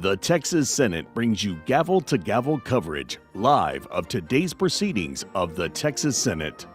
The Texas Senate brings you gavel-to-gavel coverage live of today's proceedings of the Texas Senate.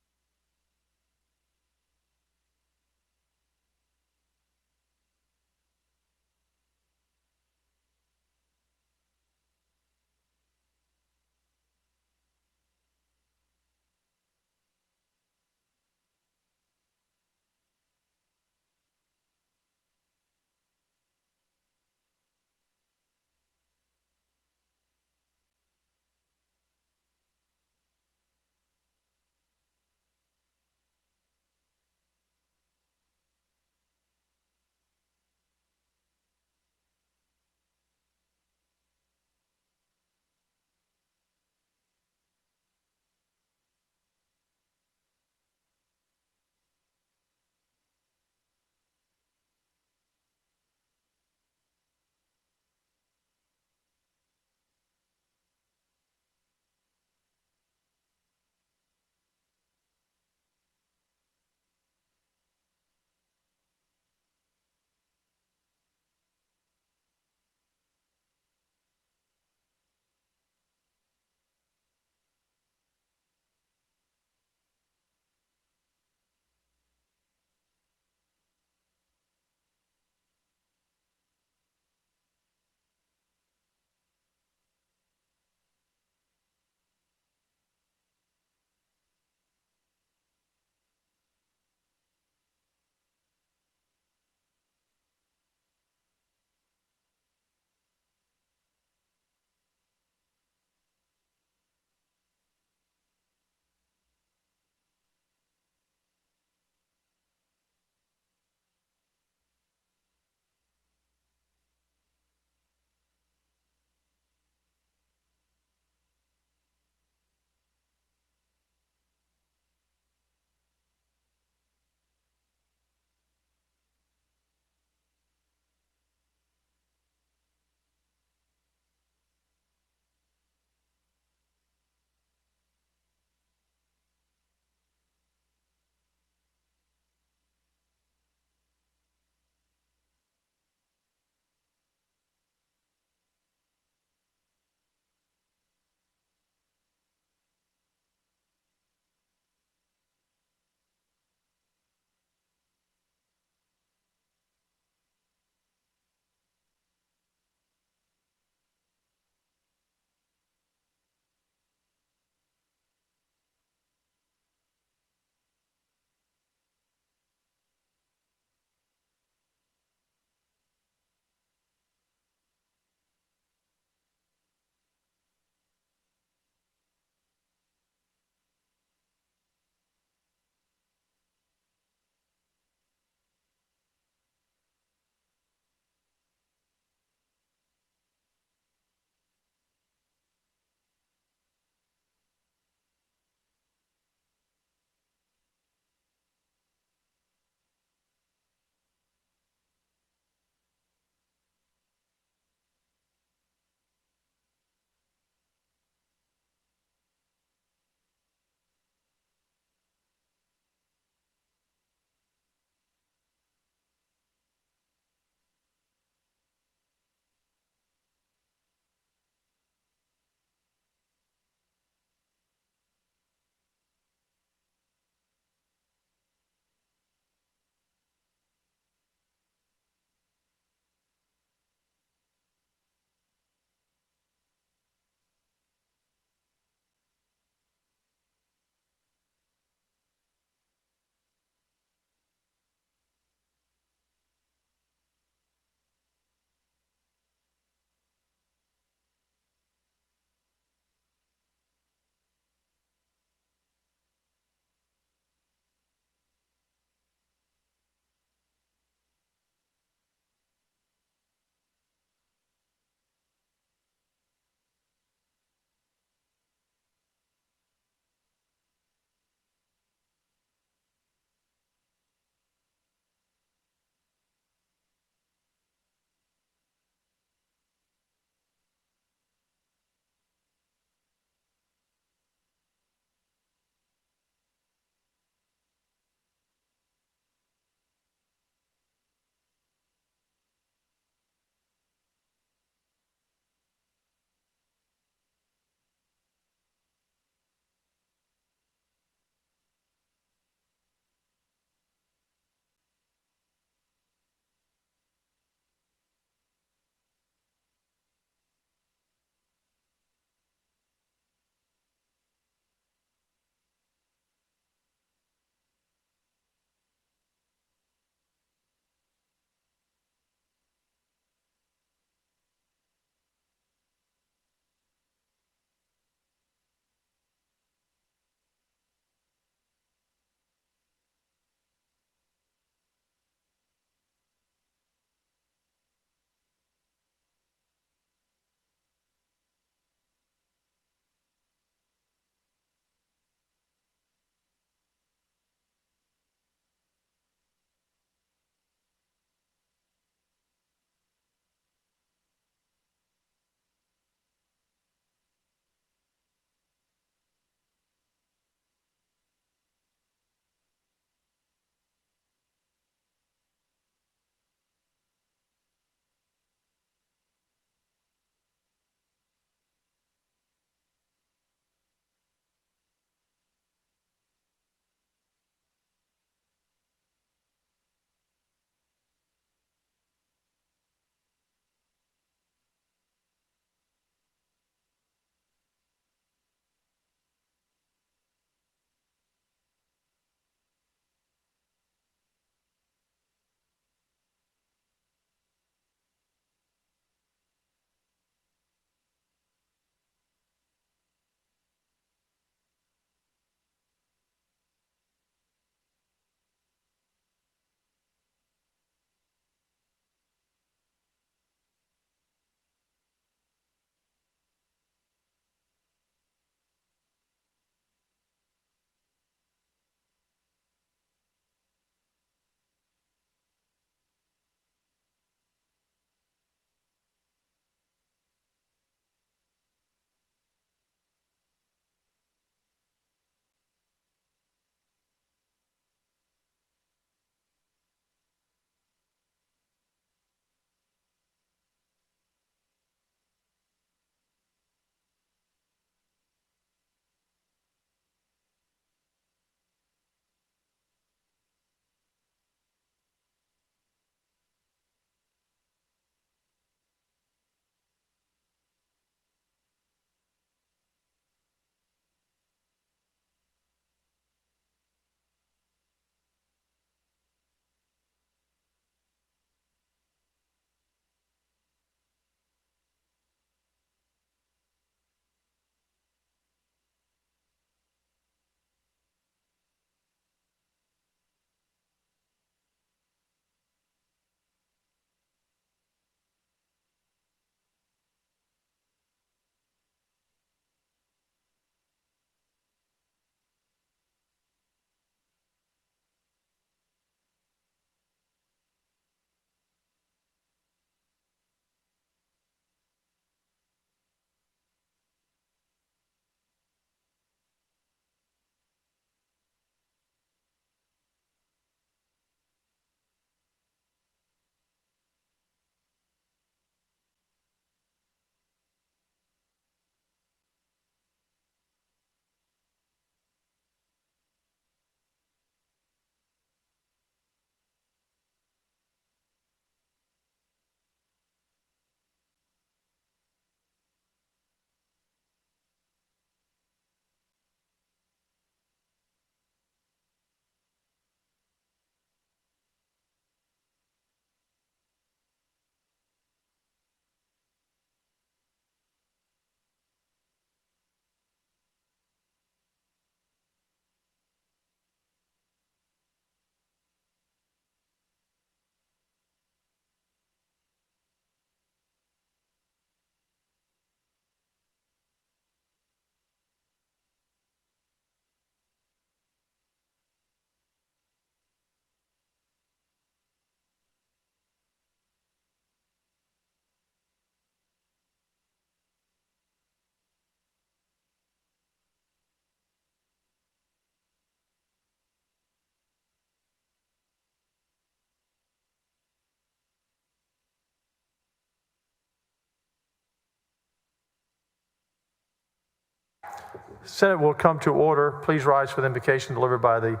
Senate will come to order. Please rise for the invocation delivered by the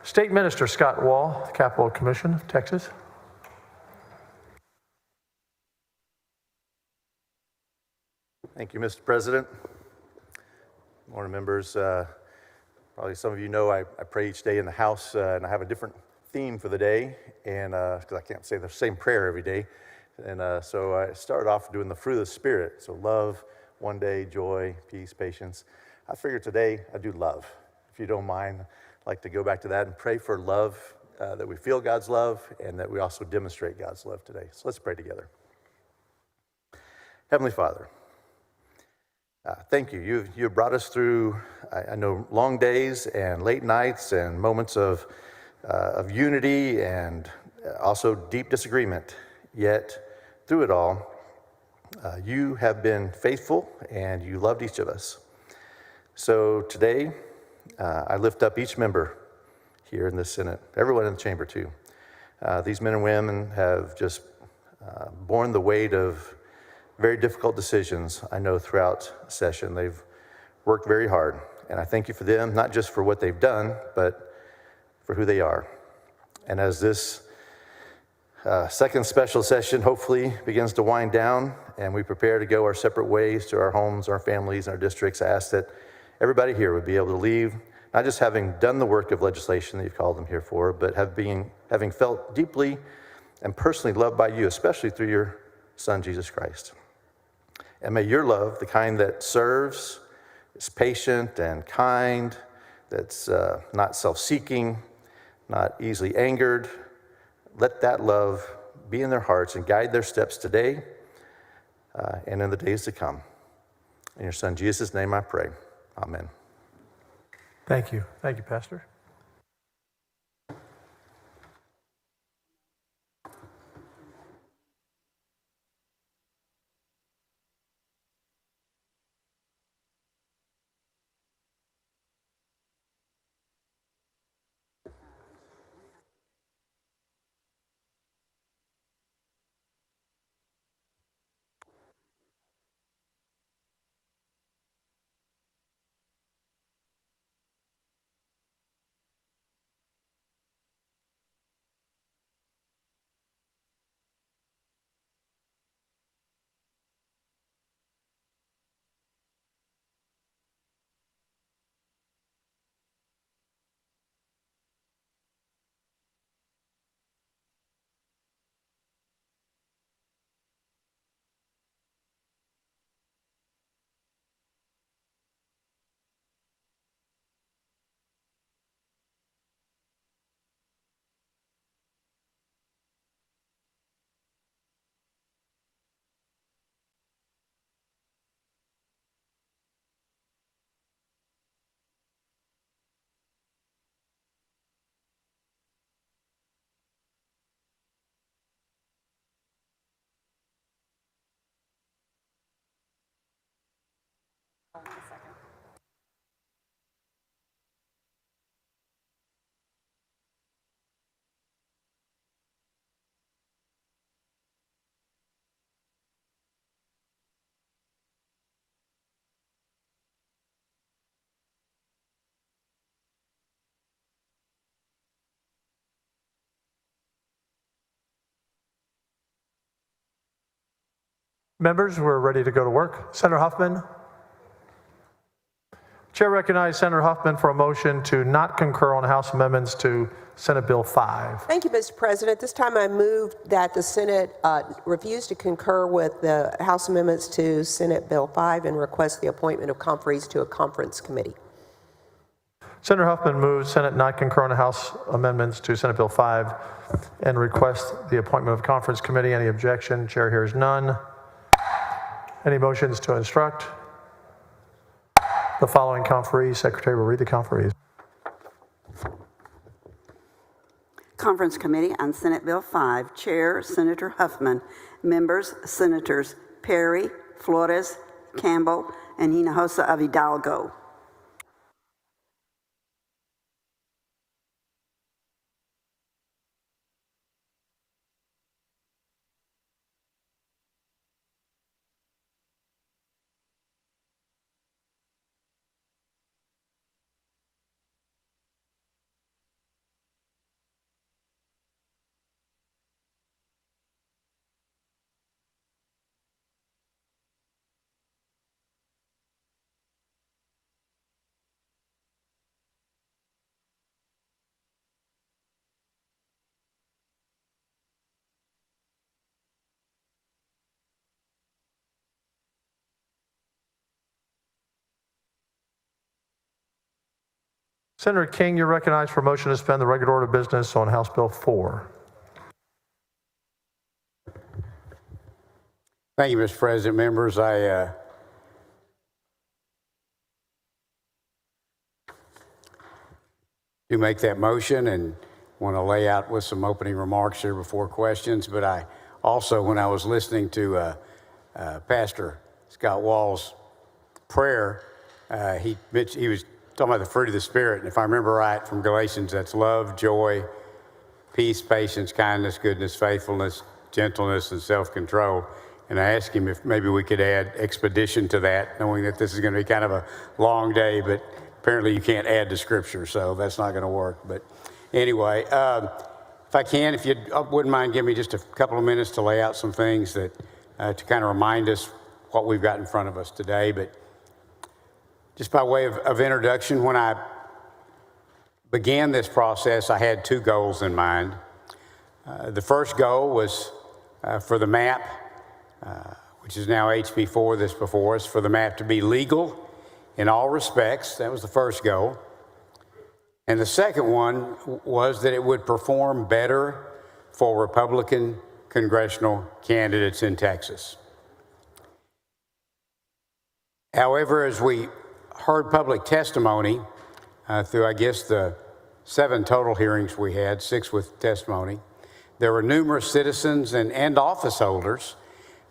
State Minister, Scott Wall, Capitol Commission of Texas. Thank you, Mr. President. Morning, members. Probably some of you know I pray each day in the house, and I have a different theme for the day, and because I can't say the same prayer every day. And so I started off doing the fruit of the Spirit. So love, one day, joy, peace, patience. I figured today I'd do love. If you don't mind, I'd like to go back to that and pray for love, that we feel God's love, and that we also demonstrate God's love today. So let's pray together. Heavenly Father, thank you. You've brought us through, I know, long days and late nights and moments of unity and also deep disagreement. Yet, through it all, you have been faithful and you loved each of us. So today, I lift up each member here in the Senate, everyone in the chamber too. These men and women have just borne the weight of very difficult decisions, I know, throughout session. They've worked very hard, and I thank you for them, not just for what they've done, but for who they are. And as this second special session hopefully begins to wind down and we prepare to go our separate ways to our homes, our families, and our districts, I ask that everybody here would be able to leave, not just having done the work of legislation that you've called them here for, but having felt deeply and personally loved by you, especially through your Son, Jesus Christ. And may your love, the kind that serves, is patient and kind, that's not self-seeking, not easily angered, let that love be in their hearts and guide their steps today and in the days to come. In your Son, Jesus' name I pray. Amen. Thank you. Thank you, Pastor. Members, we're ready to go to work. Senator Huffman. Chair recognizes Senator Huffman for a motion to not concur on House amendments to Senate Bill 5. Thank you, Mr. President. This time I move that the Senate refuse to concur with the House amendments to Senate Bill 5 and request the appointment of conferees to a conference committee. Senator Huffman moves Senate not concur on House amendments to Senate Bill 5 and request the appointment of conference committee. Any objection? Chair hears none. Any motions to instruct? The following conferees, Secretary will read the conferees. Conference Committee on Senate Bill 5, Chair Senator Huffman, members Senators Perry, Flores, Campbell, and Hinojosa of Hidalgo. Senator King, you're recognized for a motion to suspend the regular order of business on House Bill 4. Thank you, Mr. President. Members, I do make that motion and want to lay out with some opening remarks here before questions. But I also, when I was listening to Pastor Scott Wall's prayer, he was talking about the fruit of the Spirit. And if I remember right from Galatians, that's love, joy, peace, patience, kindness, goodness, faithfulness, gentleness, and self-control. And I asked him if maybe we could add expedition to that, knowing that this is going to be kind of a long day, but apparently you can't add to Scripture, so that's not going to work. But anyway, if I can, if you wouldn't mind giving me just a couple of minutes to lay out some things that to kind of remind us what we've got in front of us today. But just by way of introduction, when I began this process, I had two goals in mind. The first goal was for the map, which is now HB 4 that's before us, for the map to be legal in all respects. That was the first goal. And the second one was that it would perform better for Republican congressional candidates in Texas. However, as we heard public testimony through, I guess, the 7 total hearings we had, 6 with testimony, there were numerous citizens and office holders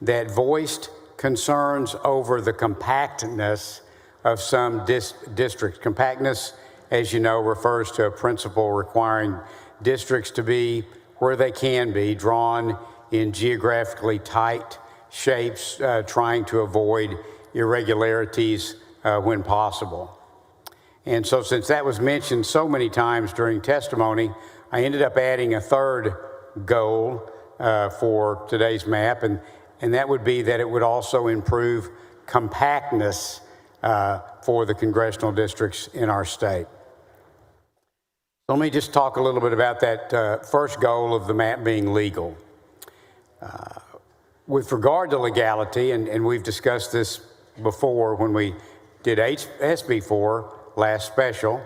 that voiced concerns over the compactness of some districts. Compactness, as you know, refers to a principle requiring districts to be where they can be, drawn in geographically tight shapes, trying to avoid irregularities when possible. And so since that was mentioned so many times during testimony, I ended up adding a third goal for today's map, and that would be that it would also improve compactness for the congressional districts in our state. So let me just talk a little bit about that first goal of the map being legal. With regard to legality, and we've discussed this before when we did SB 4 last special,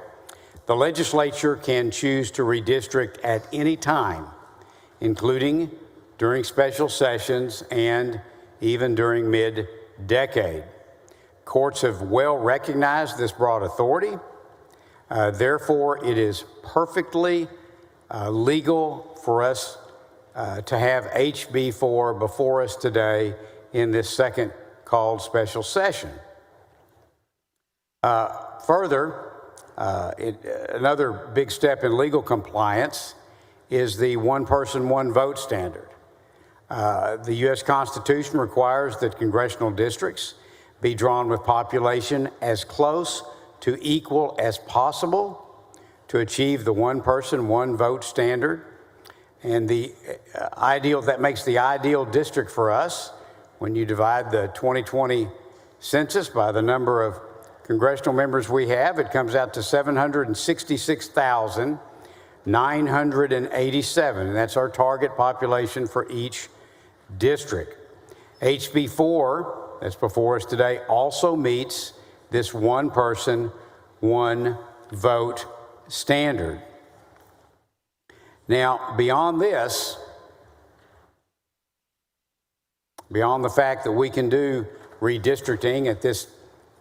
the legislature can choose to redistrict at any time, including during special sessions and even during mid-decade. Courts have well recognized this broad authority. Therefore, it is perfectly legal for us to have HB 4 before us today in this second called special session. Further, another big step in legal compliance is the one person, one vote standard. The U.S. Constitution requires that congressional districts be drawn with population as close to equal as possible to achieve the one person, one vote standard. And that makes the ideal district for us, when you divide the 2020 census by the number of congressional members we have, it comes out to 766,987, and that's our target population for each district. HB 4, that's before us today, also meets this one person, one vote standard. Now, beyond this, beyond the fact that we can do redistricting at this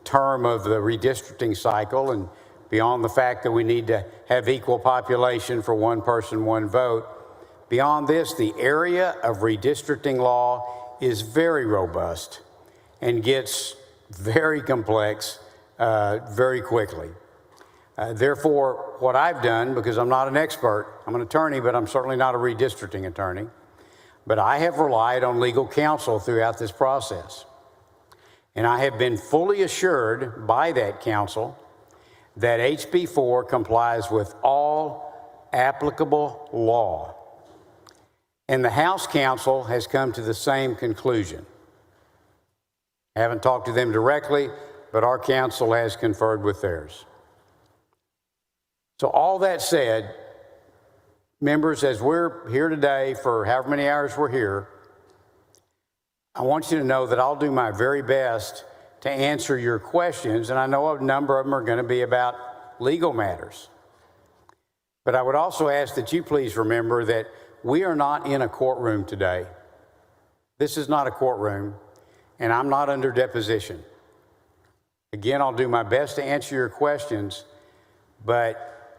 term of the redistricting cycle, and beyond the fact that we need to have equal population for one person, one vote, beyond this, the area of redistricting law is very robust and gets very complex very quickly. Therefore, what I've done, because I'm not an expert, I'm an attorney, but I'm certainly not a redistricting attorney, but I have relied on legal counsel throughout this process. And I have been fully assured by that counsel that HB 4 complies with all applicable law. And the House counsel has come to the same conclusion. I haven't talked to them directly, but our counsel has conferred with theirs. So all that said, members, as we're here today for however many hours we're here, I want you to know that I'll do my very best to answer your questions, and I know a number of them are going to be about legal matters. But I would also ask that you please remember that we are not in a courtroom today. This is not a courtroom, and I'm not under deposition. Again, I'll do my best to answer your questions, but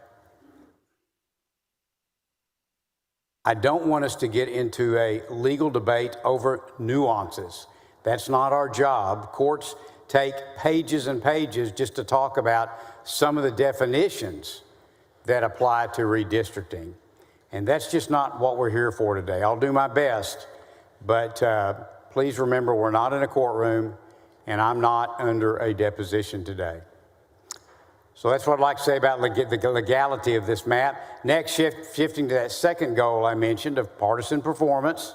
I don't want us to get into a legal debate over nuances. That's not our job. Courts take pages and pages just to talk about some of the definitions that apply to redistricting. And that's just not what we're here for today. I'll do my best, but please remember we're not in a courtroom and I'm not under a deposition today. So that's what I'd like to say about the legality of this map. Next, shifting to that second goal I mentioned of partisan performance,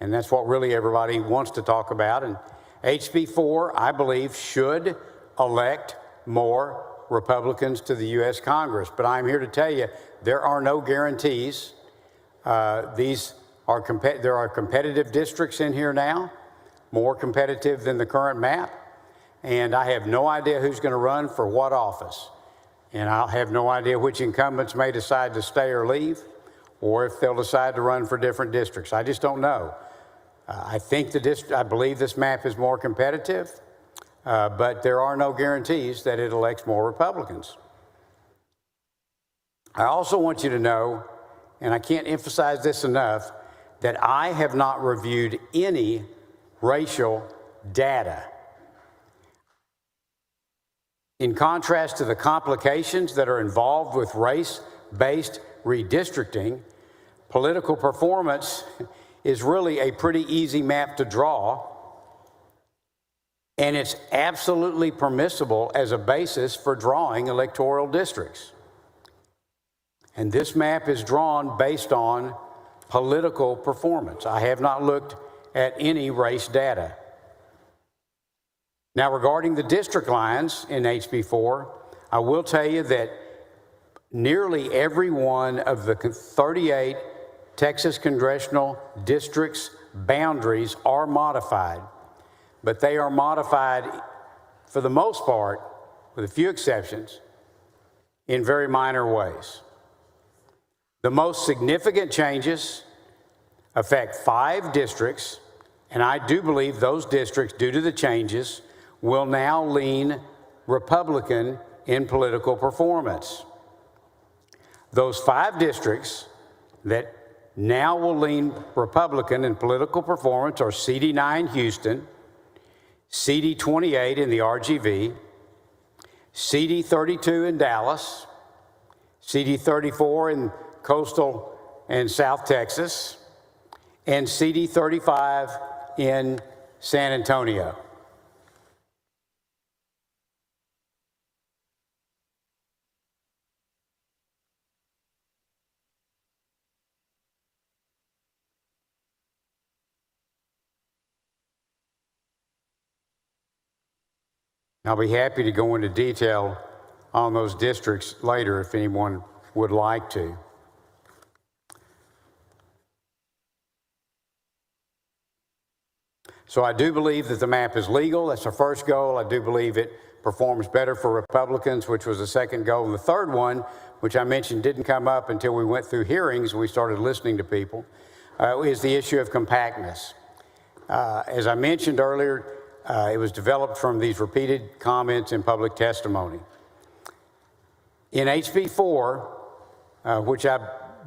and that's what really everybody wants to talk about. And HB 4, I believe, should elect more Republicans to the U.S. Congress. But I'm here to tell you there are no guarantees. There are competitive districts in here now, more competitive than the current map. And I have no idea who's going to run for what office. And I'll have no idea which incumbents may decide to stay or leave, or if they'll decide to run for different districts. I just don't know. I believe this map is more competitive, but there are no guarantees that it elects more Republicans. I also want you to know, and I can't emphasize this enough, that I have not reviewed any racial data. In contrast to the complications that are involved with race-based redistricting, political performance is really a pretty easy map to draw, and it's absolutely permissible as a basis for drawing electoral districts. And this map is drawn based on political performance. I have not looked at any race data. Now, regarding the district lines in HB 4, I will tell you that nearly every one of the 38 Texas congressional districts' boundaries are modified, but they are modified for the most part, with a few exceptions, in very minor ways. The most significant changes affect 5 districts, and I do believe those districts, due to the changes, will now lean Republican in political performance. Those 5 districts that now will lean Republican in political performance are CD9 Houston, CD28 in the RGV, CD32 in Dallas, CD34 in Coastal and South Texas, and CD35 in San Antonio. I'll be happy to go into detail on those districts later if anyone would like to. So I do believe that the map is legal. That's our first goal. I do believe it performs better for Republicans, which was the second goal. And the third one, which I mentioned didn't come up until we went through hearings and we started listening to people, is the issue of compactness. As I mentioned earlier, it was developed from these repeated comments in public testimony. In HB 4, which I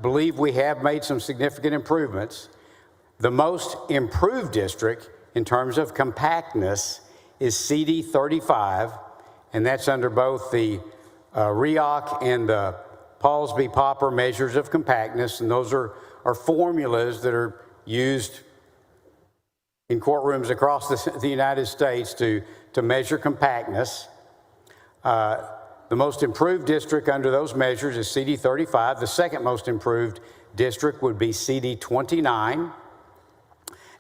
believe we have made some significant improvements, the most improved district in terms of compactness is CD 35, and that's under both the REOC and the Paulsby-Popper measures of compactness, and those are formulas that are used in courtrooms across the United States to measure compactness. The most improved district under those measures is CD 35. The second most improved district would be CD 29.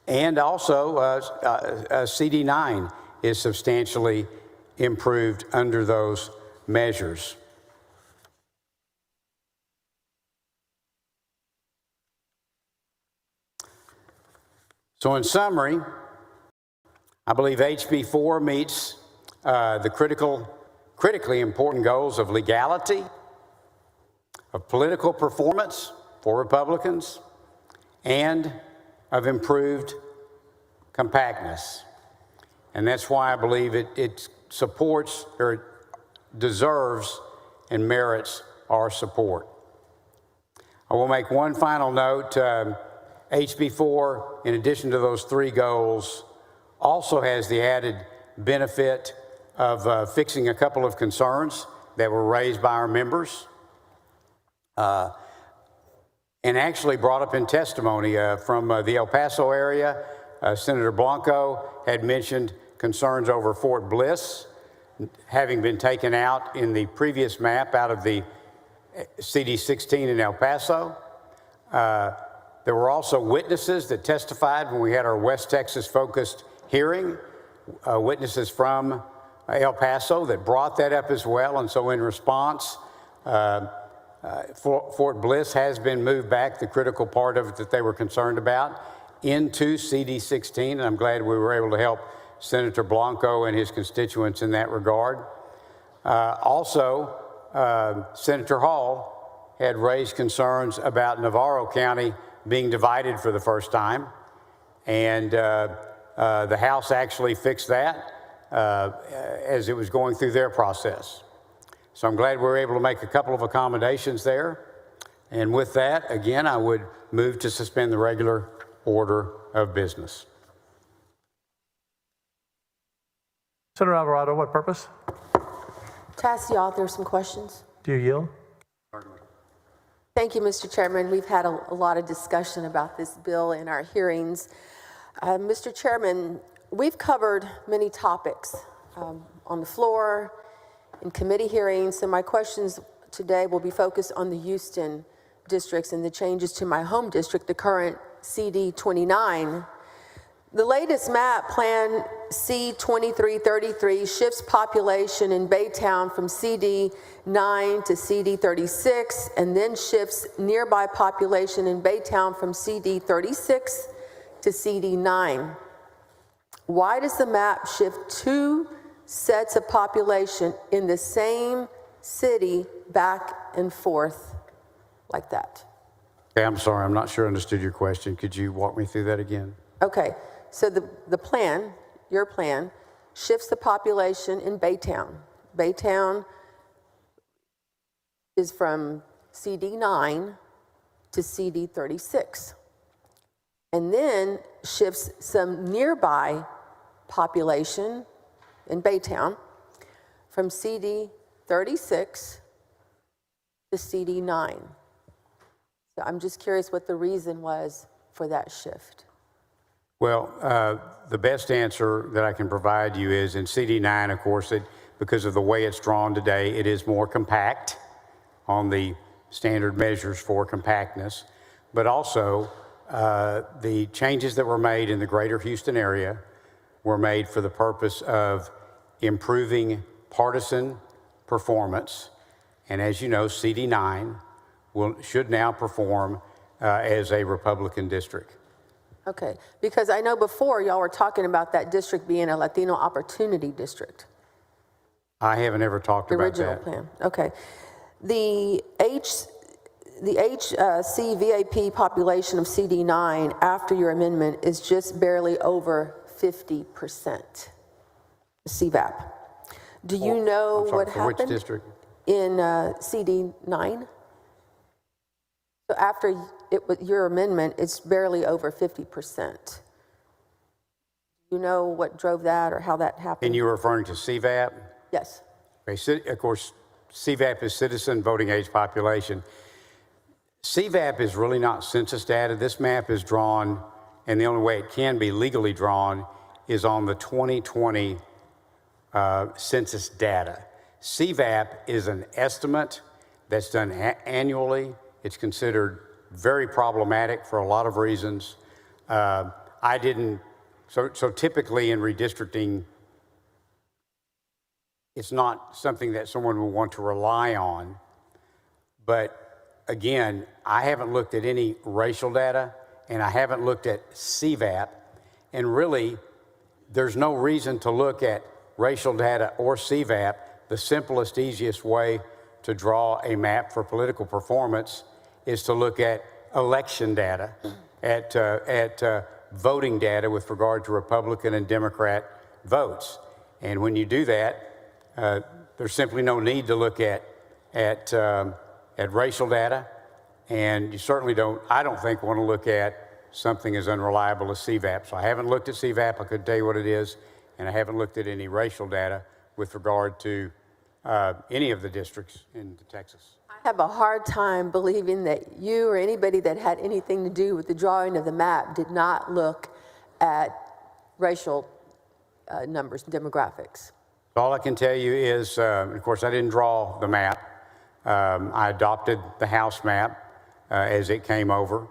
And also CD 9 is substantially improved under those measures. So in summary, I believe HB 4 meets the critically important goals of legality, of political performance for Republicans and of improved compactness. And that's why I believe it supports or deserves and merits our support. I will make one final note. HB4, in addition to those three goals, also has the added benefit of fixing a couple of concerns that were raised by our members and actually brought up in testimony from the El Paso area. Senator Blanco had mentioned concerns over Fort Bliss having been taken out in the previous map out of the CD16 in El Paso. There were also witnesses that testified when we had our West Texas focused hearing, witnesses from El Paso that brought that up as well. And so in response, Fort Bliss has been moved back, the critical part of it that they were concerned about, into CD16. And I'm glad we were able to help Senator Blanco and his constituents in that regard. Also, Senator Hall had raised concerns about Navarro County being divided for the first time. And the House actually fixed that as it was going through their process. So I'm glad we were able to make a couple of accommodations there. And with that, again, I would move to suspend the regular order of business. Senator Alvarado, what purpose? To ask the author some questions. Do you yield? Thank you, Mr. Chairman. We've had a lot of discussion about this bill in our hearings. Mr. Chairman, we've covered many topics on the floor, in committee hearings, so my questions today will be focused on the Houston districts and the changes to my home district, the current CD29. The latest map, Plan C2333, shifts population in Baytown from CD9 to CD36, and then shifts nearby population in Baytown from CD36 to CD9. Why does the map shift two sets of population in the same city back and forth like that? Okay, I'm sorry, I'm not sure I understood your question. Could you walk me through that again? Okay, so the plan, your plan, shifts the population in Baytown. Baytown is from CD9 to CD36, and then shifts some nearby population in Baytown from CD36 to CD9. So I'm just curious what the reason was for that shift. Well, the best answer that I can provide you is in CD9, of course, because of the way it's drawn today, it is more compact on the standard measures for compactness, but also the changes that were made in the greater Houston area were made for the purpose of improving partisan performance. And as you know, CD9 should now perform as a Republican district. Okay, because I know before y'all were talking about that district being a Latino opportunity district. I haven't ever talked The about that. original plan, okay. The HCVAP population of CD9 after your amendment is just barely over 50% CVAP. Do you know I'm sorry, what for happened which district? in CD9? So after your amendment, it's barely over 50%. Do you know what drove that or how that happened? And you were referring to CVAP? Yes. Okay, of course, CVAP is citizen voting age population. CVAP is really not census data. This map is drawn, and the only way it can be legally drawn is on the 2020 census data. CVAP is an estimate that's done annually. It's considered very problematic for a lot of reasons. So typically in redistricting, it's not something that someone will want to rely on. But again, I haven't looked at any racial data, and I haven't looked at CVAP, and really, there's no reason to look at racial data or CVAP. The simplest, easiest way to draw a map for political performance is to look at election data, at voting data with regard to Republican and Democrat votes. And when you do that, there's simply no need to look at racial data, and you certainly don't, I don't think, want to look at something as unreliable as CVAP. So I haven't looked at CVAP, I couldn't tell you what it is, and I haven't looked at any racial data with regard to any of the districts in Texas. I have a hard time believing that you or anybody that had anything to do with the drawing of the map did not look at racial numbers, demographics. All I can tell you is, of course, I didn't draw the map. I adopted the House map as it came over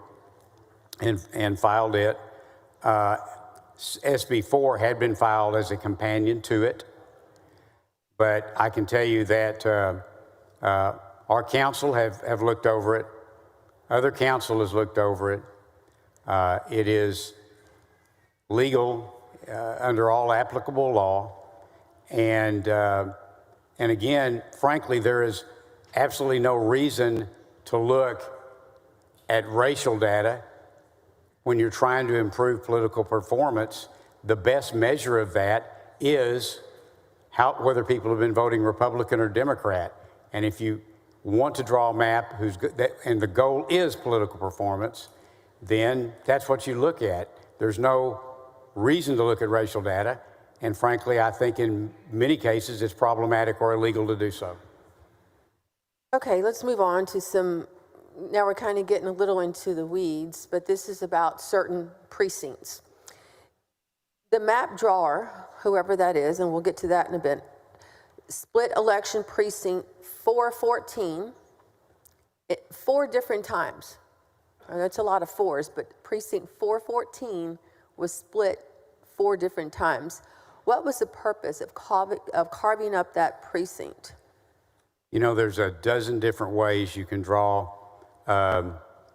and filed it. SB4 had been filed as a companion to it, but I can tell you that our council have looked over it. Other council has looked over it. It is legal under all applicable law. And again, frankly, there is absolutely no reason to look at racial data when you're trying to improve political performance. The best measure of that is whether people have been voting Republican or Democrat. And if you want to draw a map and the goal is political performance, then that's what you look at. There's no reason to look at racial data. And frankly, I think in many cases it's problematic or illegal to do so. Okay, let's move on to some, now we're kind of getting a little into the weeds, but this is about certain precincts. The map drawer, whoever that is, and we'll get to that in a bit, split election precinct 414 4 different times. I know it's a lot of fours, but precinct 414 was split 4 different times. What was the purpose of carving up that precinct? You know, there's a dozen different ways you can draw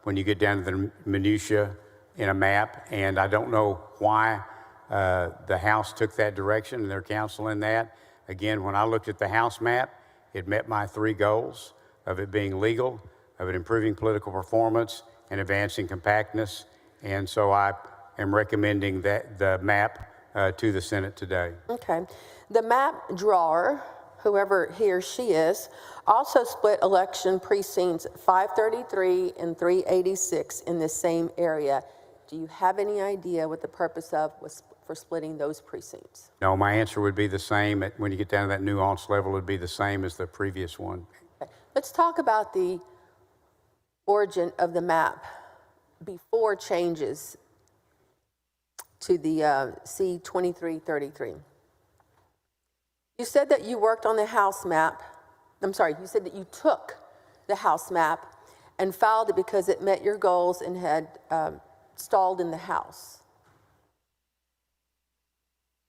when you get down to the minutia in a map, and I don't know why the House took that direction and their counsel in that. Again, when I looked at the House map, it met my 3 goals of it being legal, of it improving political performance, and advancing compactness. And so I am recommending that the map to the Senate today. Okay. The map drawer, whoever he or she is, also split election precincts 533 and 386 in the same area. Do you have any idea what the purpose was for splitting those precincts? No, my answer would be the same. When you get down to that nuance level, it would be the same as the previous one. Okay. Let's talk about the origin of the map before changes to the C2333. You said that you worked on the House map. I'm sorry, you said that you took the House map and filed it because it met your goals and had stalled in the House.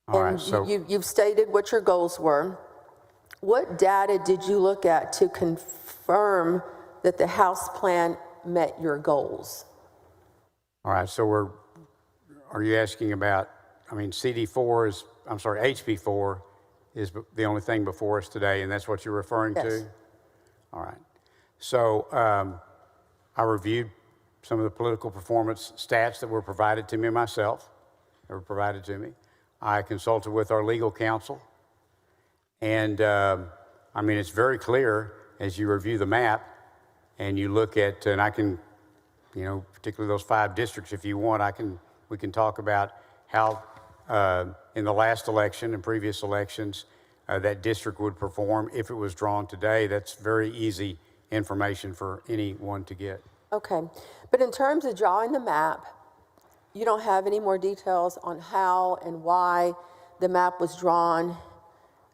All and right, so you've stated what your goals were. What data did you look at to confirm that the House plan met your goals? all right, so are you asking about, I mean, HB4 is the only thing before us today, and that's what you're referring to? All right. So I reviewed some of the political performance stats that were provided to me myself, I consulted with our legal counsel, and I mean, it's very clear as you review the map and you look at, and I can, you know, particularly those 5 districts, if you want, we can talk about how in the last election and previous elections that district would perform if it was drawn today. That's very easy information for anyone to get. Okay, but in terms of drawing the map, you don't have any more details on how and why the map was drawn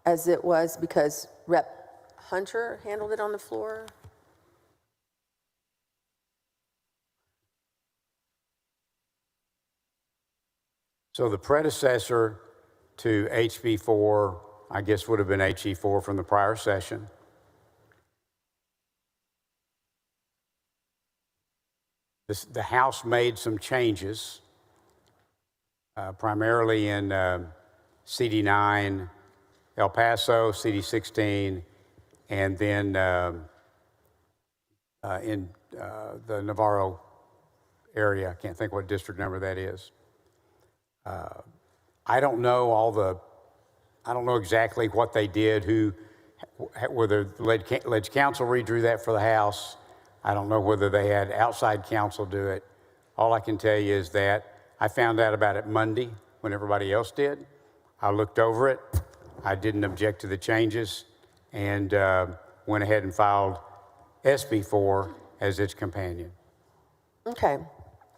as it was because Rep. Hunter handled it on the floor? So the predecessor to HB4, I guess, would have been HE4 from the prior session. The House made some changes, primarily in CD9, El Paso, CD16, and then in the Navarro area, I can't think what district number that is. I don't know I don't know exactly what they did, whether the Ledge Council redrew that for the House. I don't know whether they had outside counsel do it. All I can tell you is that I found out about it Monday when everybody else did. I looked over it. I didn't object to the changes and went ahead and filed SB4 as its companion. Okay.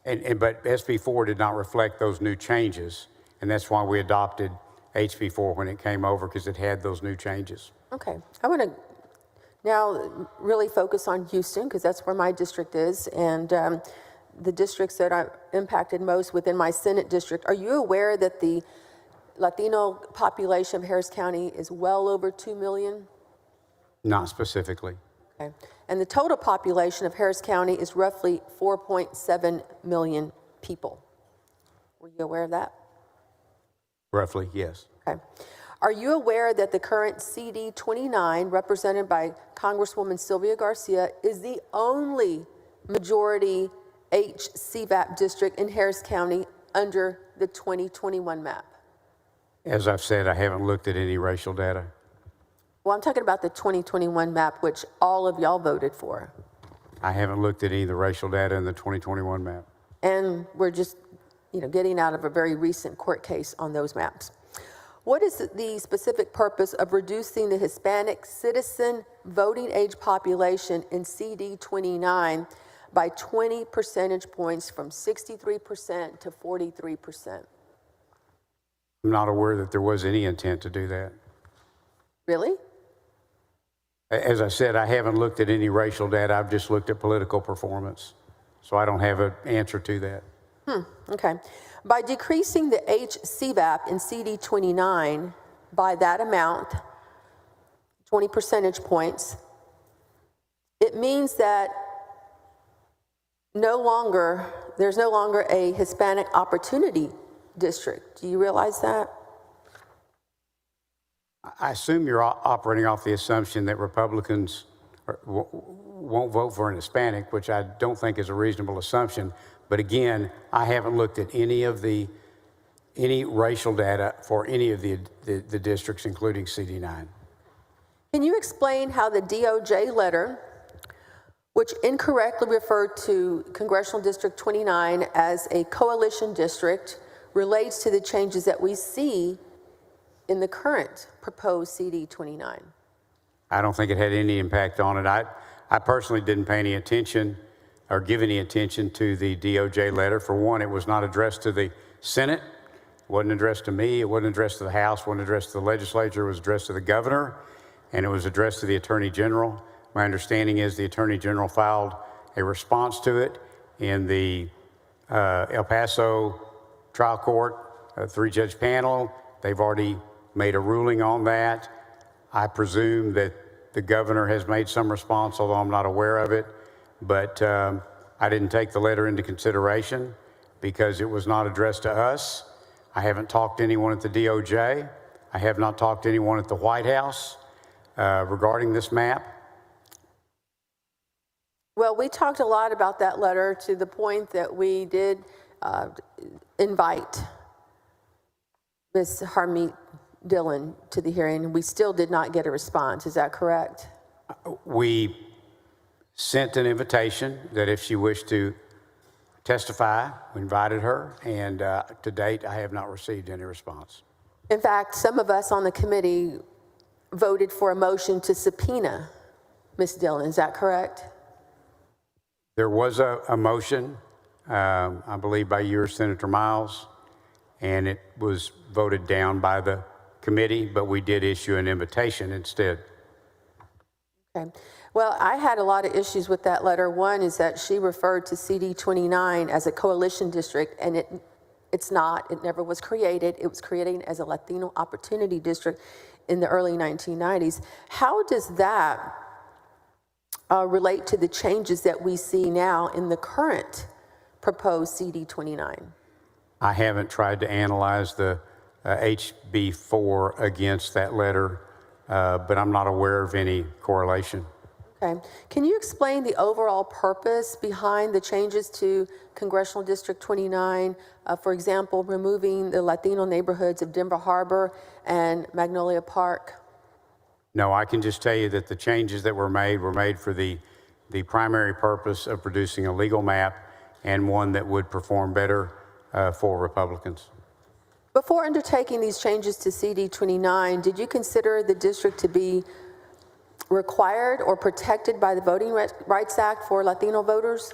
But SB4 did not reflect those new changes, and that's why we adopted HB4 when it came over, because it had those new changes. Okay. I want to now really focus on Houston, because that's where my district is, and the districts that are impacted most within my Senate district. Are you aware that the Latino population of Harris County is well over 2 million? Not specifically. Okay. And the total population of Harris County is roughly 4.7 million people. Were you aware of that? Roughly, yes. Okay. Are you aware that the current CD 29, represented by Congresswoman Sylvia Garcia, is the only majority HCVAP district in Harris County under the 2021 map? As I've said, I haven't looked at any racial data. Well, I'm talking about the 2021 map, which all of y'all voted for. I haven't looked at any of the racial data in the 2021 map. And we're just, getting out of a very recent court case on those maps. What is the specific purpose of reducing the Hispanic citizen voting age population in CD 29 by 20 percentage points from 63% to 43%? I'm not aware that there was any intent to do that. Really? As I said, I haven't looked at any racial data. I've just looked at political performance. So I don't have an answer to that. Okay. By decreasing the HCVAP in CD 29 by that amount, 20 percentage points, it means that there's no longer a Hispanic opportunity district. Do you realize that? I assume you're operating off the assumption that Republicans won't vote for an Hispanic, which I don't think is a reasonable assumption. But again, I haven't looked at any racial data for any of the districts, including CD9. Can you explain how the DOJ letter, which incorrectly referred to Congressional District 29 as a coalition district, relates to the changes that we see in the current proposed CD 29? I don't think it had any impact on it. I personally didn't pay any attention or give any attention to the DOJ letter. For one, it was not addressed to the Senate. It wasn't addressed to me. It wasn't addressed to the House. It wasn't addressed to the legislature. It was addressed to the governor, and it was addressed to the Attorney General. My understanding is the Attorney General filed a response to it in the El Paso trial court, a 3-judge panel. They've already made a ruling on that. I presume that the governor has made some response, although I'm not aware of it. But I didn't take the letter into consideration because it was not addressed to us. I haven't talked to anyone at the DOJ. I have not talked to anyone at the White House regarding this map. Well, we talked a lot about that letter to the point that we did invite Ms. Harmeet Dillon to the hearing. We still did not get a response. Is that correct? We sent an invitation that if she wished to testify, we invited her, and to date, I have not received any response. In fact, some of us on the committee voted for a motion to subpoena Ms. Dillon. Is that correct? There was a motion, I believe by you or Senator Miles, and it was voted down by the committee, but we did issue an invitation instead. Okay. Well, I had a lot of issues with that letter. One is that she referred to CD 29 as a coalition district, and it's not. It never was created. It was created as a Latino opportunity district in the early 1990s. How does that relate to the changes that we see now in the current proposed CD 29? I haven't tried to analyze the HB4 against that letter but I'm not aware of any correlation. Okay. Can you explain the overall purpose behind the changes to Congressional District 29? For example, removing the Latino neighborhoods of Denver Harbor and Magnolia Park? No, I can just tell you that the changes that were made for the primary purpose of producing a legal map and one that would perform better for Republicans. Before undertaking these changes to CD 29, did you consider the district to be required or protected by the Voting Rights Act for Latino voters?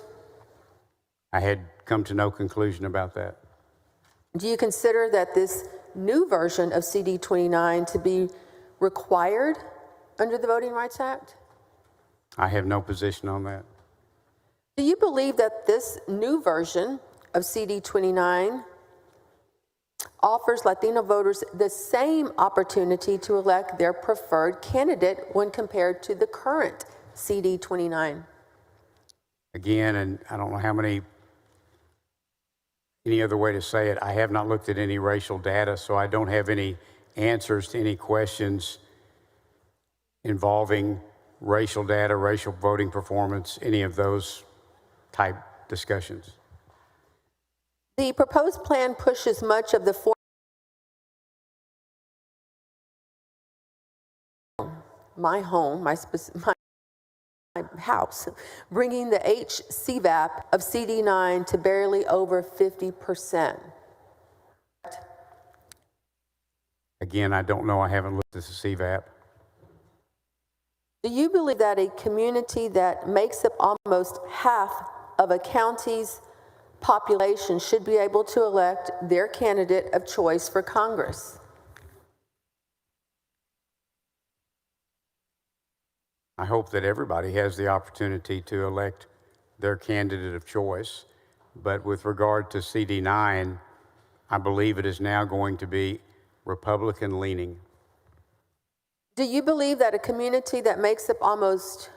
I had come to no conclusion about that. Do you consider that this new version of CD 29 to be required under the Voting Rights Act? I have no position on that. Do you believe that this new version of CD 29 offers Latino voters the same opportunity to elect their preferred candidate when compared to the current CD 29? Again, and I don't know any other way to say it, I have not looked at any racial data, so I don't have any answers to any questions involving racial data, racial voting performance, any of those type discussions. The proposed plan pushes much of the my home, my house, bringing the HCVAP of CD9 to barely over 50%. Again, I don't know. I haven't looked at the CVAP. Do you believe that a community that makes up almost half of a county's population should be able to elect their candidate of choice for Congress? I hope that everybody has the opportunity to elect their candidate of choice. But with regard to CD9, I believe it is now going to be Republican leaning. Do you believe that a community that makes up almost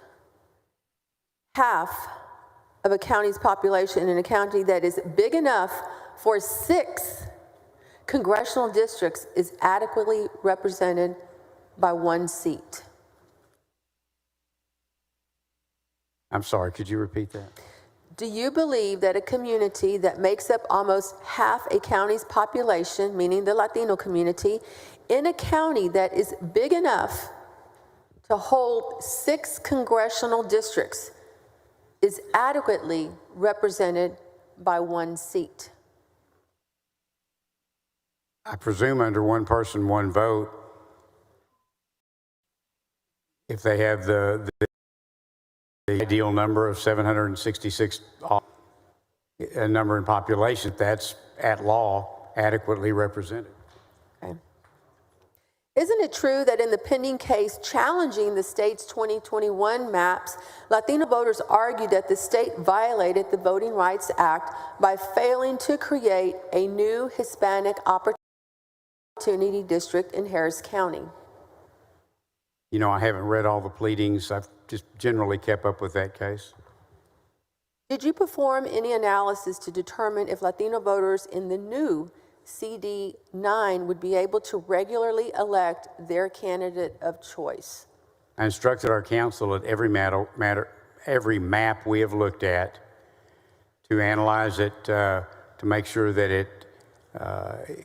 half of a county's population in a county that is big enough for 6 congressional districts is adequately represented by 1 seat? I'm sorry, could you repeat that? Do you believe that a community that makes up almost half a county's population, meaning the Latino community, in a county that is big enough to hold 6 congressional districts is adequately represented by 1 seat? I presume under one person, one vote, if they have the ideal number of 766 a number in population, that's at law adequately represented. Okay. Isn't it true that in the pending case challenging the state's 2021 maps, Latino voters argued that the state violated the Voting Rights Act by failing to create a new Hispanic Opportunity District in Harris County? You know, I haven't read all the pleadings. I've just generally kept up with that case. Did you perform any analysis to determine if Latino voters in the new CD9 would be able to regularly elect their candidate of choice? I instructed our council at every map we have looked at to analyze it to make sure that it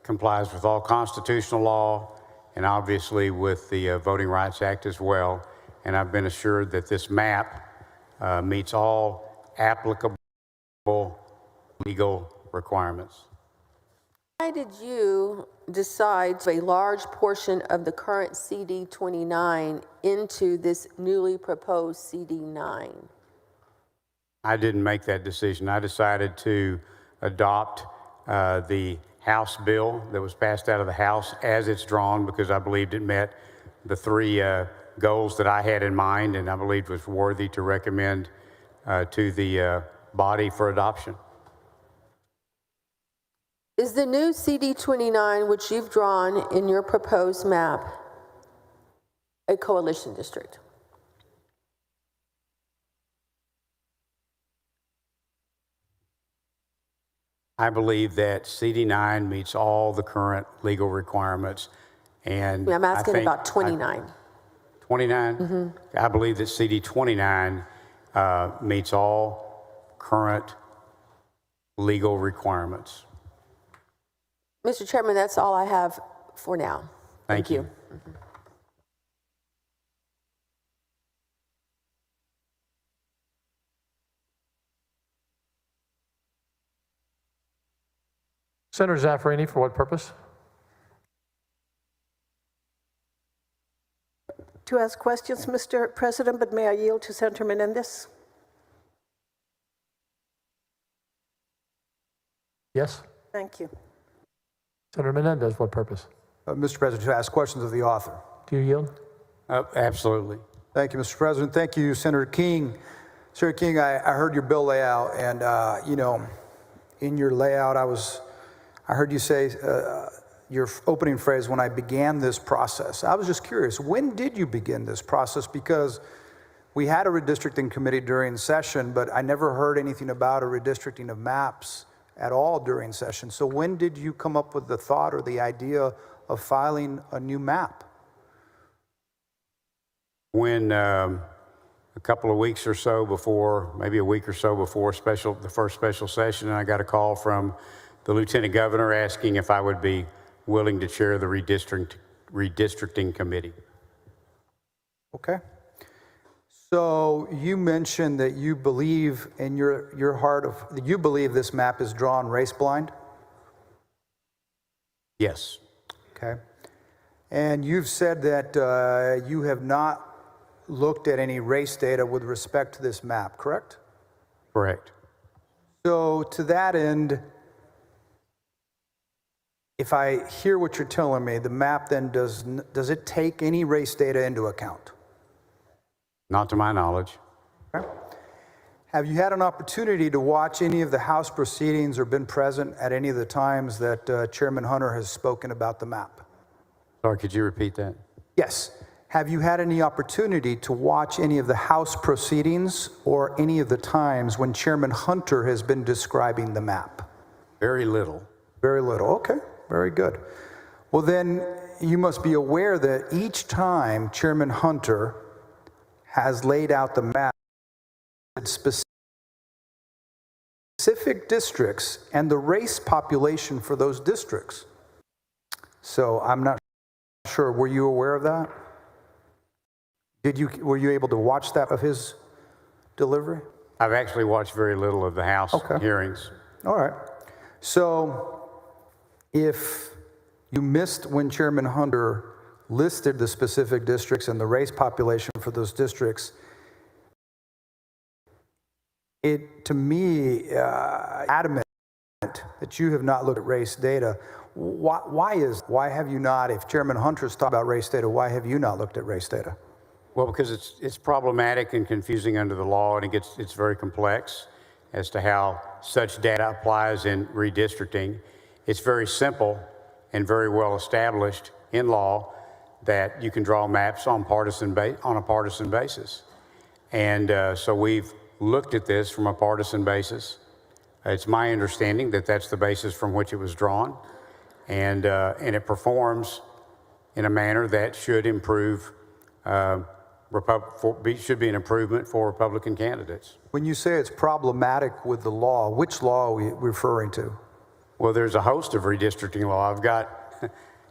complies with all constitutional law and obviously with the Voting Rights Act as well. And I've been assured that this map meets all applicable legal requirements. Why did you decide to a large portion of the current CD 29 into this newly proposed CD 9? I didn't make that decision. I decided to adopt the House bill that was passed out of the House as it's drawn because I believed it met the 3 goals that I had in mind and I believed was worthy to recommend to the body for adoption. Is the new CD 29, which you've drawn in your proposed map, a coalition district? I believe that CD9 meets all the current legal requirements. And I'm asking about 29. 29? I believe that CD 29 meets all current legal requirements. Mr. Chairman, that's all I have for now. Thank you. Senator Zaffarini, for what purpose? To ask questions, Mr. President, but may I yield to Senator Menendez? Yes. Thank you. Senator Menendez, what purpose? Mr. President, to ask questions of the author. Do you yield? Absolutely. Thank you, Mr. President. Thank you, Senator King. Senator King, I heard your bill layout, and you know, in your layout, I heard you say your opening phrase, when I began this process. I was just curious, when did you begin this process? Because we had a redistricting committee during session, but I never heard anything about a redistricting of maps at all during session. So when did you come up with the thought or the idea of filing a new map? When a couple of weeks or so before, maybe a week or so before the first special session, I got a call from the Lieutenant Governor asking if I would be willing to chair the redistricting committee. Okay. So you mentioned that you believe in your heart that you believe this map is drawn race blind? Yes. Okay. And you've said that you have not looked at any race data with respect to this map, correct? Correct. So to that end, if I hear what you're telling me, the map then does it take any race data into account? Not to my knowledge. Okay. Have you had an opportunity to watch any of the House proceedings or been present at any of the times that Chairman Hunter has spoken about the map? Sorry, could you repeat that? Yes. Have you had any opportunity to watch any of the House proceedings or any of the times when Chairman Hunter has been describing the map? Very little. Very little. Okay. Very good. Well, then you must be aware that each time Chairman Hunter has laid out the map, specific districts and the race population for those districts. So I'm not sure, were you aware of that? Were you able to watch that of his delivery? I've actually watched very little of the House hearings. All right. So if you missed when Chairman Hunter listed the specific districts and the race population for those districts, it, to me, adamant that you have not looked at race data. Why have you not, if Chairman Hunter's talked about race data, why have you not looked at race data? Well, because it's problematic and confusing under the law, and it's very complex as to how such data applies in redistricting. It's very simple and very well established in law that you can draw maps on a partisan basis. And so we've looked at this from a partisan basis. It's my understanding that that's the basis from which it was drawn, and it performs in a manner that should improve, should be an improvement for Republican candidates. When you say it's problematic with the law, which law are we referring to? Well, there's a host of redistricting law. I've got,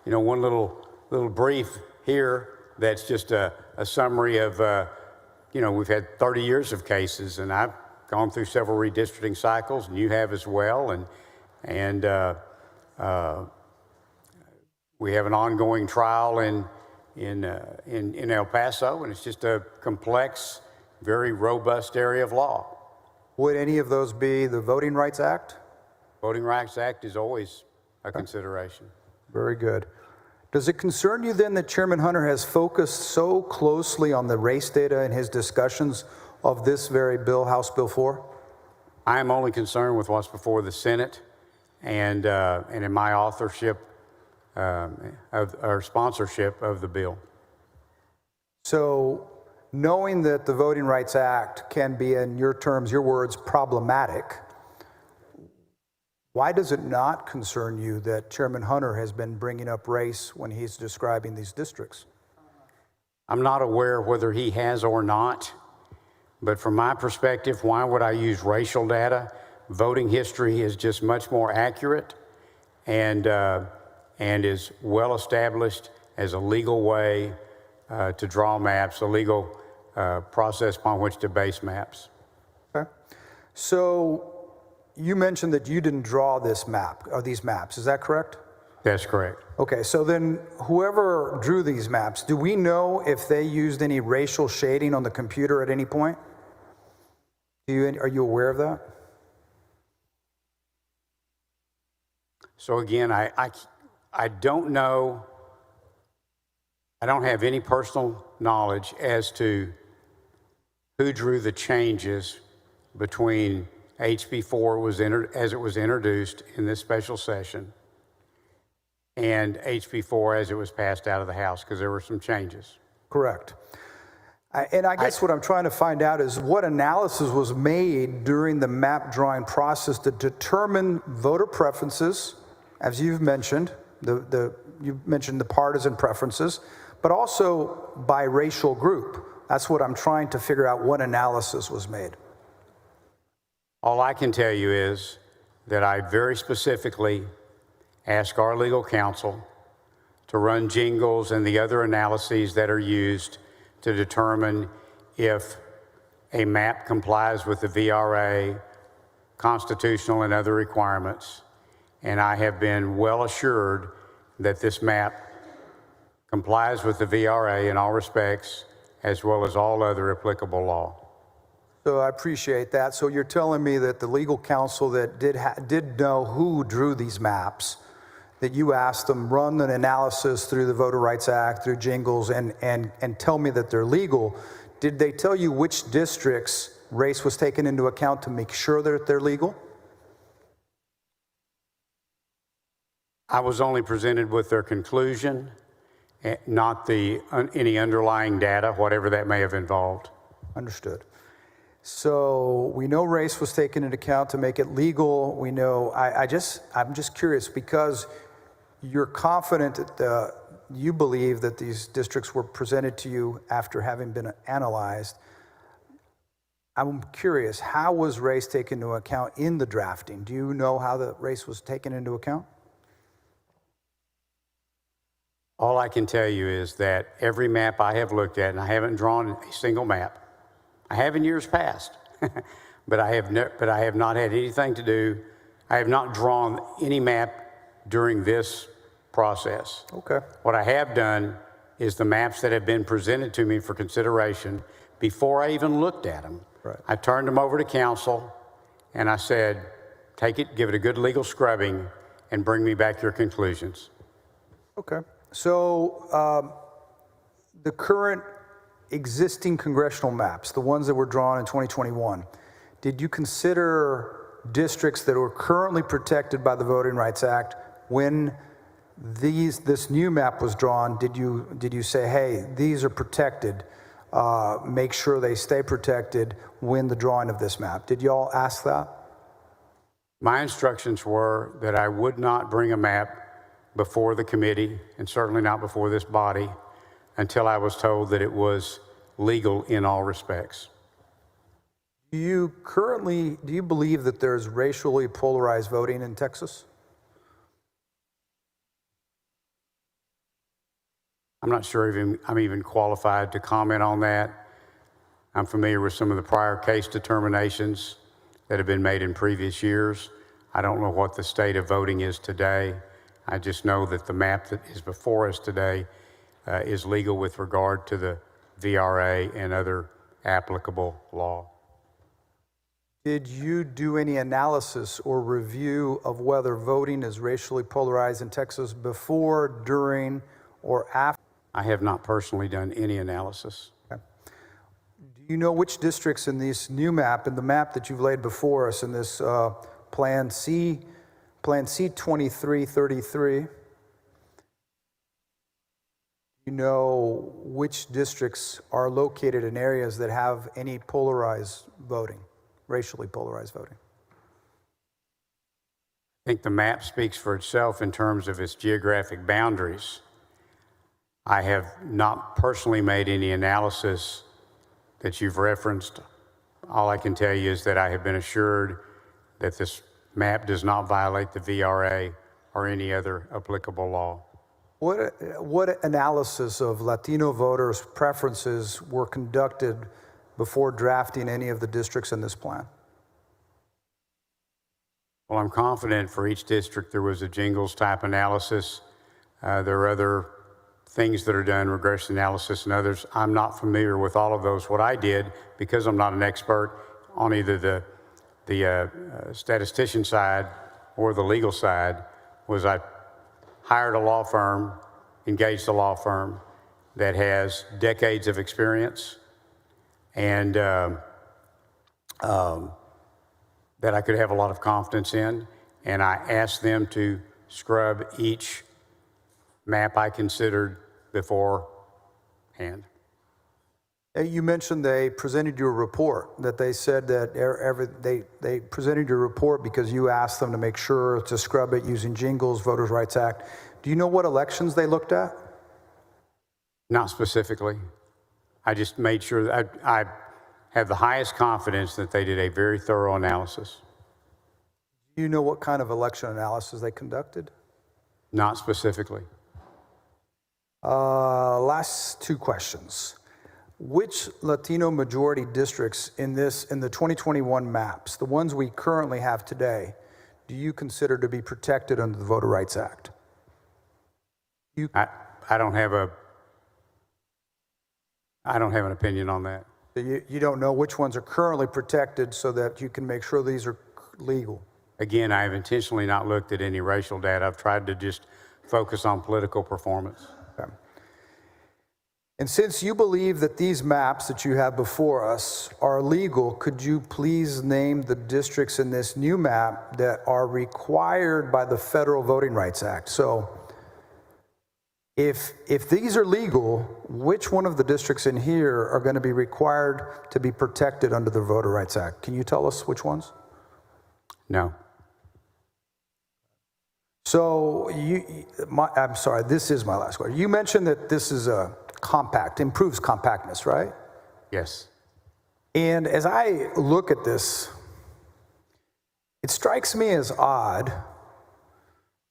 one little brief here that's just a summary of, we've had 30 years of cases, and I've gone through several redistricting cycles, and you have as well, and we have an ongoing trial in El Paso, and it's just a complex, very robust area of law. Would any of those be the Voting Rights Act? Voting Rights Act is always a consideration. Very good. Does it concern you then that Chairman Hunter has focused so closely on the race data in his discussions of this very bill, House Bill 4? I am only concerned with what's before the Senate and in my authorship or sponsorship of the bill. So knowing that the Voting Rights Act can be, in your terms, your words, problematic, why does it not concern you that Chairman Hunter has been bringing up race when he's describing these districts? I'm not aware whether he has or not, but from my perspective, why would I use racial data? Voting history is just much more accurate and is well established as a legal way to draw maps, a legal process upon which to base maps. Okay. So you mentioned that you didn't draw this map or these maps. Is that correct? That's correct. Okay, so then whoever drew these maps, do we know if they used any racial shading on the computer at any point? Are you aware of that? So again, I don't know, I don't have any personal knowledge as to who drew the changes between HB 4 as it was introduced in this special session and HB 4 as it was passed out of the House, because there were some changes. Correct. And I guess what I'm trying to find out is what analysis was made during the map drawing process to determine voter preferences, as you've mentioned, you mentioned the partisan preferences, but also by racial group. That's what I'm trying to figure out, what analysis was made. All I can tell you is that I very specifically ask our legal counsel to run jingles and the other analyses that are used to determine if a map complies with the VRA, constitutional and other requirements. And I have been well assured that this map complies with the VRA in all respects, as well as all other applicable law. So I appreciate that. So you're telling me that the legal counsel that did know who drew these maps, that you asked them run an analysis through the Voter Rights Act, through jingles, and tell me that they're legal. Did they tell you which districts race was taken into account to make sure that they're legal? I was only presented with their conclusion, not any underlying data, whatever that may have involved. Understood. So we know race was taken into account to make it legal. We know, I'm just curious, because you're confident that you believe that these districts were presented to you after having been analyzed. I'm curious, how was race taken into account in the drafting? Do you know how the race was taken into account? All I can tell you is that every map I have looked at, and I haven't drawn a single map, I have in years past, but I have not had anything to do. I have not drawn any map during this process. Okay. What I have done is the maps that have been presented to me for consideration before I even looked at them. Right. I turned them over to counsel and I said, take it, give it a good legal scrubbing, and bring me back your conclusions. Okay. So the current existing congressional maps, the ones that were drawn in 2021, did you consider districts that were currently protected by the Voting Rights Act when this new map was drawn? Did you say, hey, these are protected, make sure they stay protected when the drawing of this map? Did you all ask that? My instructions were that I would not bring a map before the committee, and certainly not before this body, until I was told that it was legal in all respects. Do you believe that there's racially polarized voting in Texas? I'm not sure I'm even qualified to comment on that. I'm familiar with some of the prior case determinations that have been made in previous years. I don't know what the state of voting is today. I just know that the map that is before us today is legal with regard to the VRA and other applicable law. Did you do any analysis or review of whether voting is racially polarized in Texas before, during, or after? I have not personally done any analysis. Okay. Do you know which districts in this new map, in the map that you've laid before us in this Plan C2333, you know which districts are located in areas that have any polarized voting, racially polarized voting? I think the map speaks for itself in terms of its geographic boundaries. I have not personally made any analysis that you've referenced. All I can tell you is that I have been assured that this map does not violate the VRA or any other applicable law. What analysis of Latino voters' preferences were conducted before drafting any of the districts in this plan? Well, I'm confident for each district there was a jingles type analysis. There are other things that are done, regression analysis and others. I'm not familiar with all of those. What I did, because I'm not an expert on either the statistician side or the legal side, was I hired a law firm, engaged a law firm that has decades of experience and that I could have a lot of confidence in. And I asked them to scrub each map I considered beforehand. You mentioned they presented you a report, that they said that they presented your report because you asked them to make sure to scrub it using jingles, Voters' Rights Act. Do you know what elections they looked at? Not specifically. I just made sure that I have the highest confidence that they did a very thorough analysis. Do you know what kind of election analysis they conducted? Not specifically. Last two questions. Which Latino majority districts in the 2021 maps, the ones we currently have today, do you consider to be protected under the Voter Rights Act? I don't have an opinion on that. You don't know which ones are currently protected so that you can make sure these are legal? Again, I have intentionally not looked at any racial data. I've tried to just focus on political performance. Okay. And since you believe that these maps that you have before us are legal, could you please name the districts in this new map that are required by the Federal Voting Rights Act? So if these are legal, which one of the districts in here are going to be required to be protected under the Voter Rights Act? Can you tell us which ones? No. So I'm sorry, this is my last question. You mentioned that this is a compact, improves compactness, right? Yes. And as I look at this, it strikes me as odd,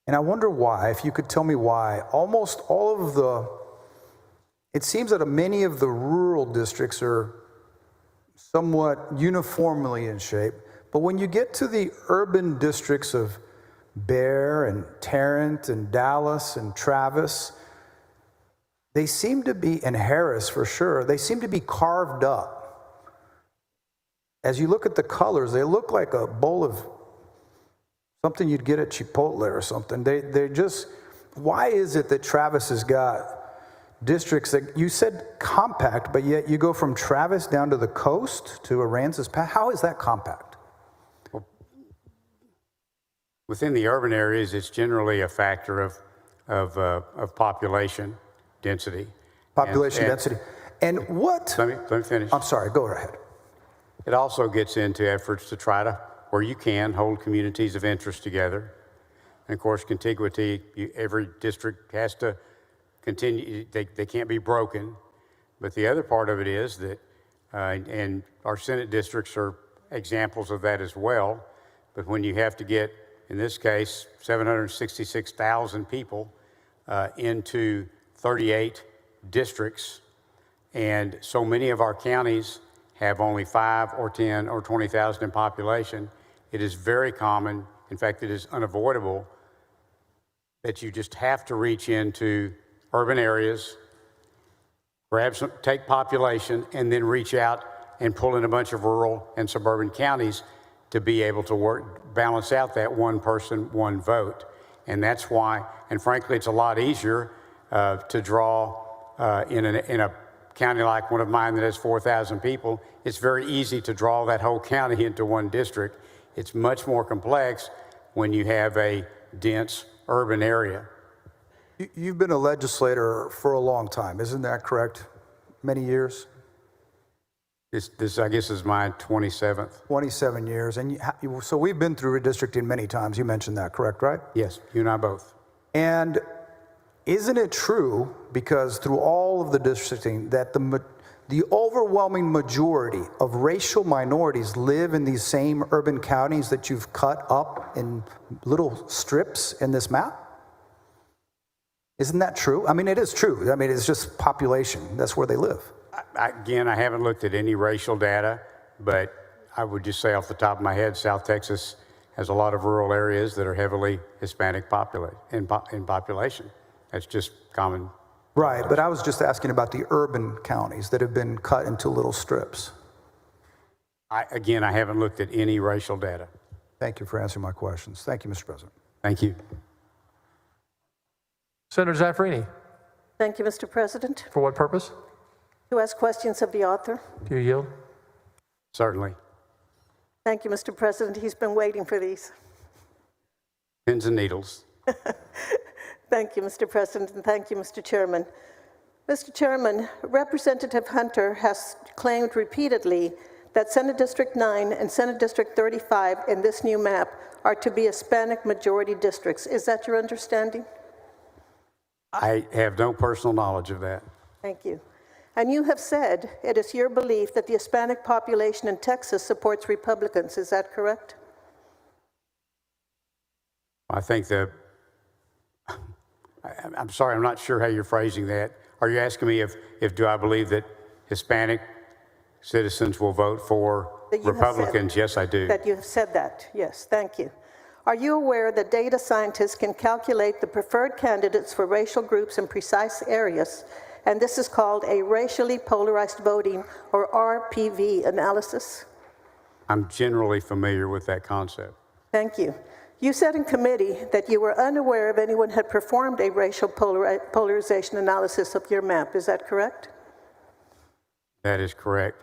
and I wonder why, if you could tell me why. Almost all of it seems that many of the rural districts are somewhat uniformly in shape, but when you get to the urban districts of Bear and Tarrant and Dallas and Travis, they seem to be, and Harris for sure, they seem to be carved up. As you look at the colors, they look like a bowl of something you'd get at Chipotle or something. They're just, why is it that Travis has got districts that you said compact, but yet you go from Travis down to the coast to Aransas Pass? How is that compact? Well, within the urban areas, it's generally a factor of population density. Population density. And what? Let me finish. I'm sorry, go ahead. It also gets into efforts to try to, where you can, hold communities of interest together. And of course, contiguity, every district has to continue, they can't be broken. But the other part of it is that, and our Senate districts are examples of that as well, but when you have to get, in this case, 766,000 people into 38 districts, and so many of our counties have only 5 or 10 or 20,000 in population, it is very common, in fact, it is unavoidable, that you just have to reach into urban areas, take population, and then reach out and pull in a bunch of rural and suburban counties to be able to balance out that one person, one vote. And that's why, and frankly, it's a lot easier to draw in a county like one of mine that has 4,000 people. It's very easy to draw that whole county into one district. It's much more complex when you have a dense urban area. You've been a legislator for a long time, isn't that correct? Many years? This I guess, is my 27th. 27 years. And so we've been through redistricting many times. You mentioned that, correct, right? Yes, you and I both. And isn't it true, because through all of the districting, that the overwhelming majority of racial minorities live in these same urban counties that you've cut up in little strips in this map? Isn't that true? I mean, it is true. I mean, it's just population. That's where they live. Again, I haven't looked at any racial data, but I would just say off the top of my head, South Texas has a lot of rural areas that are heavily Hispanic in population. That's just common. Right, but I was just asking about the urban counties that have been cut into little strips. Again, I haven't looked at any racial data. Thank you for answering my questions. Thank you, Mr. President. Thank you. Senator Zaffirini, Thank you, Mr. President. for what purpose? To ask questions of the author. Do you yield? Certainly. Thank you, Mr. President. He's been waiting for these. Pins and needles. Thank you, Mr. President, and thank you, Mr. Chairman. Mr. Chairman, Representative Hunter has claimed repeatedly that Senate District 9 and Senate District 35 in this new map are to be Hispanic majority districts. Is that your understanding? I have no personal knowledge of that. Thank you. And you have said it is your belief that the Hispanic population in Texas supports Republicans. Is that correct? I think I'm sorry, I'm not sure how you're phrasing that. Are you asking me if do I believe that Hispanic citizens will vote for Republicans? Yes, I do. That you have said that. Yes, thank you. Are you aware that data scientists can calculate the preferred candidates for racial groups in precise areas, and this is called a racially polarized voting, or RPV analysis? I'm generally familiar with that concept. Thank you. You said in committee that you were unaware if anyone had performed a racial polarization analysis of your map. Is that correct? That is correct.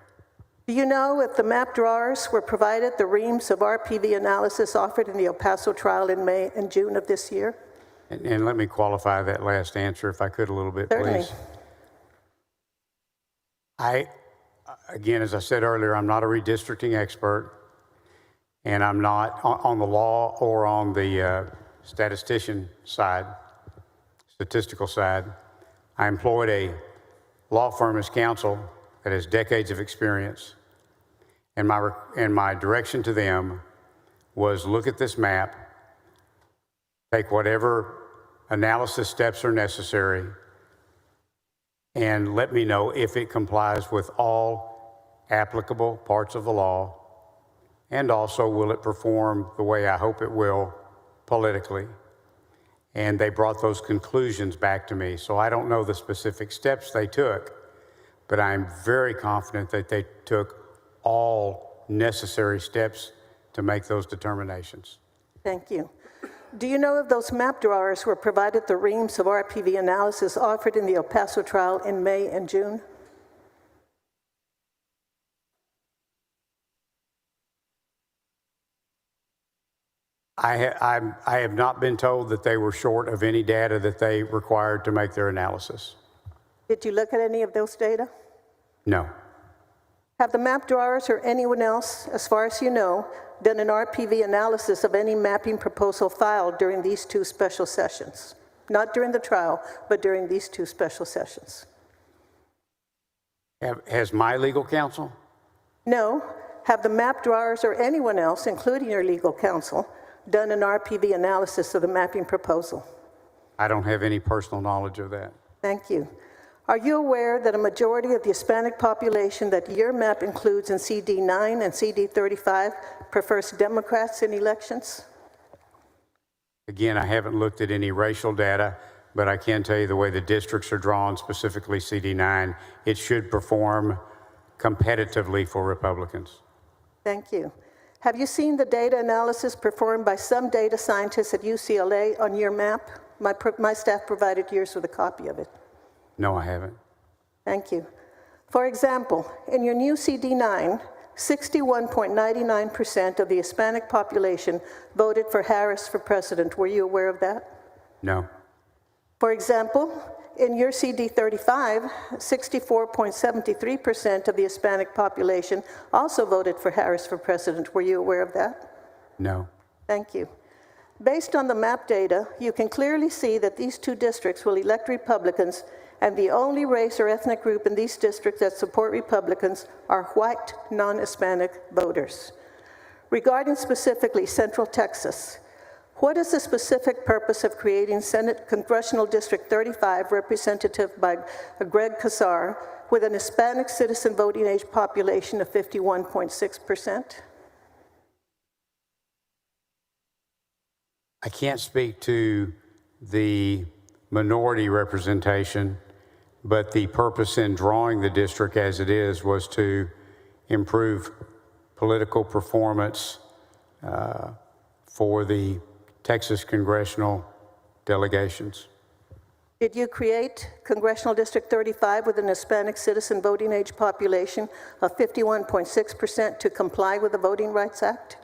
Do you know if the map drawers were provided the reams of RPV analysis offered in the El Paso trial in May and June of this year? And let me qualify that last answer, if I could, a little bit, Certainly. please. Again, as I said earlier, I'm not a redistricting expert, and I'm not on the law or on the statistical side. I employed a law firm as counsel that has decades of experience, and my direction to them was look at this map, take whatever analysis steps are necessary, and let me know if it complies with all applicable parts of the law, and also will it perform the way I hope it will politically. And they brought those conclusions back to me. So I don't know the specific steps they took, but I'm very confident that they took all necessary steps to make those determinations. Thank you. Do you know if those map drawers were provided the reams of RPV analysis offered in the El Paso trial in May and June? I have not been told that they were short of any data that they required to make their analysis. Did you look at any of those data? No. Have the map drawers or anyone else, as far as you know, done an RPV analysis of any mapping proposal filed during these two special sessions? Not during the trial, but during these two special sessions. Has my legal counsel? No. Have the map drawers or anyone else, including your legal counsel, done an RPV analysis of the mapping proposal? I don't have any personal knowledge of that. Thank you. Are you aware that a majority of the Hispanic population that your map includes in CD 9 and CD 35 prefers Democrats in elections? Again, I haven't looked at any racial data, but I can tell you the way the districts are drawn, specifically CD 9, it should perform competitively for Republicans. Thank you. Have you seen the data analysis performed by some data scientists at UCLA on your map? My staff provided yours with a copy of it. No, I haven't. Thank you. For example, in your new CD9, 61.99% of the Hispanic population voted for Harris for president. Were you aware of that? No. For example, in your CD35, 64.73% of the Hispanic population also voted for Harris for president. Were you aware of that? No. Thank you. Based on the map data, you can clearly see that these two districts will elect Republicans, and the only race or ethnic group in these districts that support Republicans are white, non-Hispanic voters. Regarding specifically Central Texas, what is the specific purpose of creating Senate Congressional District 35, representative by Greg Casar, with an Hispanic citizen voting age population of 51.6%? I can't speak to the minority representation, but the purpose in drawing the district as it is was to improve political performance for the Texas congressional delegations. Did you create Congressional District 35 with an Hispanic citizen voting age population of 51.6% to comply with the Voting Rights Act?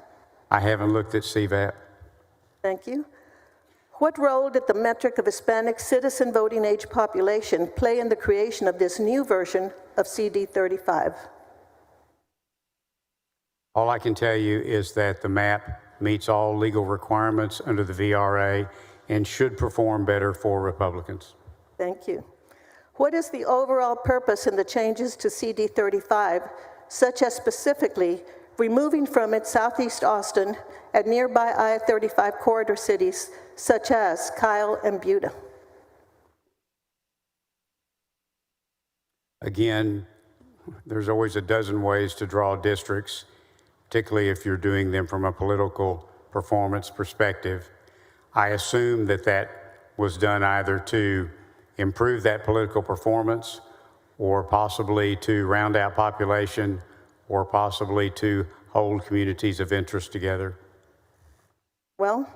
I haven't looked at CVAP. Thank you. What role did the metric of Hispanic citizen voting age population play in the creation of this new version of CD 35? All I can tell you is that the map meets all legal requirements under the VRA and should perform better for Republicans. Thank you. What is the overall purpose in the changes to CD 35, such as specifically removing from it Southeast Austin and nearby I-35 corridor cities such as Kyle and Buda? Again, there's always a dozen ways to draw districts, particularly if you're doing them from a political performance perspective. I assume that that was done either to improve that political performance or possibly to round out population or possibly to hold communities of interest together. Well,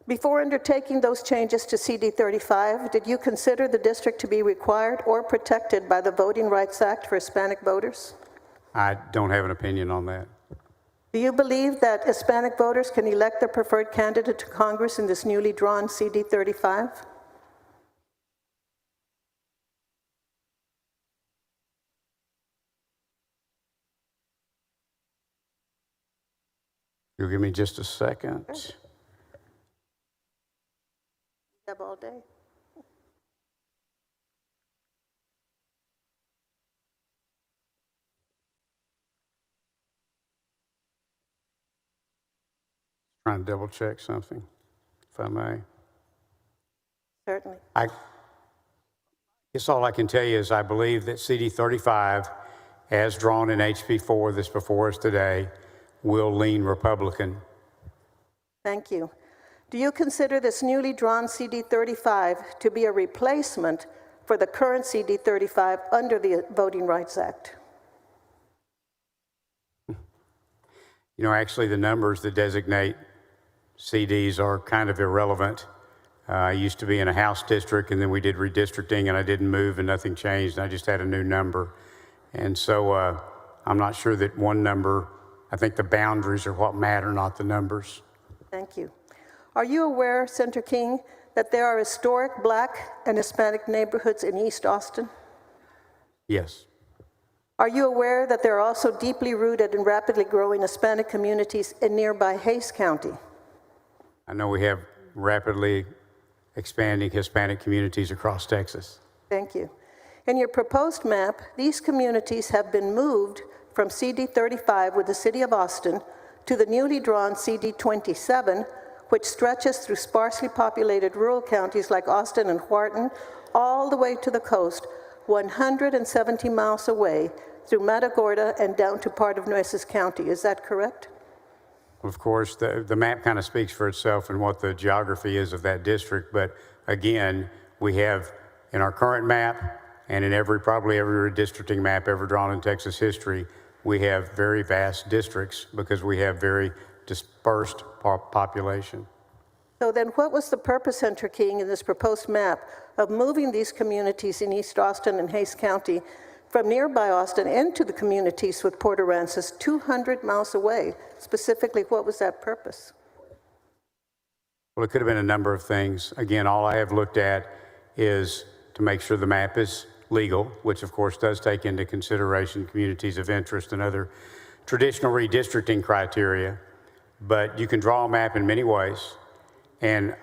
before undertaking those changes to CD 35, did you consider the district to be required or protected by the Voting Rights Act for Hispanic voters? I don't have an opinion on that. Do you believe that Hispanic voters can elect their preferred candidate to Congress in this newly drawn CD 35? You'll give me just a second. Sure. You have all day. Trying to double check something, if I may. Certainly. I guess all I can tell you is I believe that CD 35, as drawn in HB 4 that's before us today, will lean Republican. Thank you. Do you consider this newly drawn CD 35 to be a replacement for the current CD 35 under the Voting Rights Act? You know, actually the numbers that designate CDs are kind of irrelevant. I used to be in a House district and then we did redistricting and I didn't move and nothing changed and I just had a new number. And so I'm not sure that one number, I think the boundaries are what matter, not the numbers. Thank you. Are you aware, Senator King, that there are historic Black and Hispanic neighborhoods in East Austin? Yes. Are you aware that there are also deeply rooted and rapidly growing Hispanic communities in nearby Hays County? I know we have rapidly expanding Hispanic communities across Texas. Thank you. In your proposed map, these communities have been moved from CD 35 with the City of Austin to the newly drawn CD 27, which stretches through sparsely populated rural counties like Austin and Wharton, all the way to the coast, 170 miles away, through Matagorda and down to part of Nueces County. Is that correct? Of course, the map kind of speaks for itself and what the geography is of that district. But again, we have in our current map and in probably every redistricting map ever drawn in Texas history, we have very vast districts because we have very dispersed population. So then what was the purpose, Senator King, in this proposed map of moving these communities in East Austin and Hays County from nearby Austin into the communities with Port Aransas 200 miles away? Specifically, what was that purpose? Well, it could have been a number of things. Again, all I have looked at is to make sure the map is legal, which of course does take into consideration communities of interest and other traditional redistricting criteria. But you can draw a map in many ways. And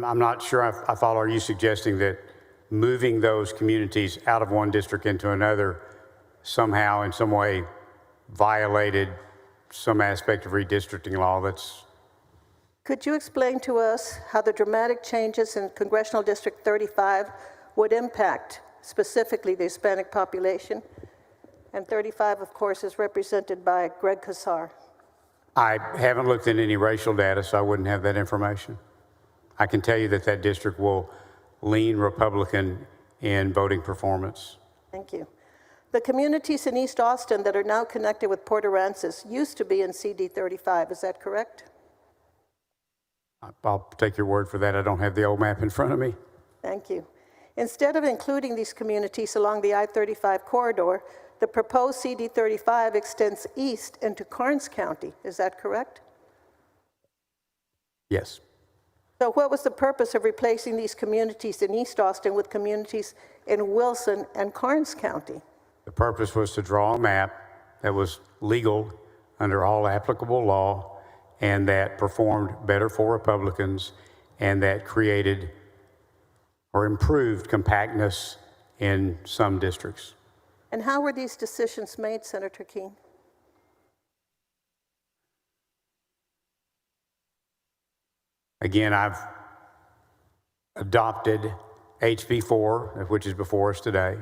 I'm not sure I follow. Are you suggesting that moving those communities out of one district into another somehow in some way violated some aspect of redistricting law? Could you explain to us how the dramatic changes in Congressional District 35 would impact specifically the Hispanic population? And 35, of course, is represented by Greg Casar. I haven't looked at any racial data, so I wouldn't have that information. I can tell you that that district will lean Republican in voting performance. Thank you. The communities in East Austin that are now connected with Port Aransas used to be in CD 35, is that correct? I'll take your word for that. I don't have the old map in front of me. Thank you. Instead of including these communities along the I-35 corridor, the proposed CD 35 extends east into Karnes County, is that correct? Yes. So what was the purpose of replacing these communities in East Austin with communities in Wilson and Karnes County? The purpose was to draw a map that was legal under all applicable law and that performed better for Republicans and that created or improved compactness in some districts. And how were these decisions made, Senator King? Again, I've adopted HB 4, which is before us today.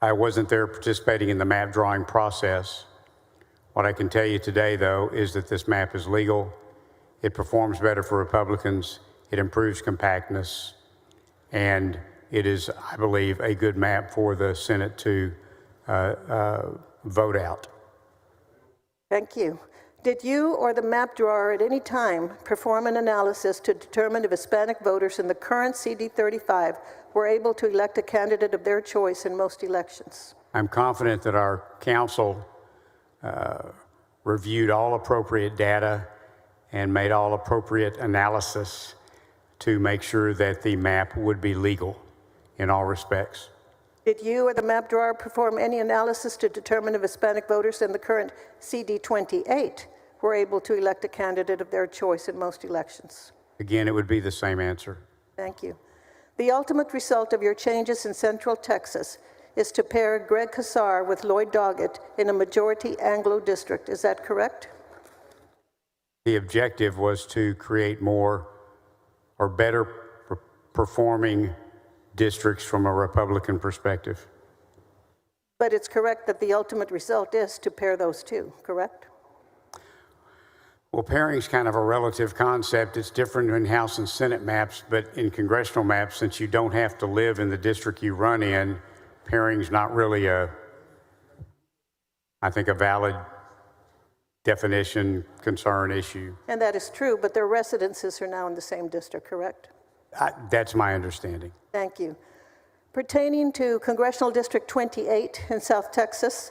I wasn't there participating in the map drawing process. What I can tell you today, though, is that this map is legal. It performs better for Republicans. It improves compactness. And it is, I believe, a good map for the Senate to vote out. Thank you. Did you or the map drawer at any time perform an analysis to determine if Hispanic voters in the current CD 35 were able to elect a candidate of their choice in most elections? I'm confident that our council reviewed all appropriate data and made all appropriate analysis to make sure that the map would be legal in all respects. Did you or the map drawer perform any analysis to determine if Hispanic voters in the current CD 28 were able to elect a candidate of their choice in most elections? Again, it would be the same answer. Thank you. The ultimate result of your changes in Central Texas is to pair Greg Casar with Lloyd Doggett in a majority Anglo district. Is that correct? The objective was to create more or better performing districts from a Republican perspective. But it's correct that the ultimate result is to pair those two, correct? Well, pairing is kind of a relative concept. It's different in House and Senate maps, but in congressional maps, since you don't have to live in the district you run in, pairing is not really I think, a valid definition, concern, issue. And that is true, but their residences are now in the same district, correct? That's my understanding. Thank you. Pertaining to Congressional District 28 in South Texas,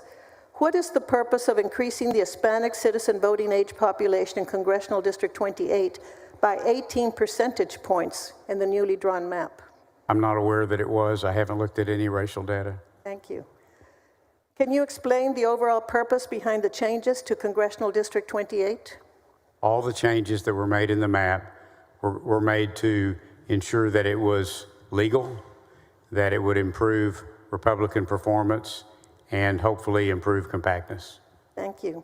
what is the purpose of increasing the Hispanic citizen voting age population in Congressional District 28 by 18 percentage points in the newly drawn map? I'm not aware that it was. I haven't looked at any racial data. Thank you. Can you explain the overall purpose behind the changes to Congressional District 28? All the changes that were made in the map were made to ensure that it was legal, that it would improve Republican performance, and hopefully improve compactness. Thank you.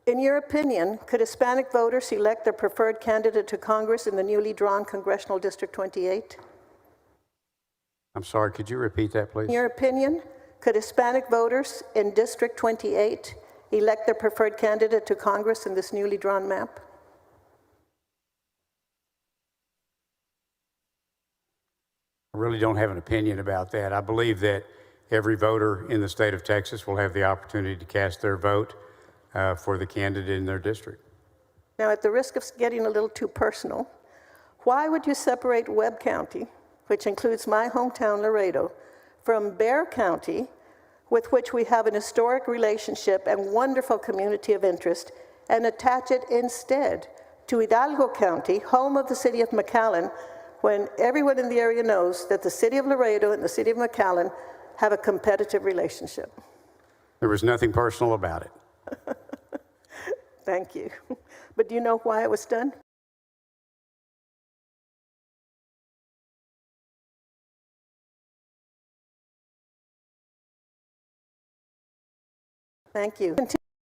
In your opinion, could Hispanic voters elect their preferred candidate to Congress in the newly drawn Congressional District 28? I'm sorry, could you repeat that, please? In your opinion, could Hispanic voters in District 28 elect their preferred candidate to Congress in this newly drawn map? I really don't have an opinion about that. I believe that every voter in the state of Texas will have the opportunity to cast their vote for the candidate in their district. Now, at the risk of getting a little too personal, why would you separate Webb County, which includes my hometown, Laredo, from Bexar County, with which we have an historic relationship and wonderful community of interest, and attach it instead to Hidalgo County, home of the city of McAllen, when everyone in the area knows that the city of Laredo and the city of McAllen have a competitive relationship? There was nothing personal about it. Thank you. But do you know why it was done? Thank you.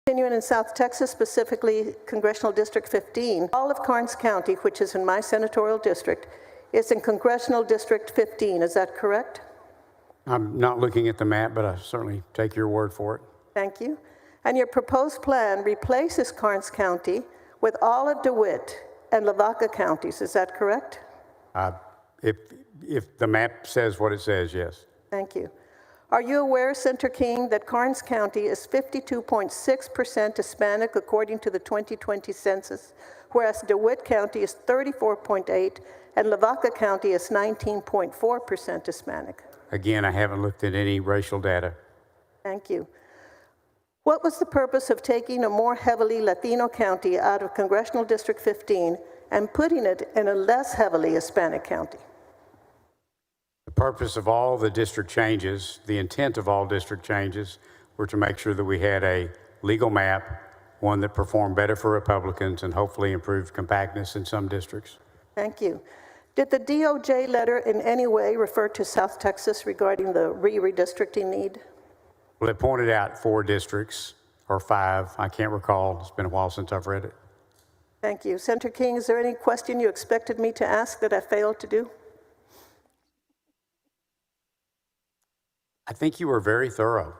Continuing in South Texas, specifically Congressional District 15, all of Karnes County, which is in my senatorial district, is in Congressional District 15. Is that correct? I'm not looking at the map, but I certainly take your word for it. Thank you. And your proposed plan replaces Karnes County with all of DeWitt and Lavaca counties. Is that correct? If the map says what it says, yes. Thank you. Are you aware, Senator King, that Karnes County is 52.6% Hispanic according to the 2020 census, whereas DeWitt County is 34.8% and Lavaca County is 19.4% Hispanic? Again, I haven't looked at any racial data. Thank you. What was the purpose of taking a more heavily Latino county out of Congressional District 15 and putting it in a less heavily Hispanic county? The purpose of all the district changes, the intent of all district changes, were to make sure that we had a legal map, one that performed better for Republicans and hopefully improved compactness in some districts. Thank you. Did the DOJ letter in any way refer to South Texas regarding the redistricting need? Well, it pointed out 4 districts, or 5, I can't recall. It's been a while since I've read it. Thank you. Senator King, is there any question you expected me to ask that I failed to do? I think you were very thorough.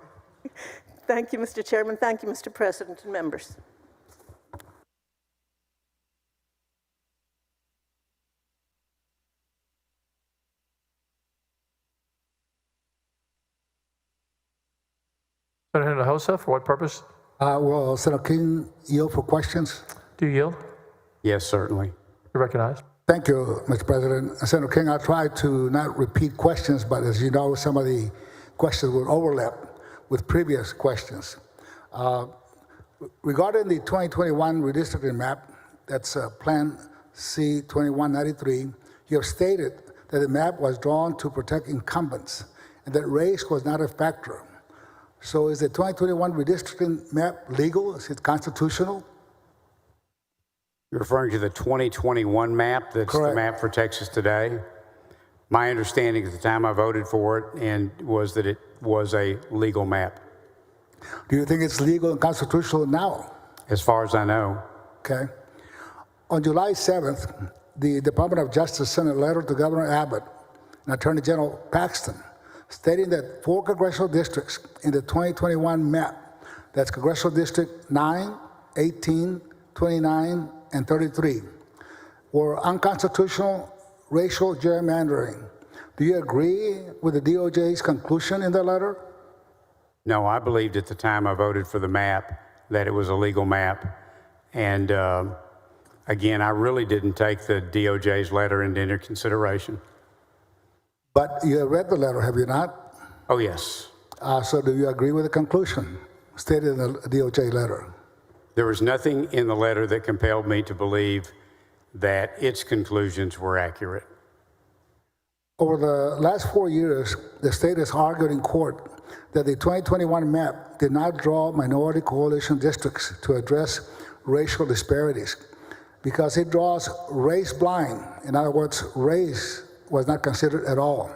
Thank you, Mr. Chairman. Thank you, Mr. President and members. Senator Hinojosa, for what purpose? Will Senator King yield for questions? Do you yield? Yes, certainly. You're recognized. Thank you, Mr. President. Senator King, I'll try to not repeat questions, but as you know, some of the questions will overlap with previous questions. Regarding the 2021 redistricting map, that's Plan C-2193, you have stated that the map was drawn to protect incumbents and that race was not a factor. So is the 2021 redistricting map legal? Is it constitutional? You're referring to the 2021 map that's Correct. the map for Texas today? My understanding at the time I voted for it was that it was a legal map. Do you think it's legal and constitutional now? As far as I know. Okay. On July 7th, the Department of Justice sent a letter to Governor Abbott and Attorney General Paxton stating that 4 congressional districts in the 2021 map, that's Congressional District 9, 18, 29, and 33, were unconstitutional racial gerrymandering. Do you agree with the DOJ's conclusion in the letter? No, I believed at the time I voted for the map that it was a legal map. And again, I really didn't take the DOJ's letter into consideration. But you have read the letter, have you not? Oh, yes. So do you agree with the conclusion stated in the DOJ letter? There was nothing in the letter that compelled me to believe that its conclusions were accurate. Over the last 4 years, the state has argued in court that the 2021 map did not draw minority coalition districts to address racial disparities because it draws race blind. In other words, race was not considered at all.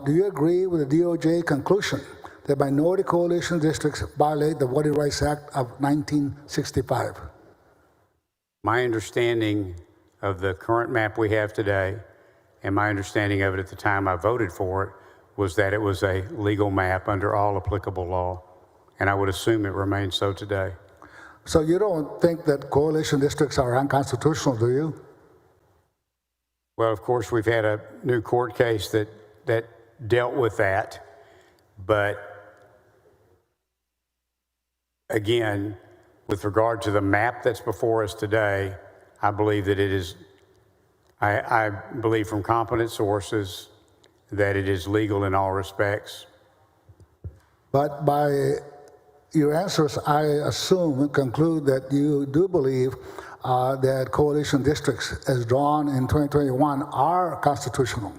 Do you agree with the DOJ conclusion that minority coalition districts violate the Voting Rights Act of 1965? My understanding of the current map we have today, and my understanding of it at the time I voted for it, was that it was a legal map under all applicable law, and I would assume it remains so today. So you don't think that coalition districts are unconstitutional, do you? Well, of course, we've had a new court case that dealt with that, but again, with regard to the map that's before us today, I believe that it is, I believe from competent sources that it is legal in all respects. But by your answers, I assume and conclude that you do believe that coalition districts as drawn in 2021 are constitutional.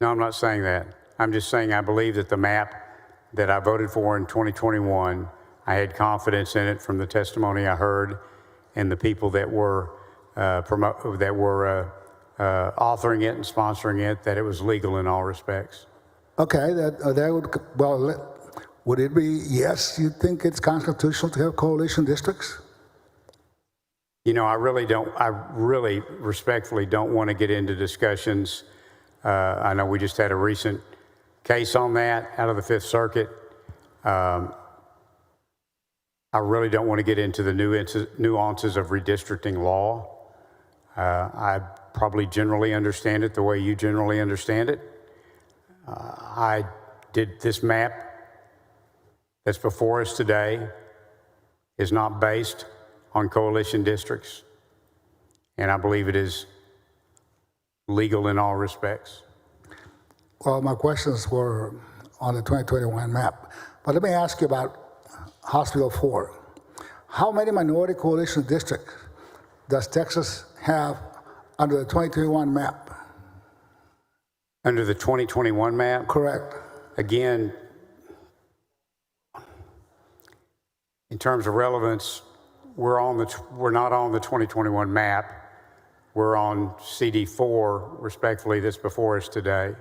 No, I'm not saying that. I'm just saying I believe that the map that I voted for in 2021 I had confidence in it from the testimony I heard and the people that were authoring it and sponsoring it, that it was legal in all respects. Okay, that would, well, would it be yes, you think it's constitutional to have coalition districts? You know, I really respectfully don't want to get into discussions. I know we just had a recent case on that out of the Fifth Circuit. I really don't want to get into the nuances of redistricting law. I probably generally understand it the way you generally understand it. I did this map that's before us today is not based on coalition districts, and I believe it is legal in all respects. Well, my questions were on the 2021 map, but let me ask you about House Bill 4. How many minority coalition districts does Texas have under the 2021 map? Under the 2021 map? Correct. Again, in terms of relevance, we're not on the 2021 map. We're on CD4, respectfully, that's before us today.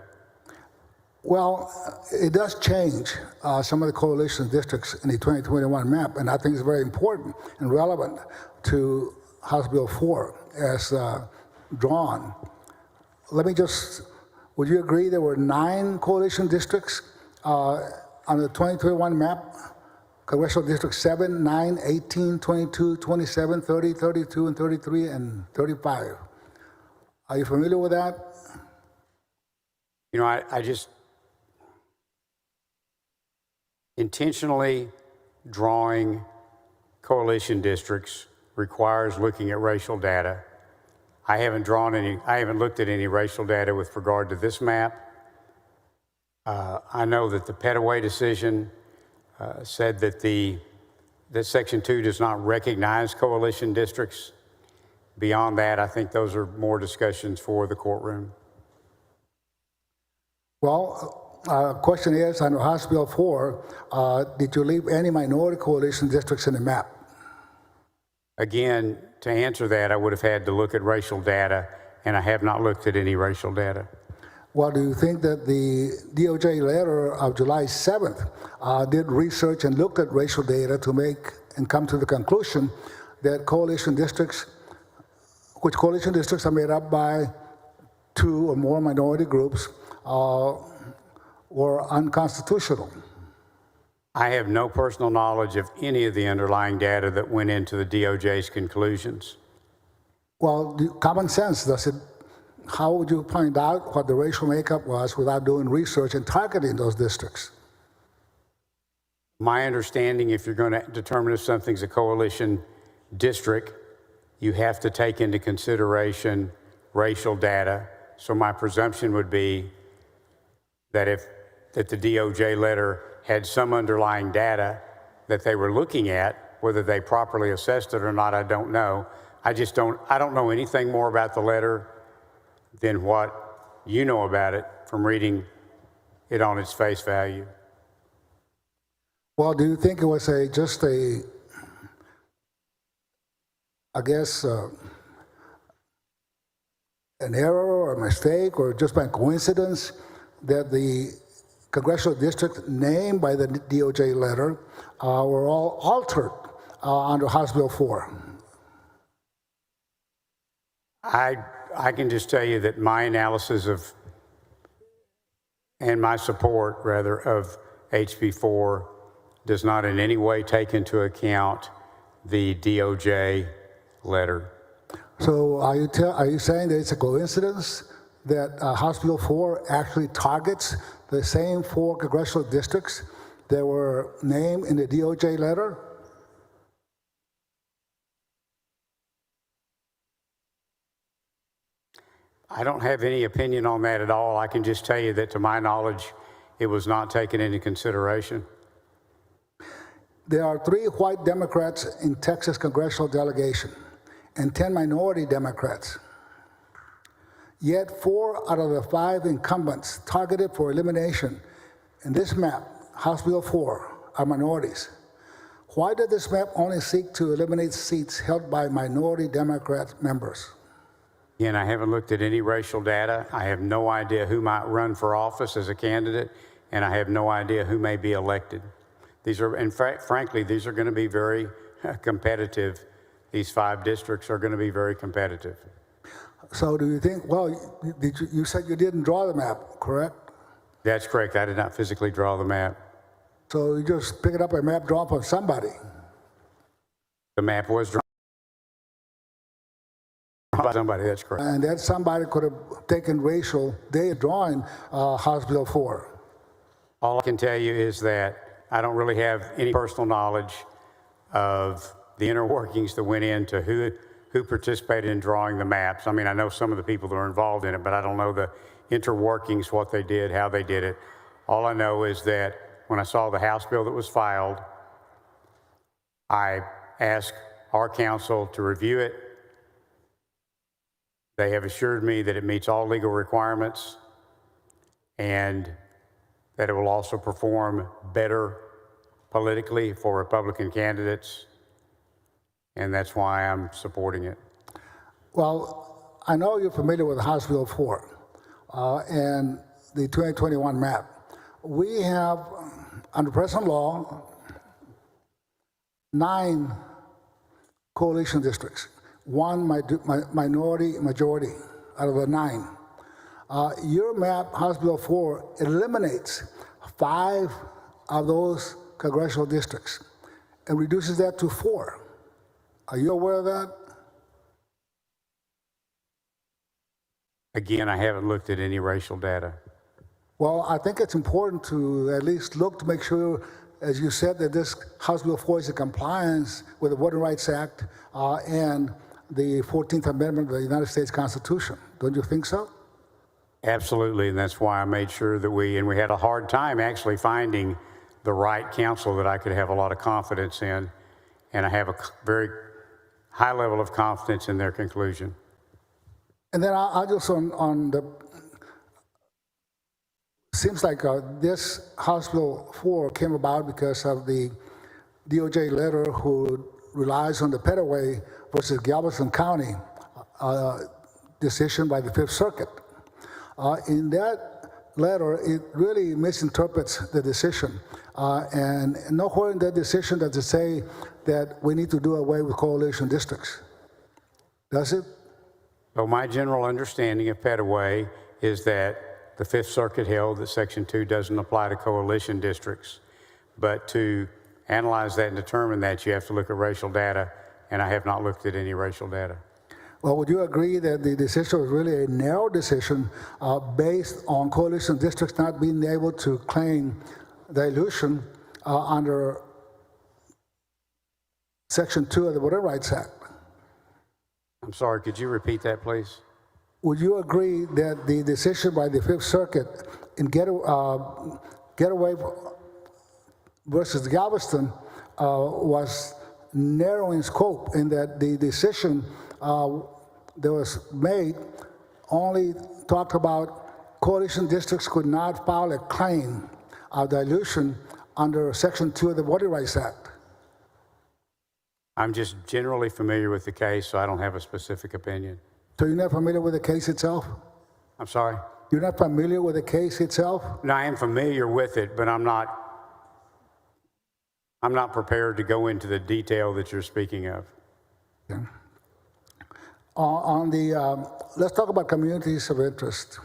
Well, it does change some of the coalition districts in the 2021 map, and I think it's very important and relevant to House Bill 4 as drawn. Would you agree there were 9 coalition districts on the 2021 map? Congressional District 7, 9, 18, 22, 27, 30, 32, and 33, and 35. Are you familiar with that? You know, I just intentionally drawing coalition districts requires looking at racial data. I haven't looked at any racial data with regard to this map. I know that the Petaway decision said that Section 2 does not recognize coalition districts. Beyond that, I think those are more discussions for the courtroom. Well, question is, under House Bill 4, did you leave any minority coalition districts in the map? Again, to answer that, I would have had to look at racial data, and I have not looked at any racial data. Well, do you think that the DOJ letter of July 7th did research and looked at racial data to make and come to the conclusion that coalition districts are made up by 2 or more minority groups, were unconstitutional? I have no personal knowledge of any of the underlying data that went into the DOJ's conclusions. Well, common sense, how would you find out what the racial makeup was without doing research and targeting those districts? My understanding, if you're going to determine if something's a coalition district, you have to take into consideration racial data. So my presumption would be that the DOJ letter had some underlying data that they were looking at. Whether they properly assessed it or not, I don't know. I don't know anything more about the letter than what you know about it from reading it on its face value. Well, do you think it was an error or a mistake or just by coincidence that the congressional district named by the DOJ letter were all altered under House Bill 4? I can just tell you that my analysis and my support, rather, of HB 4 does not in any way take into account the DOJ letter. So are you saying that it's a coincidence that House Bill 4 actually targets the same 4 congressional districts that were named in the DOJ letter? I don't have any opinion on that at all. I can just tell you that, to my knowledge, it was not taken into consideration. There are 3 white Democrats in Texas congressional delegation and 10 minority Democrats. Yet 4 out of the 5 incumbents targeted for elimination in this map, House Bill 4, are minorities. Why did this map only seek to eliminate seats held by minority Democrat members? Again, I haven't looked at any racial data. I have no idea who might run for office as a candidate, and I have no idea who may be elected. These are, in fact, frankly, these are going to be very competitive. These 5 districts are going to be very competitive. So do you think, well, you said you didn't draw the map, correct? That's correct. I did not physically draw the map. So you just picked up a map drawn from somebody. The map was drawn by somebody, that's correct. And that somebody could have taken racial data drawing House Bill 4. All I can tell you is that I don't really have any personal knowledge of the inner workings that went into who participated in drawing the maps. I mean, I know some of the people that are involved in it, but I don't know the interworkings, what they did, how they did it. All I know is that when I saw the House bill that was filed, I asked our counsel to review it. They have assured me that it meets all legal requirements and that it will also perform better politically for Republican candidates, and that's why I'm supporting it. Well, I know you're familiar with House Bill 4 and the 2021 map. We have, under present law, 9 coalition districts, 1 minority majority out of the 9. Your map, House Bill 4, eliminates 5 of those congressional districts and reduces that to 4. Are you aware of that? Again, I haven't looked at any racial data. Well, I think it's important to at least look to make sure, as you said, that this House Bill 4 is in compliance with the Voting Rights Act and the 14th Amendment of the United States Constitution. Don't you think so? Absolutely, and that's why I made sure that we had a hard time actually finding the right counsel that I could have a lot of confidence in, and I have a very high level of confidence in their conclusion. And then I just on the, seems like this House Bill 4 came about because of the DOJ letter who relies on the Petaway versus Galveston County decision by the Fifth Circuit. In that letter, it really misinterprets the decision. And nowhere in that decision does it say that we need to do away with coalition districts. Does it? So my general understanding of Petaway is that the Fifth Circuit held that Section 2 doesn't apply to coalition districts. But to analyze that and determine that, you have to look at racial data, and I have not looked at any racial data. Well, would you agree that the decision was really a narrow decision based on coalition districts not being able to claim dilution under Section 2 of the Voting Rights Act? I'm sorry, could you repeat that, please? Would you agree that the decision by the Fifth Circuit in Getaway versus Galveston was narrow in scope, in that the decision that was made only talked about coalition districts could not file a claim of dilution under Section 2 of the Voting Rights Act? I'm just generally familiar with the case, so I don't have a specific opinion. So you're not familiar with the case itself? I'm sorry? You're not familiar with the case itself? No, I am familiar with it, but I'm not prepared to go into the detail that you're speaking of. Okay. Let's talk about communities of interest.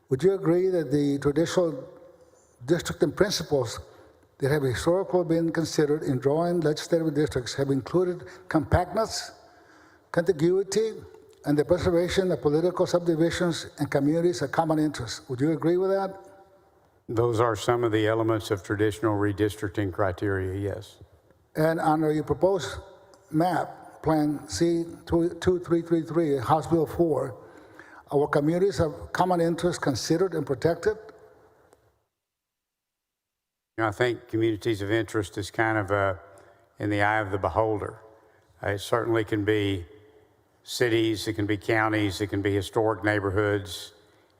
Would you agree that the traditional districting principles that have historically been considered in drawing legislative districts have included compactness, contiguity, and the preservation of political subdivisions and communities of common interest? Would you agree with that? Those are some of the elements of traditional redistricting criteria, yes. And under your proposed map, Plan C2333, House Bill 4, are communities of common interest considered and protected? You know, I think communities of interest is kind of in the eye of the beholder. It certainly can be cities, it can be counties, it can be historic neighborhoods,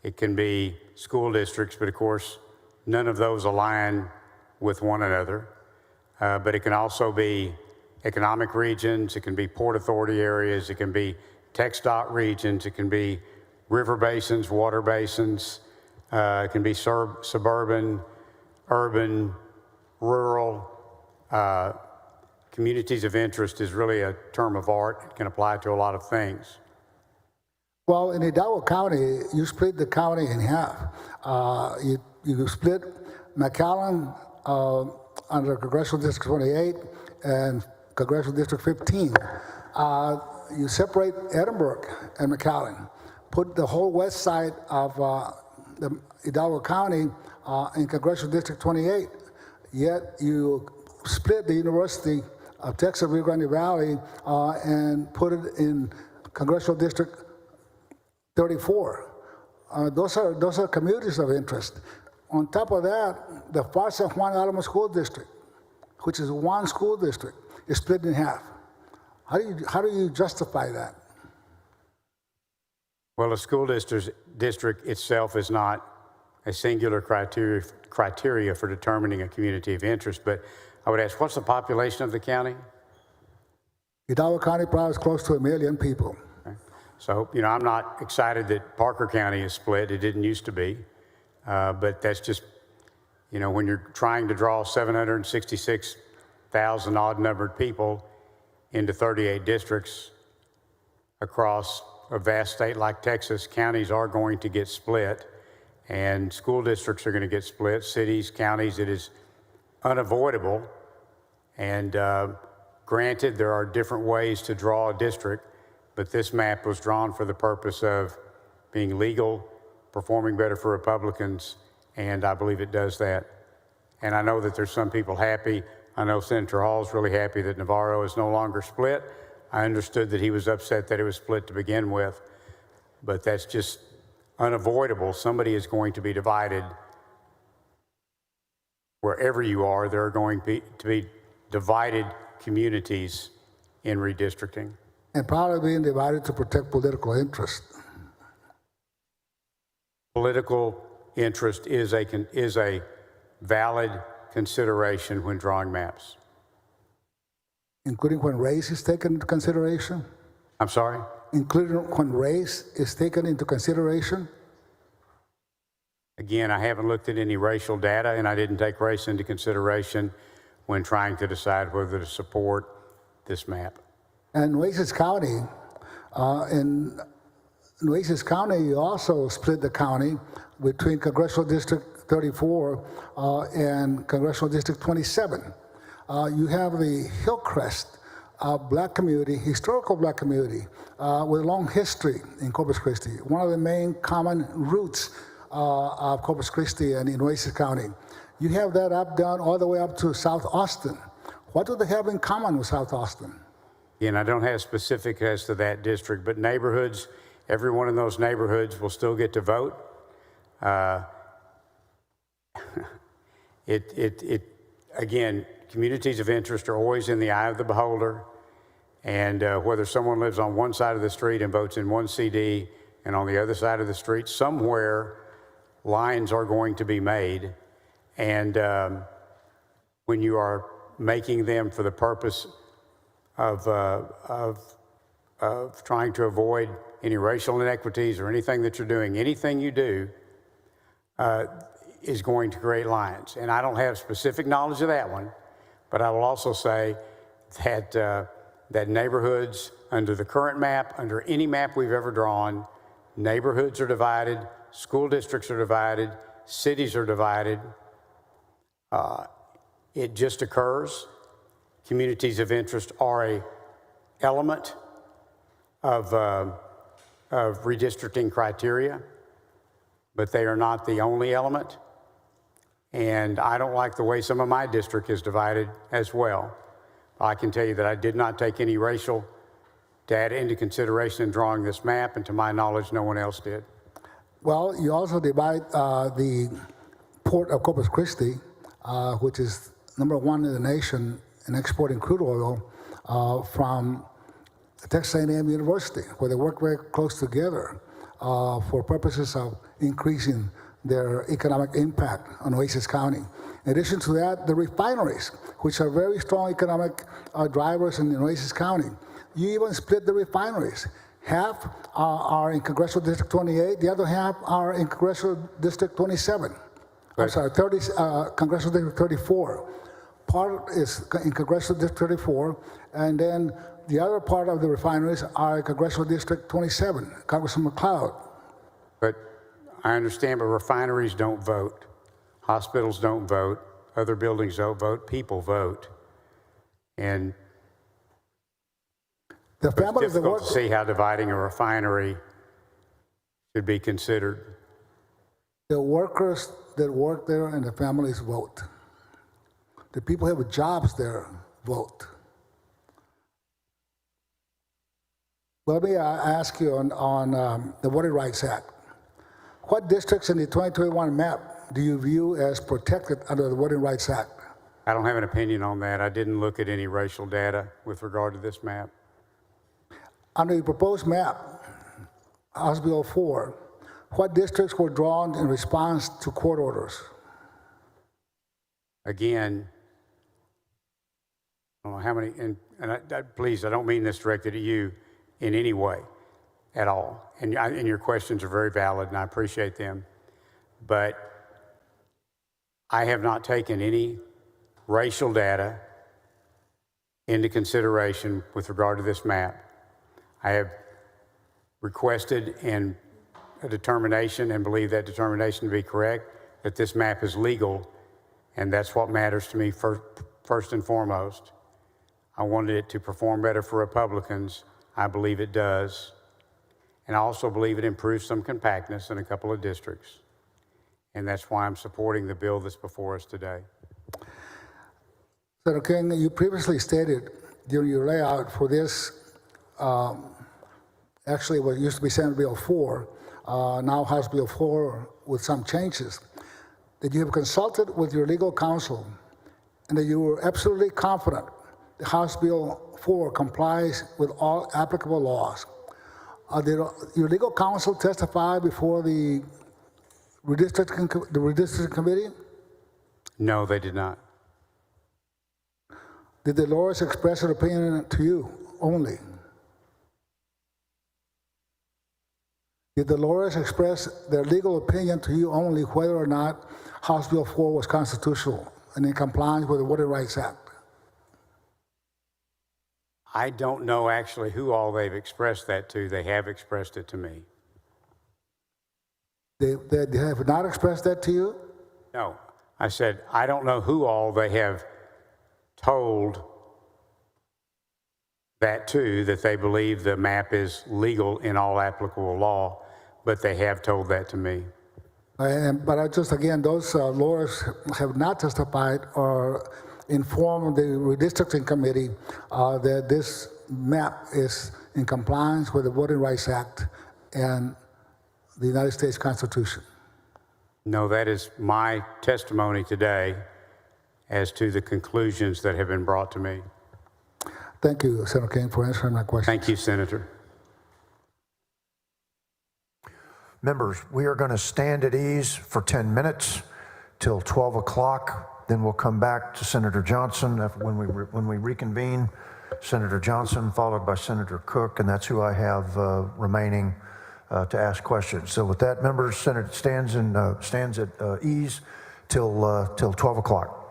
it can be school districts, but of course, none of those align with one another. but it can also be economic regions, it can be port authority areas, it can be TxDOT regions, it can be river basins, water basins, it can be suburban, urban, rural. Communities of interest is really a term of art. It can apply to a lot of things. Well, in Hidalgo County, you split the county in half. You split McAllen under Congressional District 28 and Congressional District 15. You separate Edinburgh and McAllen, put the whole west side of the Hidalgo County in Congressional District 28, yet you split the University of Texas Rio Grande Valley and put it in Congressional District 34. Those are communities of interest. On top of that, the Far San Juan Alamo School District, which is one school district, is split in half. How do you justify that? Well, a school district itself is not a singular criteria for determining a community of interest, but I would ask, what's the population of the county? Hidalgo County probably is close to 1 million people. Okay. So, I'm not excited that Parker County is split. It didn't used to be, but that's just, when you're trying to draw 766,000 odd-numbered people into 38 districts across a vast state like Texas, counties are going to get split, and school districts are going to get split, cities, counties. It is unavoidable. And granted, there are different ways to draw a district, but this map was drawn for the purpose of being legal, performing better for Republicans, and I believe it does that. And I know that there's some people happy. I know Senator Hall's really happy that Navarro is no longer split. I understood that he was upset that it was split to begin with, but that's just unavoidable. Somebody is going to be divided. Wherever you are, there are going to be divided communities in redistricting. And probably being divided to protect political interest. Political interest is a valid consideration when drawing maps. Including when race is taken into consideration? I'm sorry? Including when race is taken into consideration? Again, I haven't looked at any racial data, and I didn't take race into consideration when trying to decide whether to support this map. And Nueces County, you also split the county between Congressional District 34 and Congressional District 27. You have the Hillcrest black community, historical black community, with a long history in Corpus Christi, one of the main common roots of Corpus Christi and in Nueces County. You have that down all the way up to South Austin. What do they have in common with South Austin? And I don't have specifics as to that district, but neighborhoods, everyone in those neighborhoods will still get to vote. Again, communities of interest are always in the eye of the beholder, and whether someone lives on one side of the street and votes in one CD and on the other side of the street, somewhere lines are going to be made, and when you are making them for the purpose of trying to avoid any racial inequities or anything that you're doing, anything you do is going to create lines. And I don't have specific knowledge of that one, but I will also say that that neighborhoods under the current map, under any map we've ever drawn, neighborhoods are divided, school districts are divided, cities are divided. It just occurs. Communities of interest are an element of redistricting criteria, but they are not the only element. And I don't like the way some of my district is divided as well. I can tell you that I did not take any racial data into consideration in drawing this map, and to my knowledge, no one else did. Well, you also divide the port of Corpus Christi, which is #1 in the nation in exporting crude oil, from Texas A&M University, where they work very close together for purposes of increasing their economic impact on Oasis County. In addition to that, the refineries, which are very strong economic drivers in Nueces County. You even split the refineries. Half are in Congressional District 28, the other half are in Congressional District 27. I'm sorry, Congressional District 34. Part is in Congressional District 34, and then the other part of the refineries are in Congressional District 27, Congressman McLeod. But I understand, but refineries don't vote. Hospitals don't vote. Other buildings don't vote. People vote. And the it's families that difficult work, to see how dividing a refinery should be considered. the workers that work there and the families vote. The people who have jobs there vote. Well, let me ask you on the Voting Rights Act. What districts in the 2021 map do you view as protected under the Voting Rights Act? I don't have an opinion on that. I didn't look at any racial data with regard to this map. Under the proposed map, House Bill 4, what districts were drawn in response to court orders? Again, I don't know how many, please, I don't mean this directed at you in any way at all. And your questions are very valid, and I appreciate them. But I have not taken any racial data into consideration with regard to this map. I have requested a determination and believe that determination to be correct, that this map is legal, and that's what matters to me first and foremost. I wanted it to perform better for Republicans. I believe it does. And I also believe it improves some compactness in a couple of districts. And that's why I'm supporting the bill that's before us today. Senator King, you previously stated during your layout for this, actually what used to be Senate Bill 4, now House Bill 4 with some changes, that you have consulted with your legal counsel and that you were absolutely confident the House Bill 4 complies with all applicable laws. Did your legal counsel testify before the redistricting committee? No, they did not. Did the lawyers express an opinion to you only? Did the lawyers express their legal opinion to you only whether or not House Bill 4 was constitutional and in compliance with the Voting Rights Act? I don't know actually who all they've expressed that to. They have expressed it to me. They have not expressed that to you? No, I said, I don't know who all they have told that to, that they believe the map is legal in all applicable law, but they have told that to me. But I just, again, those lawyers have not testified or informed the redistricting committee that this map is in compliance with the Voting Rights Act and the United States Constitution. No, that is my testimony today as to the conclusions that have been brought to me. Thank you, Senator King, for answering my question. Thank you, Senator. Members, we are going to stand at ease for 10 minutes till 12 o'clock. Then we'll come back to Senator Johnson when we reconvene. Senator Johnson, followed by Senator Cook, and that's who I have remaining to ask questions. So with that, members, Senate stands at ease till 12 o'clock.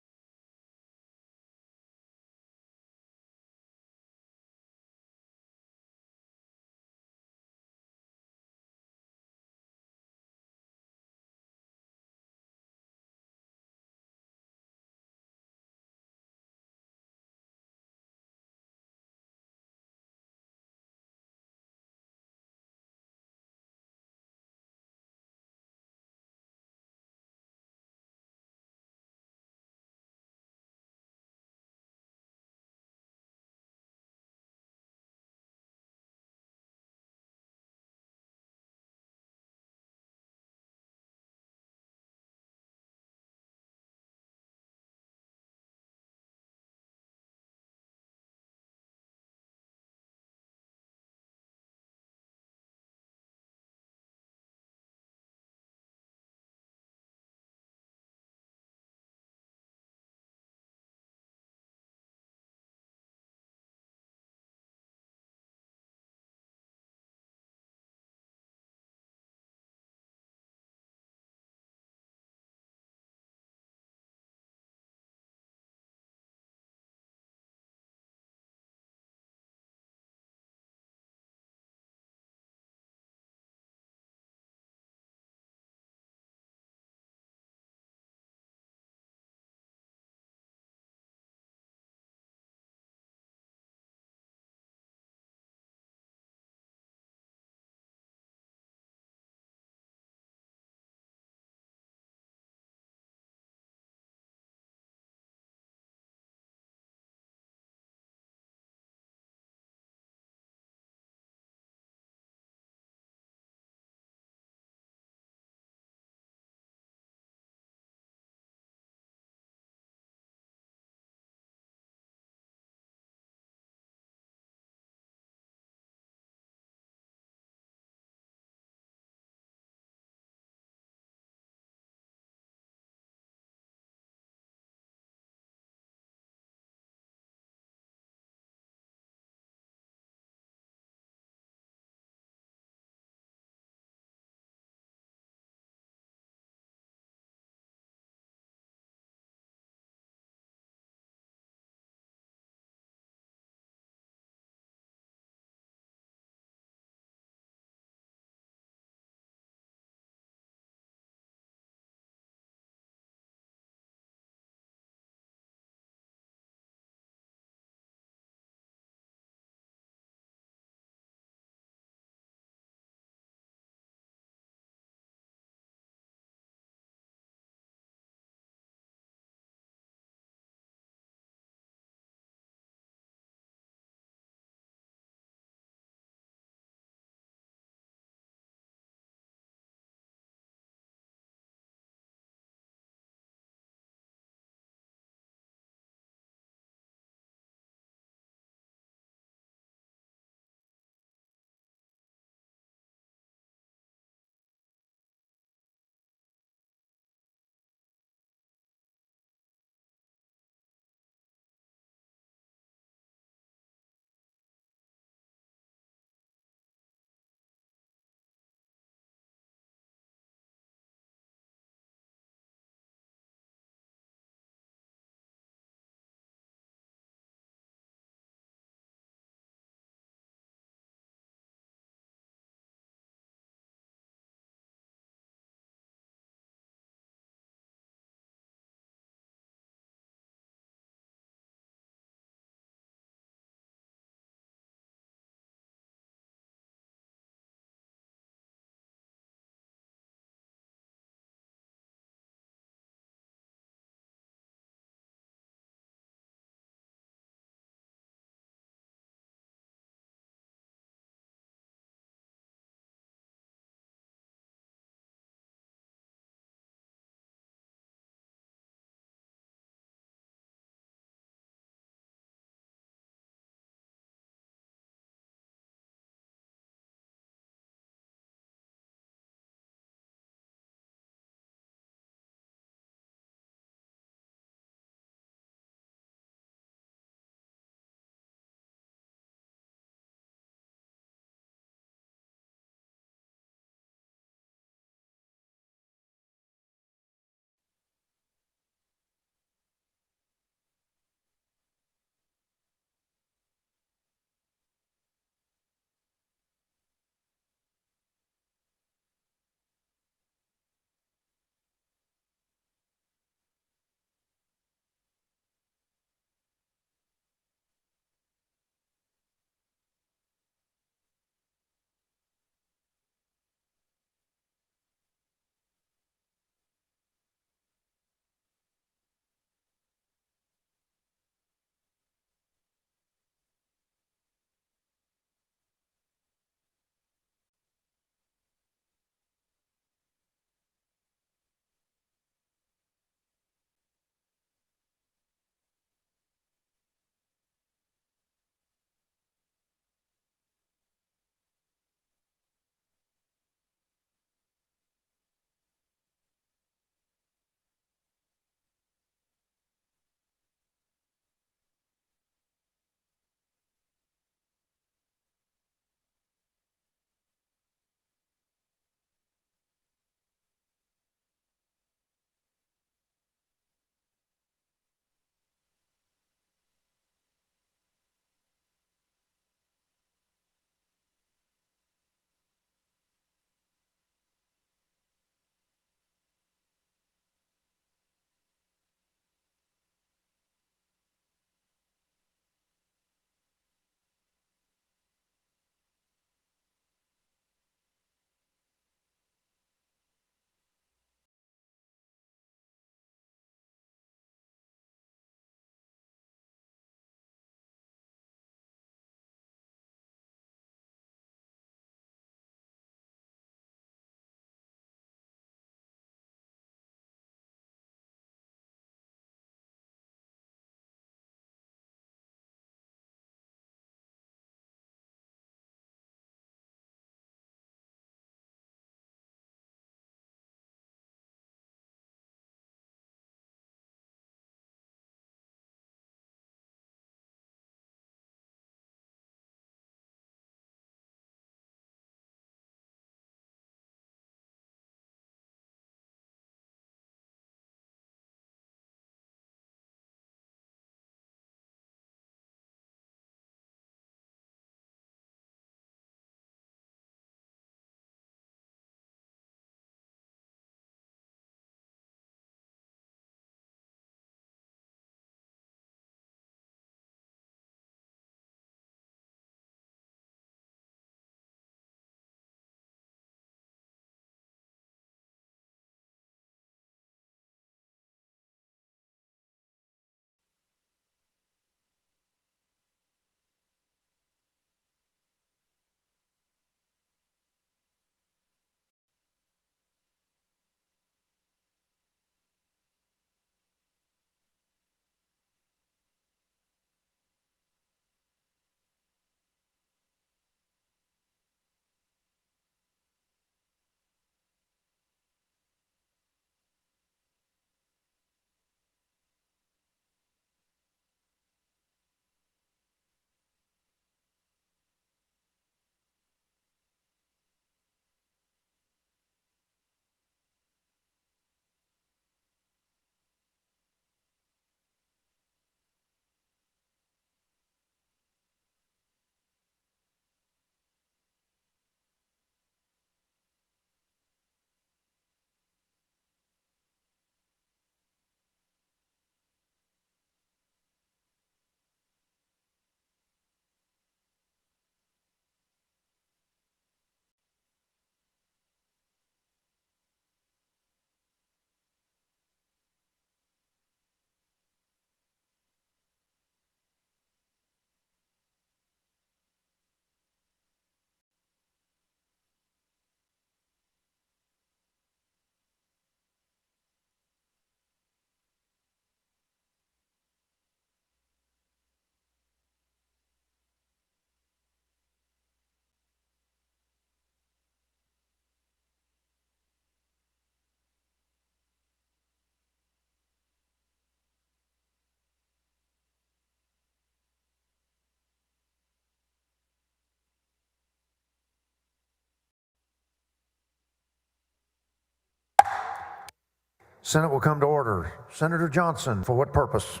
Senate will come to order. Senator Johnson, for what purpose?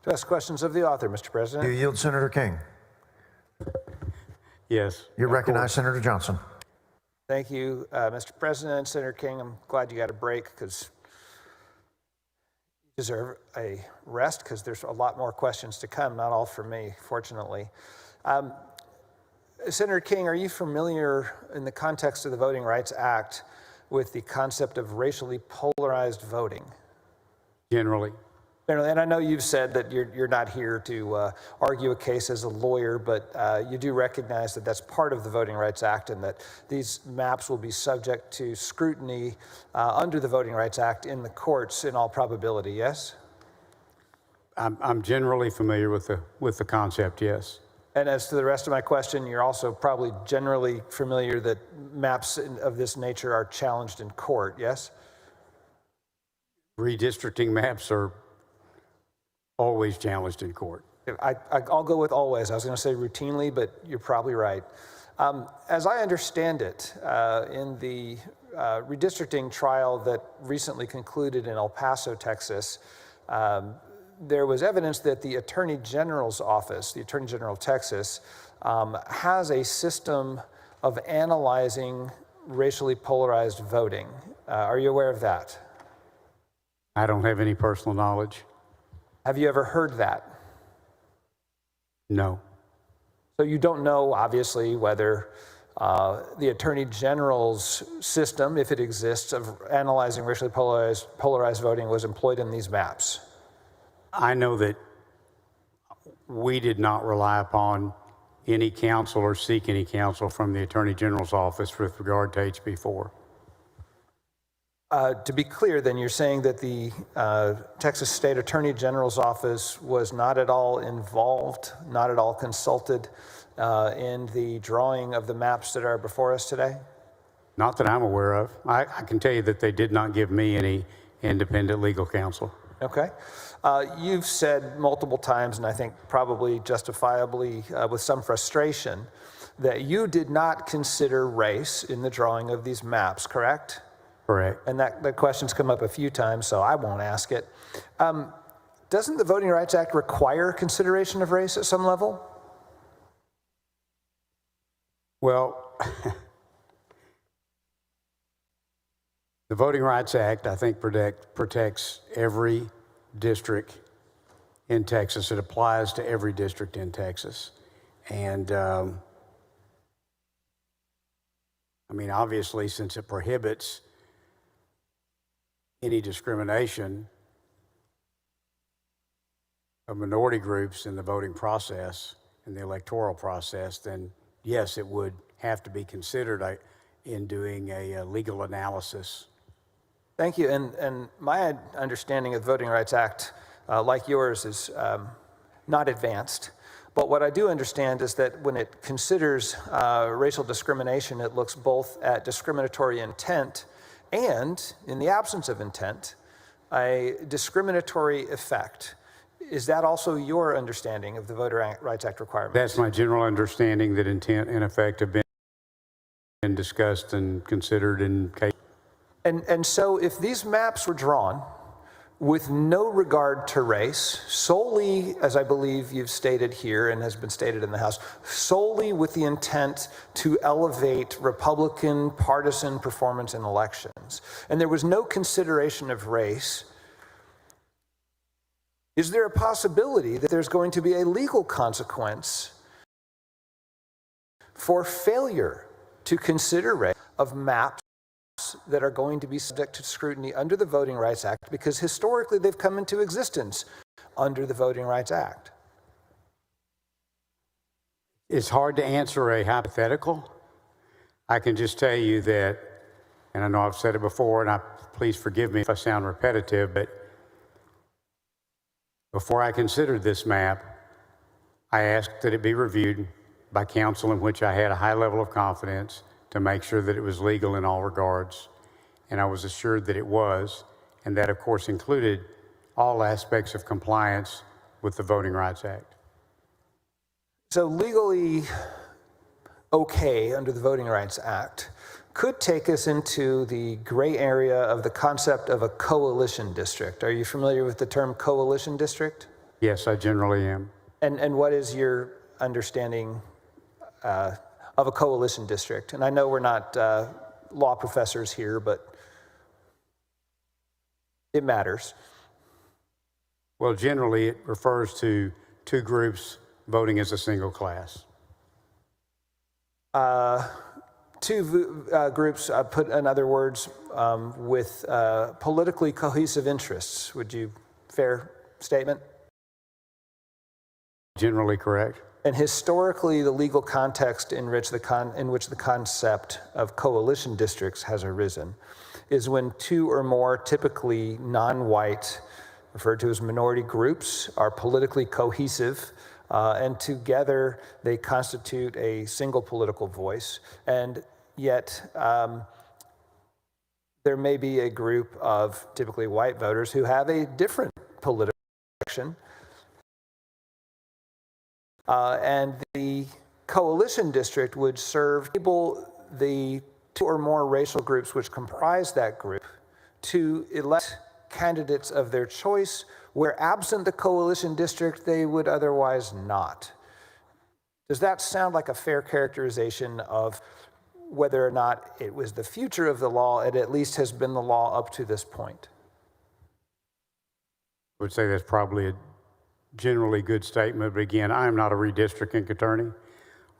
To ask questions of the author, Mr. Do President. you yield, Senator King? Yes. You recognize Senator Johnson. Thank you, Mr. President. Senator King, I'm glad you got a break because you deserve a rest because there's a lot more questions to come, not all for me, fortunately. Senator King, are you familiar in the context of the Voting Rights Act with the concept of racially polarized voting? Generally. And I know you've said that you're not here to argue a case as a lawyer, but you do recognize that that's part of the Voting Rights Act and that these maps will be subject to scrutiny under the Voting Rights Act in the courts in all probability, yes? I'm generally familiar with the concept, yes. And as to the rest of my question, you're also probably generally familiar that maps of this nature are challenged in court, yes? Redistricting maps are always challenged in court. I'll go with always. I was going to say routinely, but you're probably right. As I understand it, in the redistricting trial that recently concluded in El Paso, Texas, there was evidence that the Attorney General's office, the Attorney General of Texas, has a system of analyzing racially polarized voting. Are you aware of that? I don't have any personal knowledge. Have you ever heard that? No. So you don't know, obviously, whether the Attorney General's system, if it exists, of analyzing racially polarized voting was employed in these maps. I know that we did not rely upon any counsel or seek any counsel from the Attorney General's office with regard to HB 4. To be clear, then, you're saying that the Texas State Attorney General's office was not at all involved, not at all consulted in the drawing of the maps that are before us today? Not that I'm aware of. I can tell you that they did not give me any independent legal counsel. Okay. You've said multiple times, and I think probably justifiably with some frustration, that you did not consider race in the drawing of these maps, correct? Correct. And that question's come up a few times, so I won't ask it. Doesn't the Voting Rights Act require consideration of race at some level? Well, the Voting Rights Act, I think, protects every district in Texas. It applies to every district in Texas. And I mean, obviously, since it prohibits any discrimination of minority groups in the voting process, in the electoral process, then yes, it would have to be considered in doing a legal analysis. Thank you. And my understanding of the Voting Rights Act, like yours, is not advanced. But what I do understand is that when it considers racial discrimination, it looks both at discriminatory intent and, in the absence of intent, a discriminatory effect. Is that also your understanding of the Voting Rights Act requirements? That's my general understanding, that intent and effect have been discussed and considered in case. And so if these maps were drawn with no regard to race, solely, as I believe you've stated here and has been stated in the House, solely with the intent to elevate Republican partisan performance in elections, and there was no consideration of race, is there a possibility that there's going to be a legal consequence for failure to consider race of maps that are going to be subject to scrutiny under the Voting Rights Act, because historically they've come into existence under the Voting Rights Act? It's hard to answer a hypothetical. I can just tell you that, and I know I've said it before, and please forgive me if I sound repetitive, but before I considered this map, I asked that it be reviewed by counsel in which I had a high level of confidence to make sure that it was legal in all regards. And I was assured that it was, and that of course included all aspects of compliance with the Voting Rights Act. So legally okay under the Voting Rights Act could take us into the gray area of the concept of a coalition district. Are you familiar with the term coalition district? Yes, I generally am. And what is your understanding of a coalition district? And I know we're not law professors here, but it matters. Well, generally it refers to two groups voting as a single class. Two groups, put in other words, with politically cohesive interests. Would you, fair statement? Generally correct. And historically, the legal context in which the concept of coalition districts has arisen is when two or more typically non-white, referred to as minority groups, are politically cohesive, and together they constitute a single political voice. And yet, there may be a group of typically white voters who have a different political direction. And the coalition district would serve the two or more racial groups which comprise that group to elect candidates of their choice, where absent the coalition district, they would otherwise not. Does that sound like a fair characterization of whether or not it was the future of the law? It at least has been the law up to this point. I would say that's probably a generally good statement, but again, I'm not a redistricting attorney.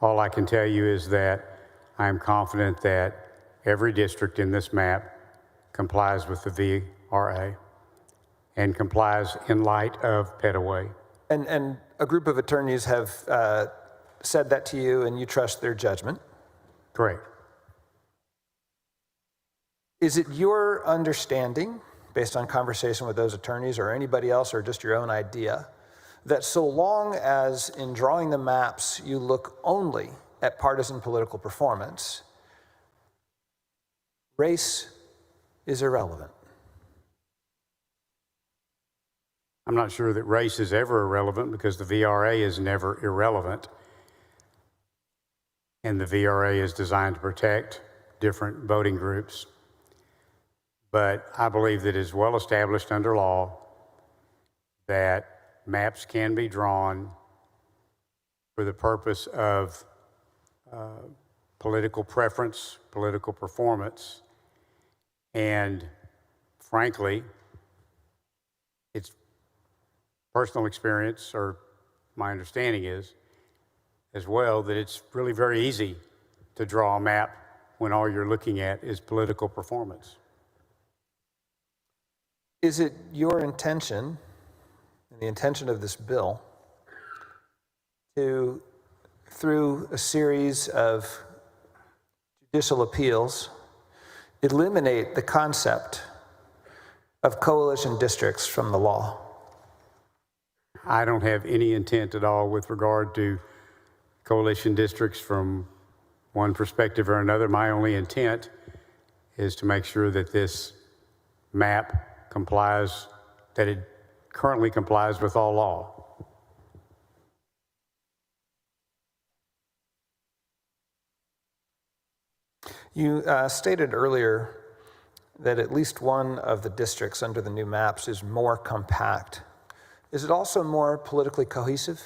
All I can tell you is that I'm confident that every district in this map complies with the VRA and complies in light of Petaway. And a group of attorneys have said that to you, and you trust their judgment? Correct. Is it your understanding, based on conversation with those attorneys or anybody else, or just your own idea, that so long as in drawing the maps you look only at partisan political performance, race is irrelevant? I'm not sure that race is ever irrelevant because the VRA is never irrelevant. And the VRA is designed to protect different voting groups. But I believe that it is well established under law that maps can be drawn for the purpose of political preference, political performance, and frankly, it's personal experience, or my understanding is as well, that it's really very easy to draw a map when all you're looking at is political performance. Is it your intention, and the intention of this bill, to, through a series of judicial appeals, eliminate the concept of coalition districts from the law? I don't have any intent at all with regard to coalition districts from one perspective or another. My only intent is to make sure that this map complies, that it currently complies with all law. You stated earlier that at least one of the districts under the new maps is more compact. Is it also more politically cohesive?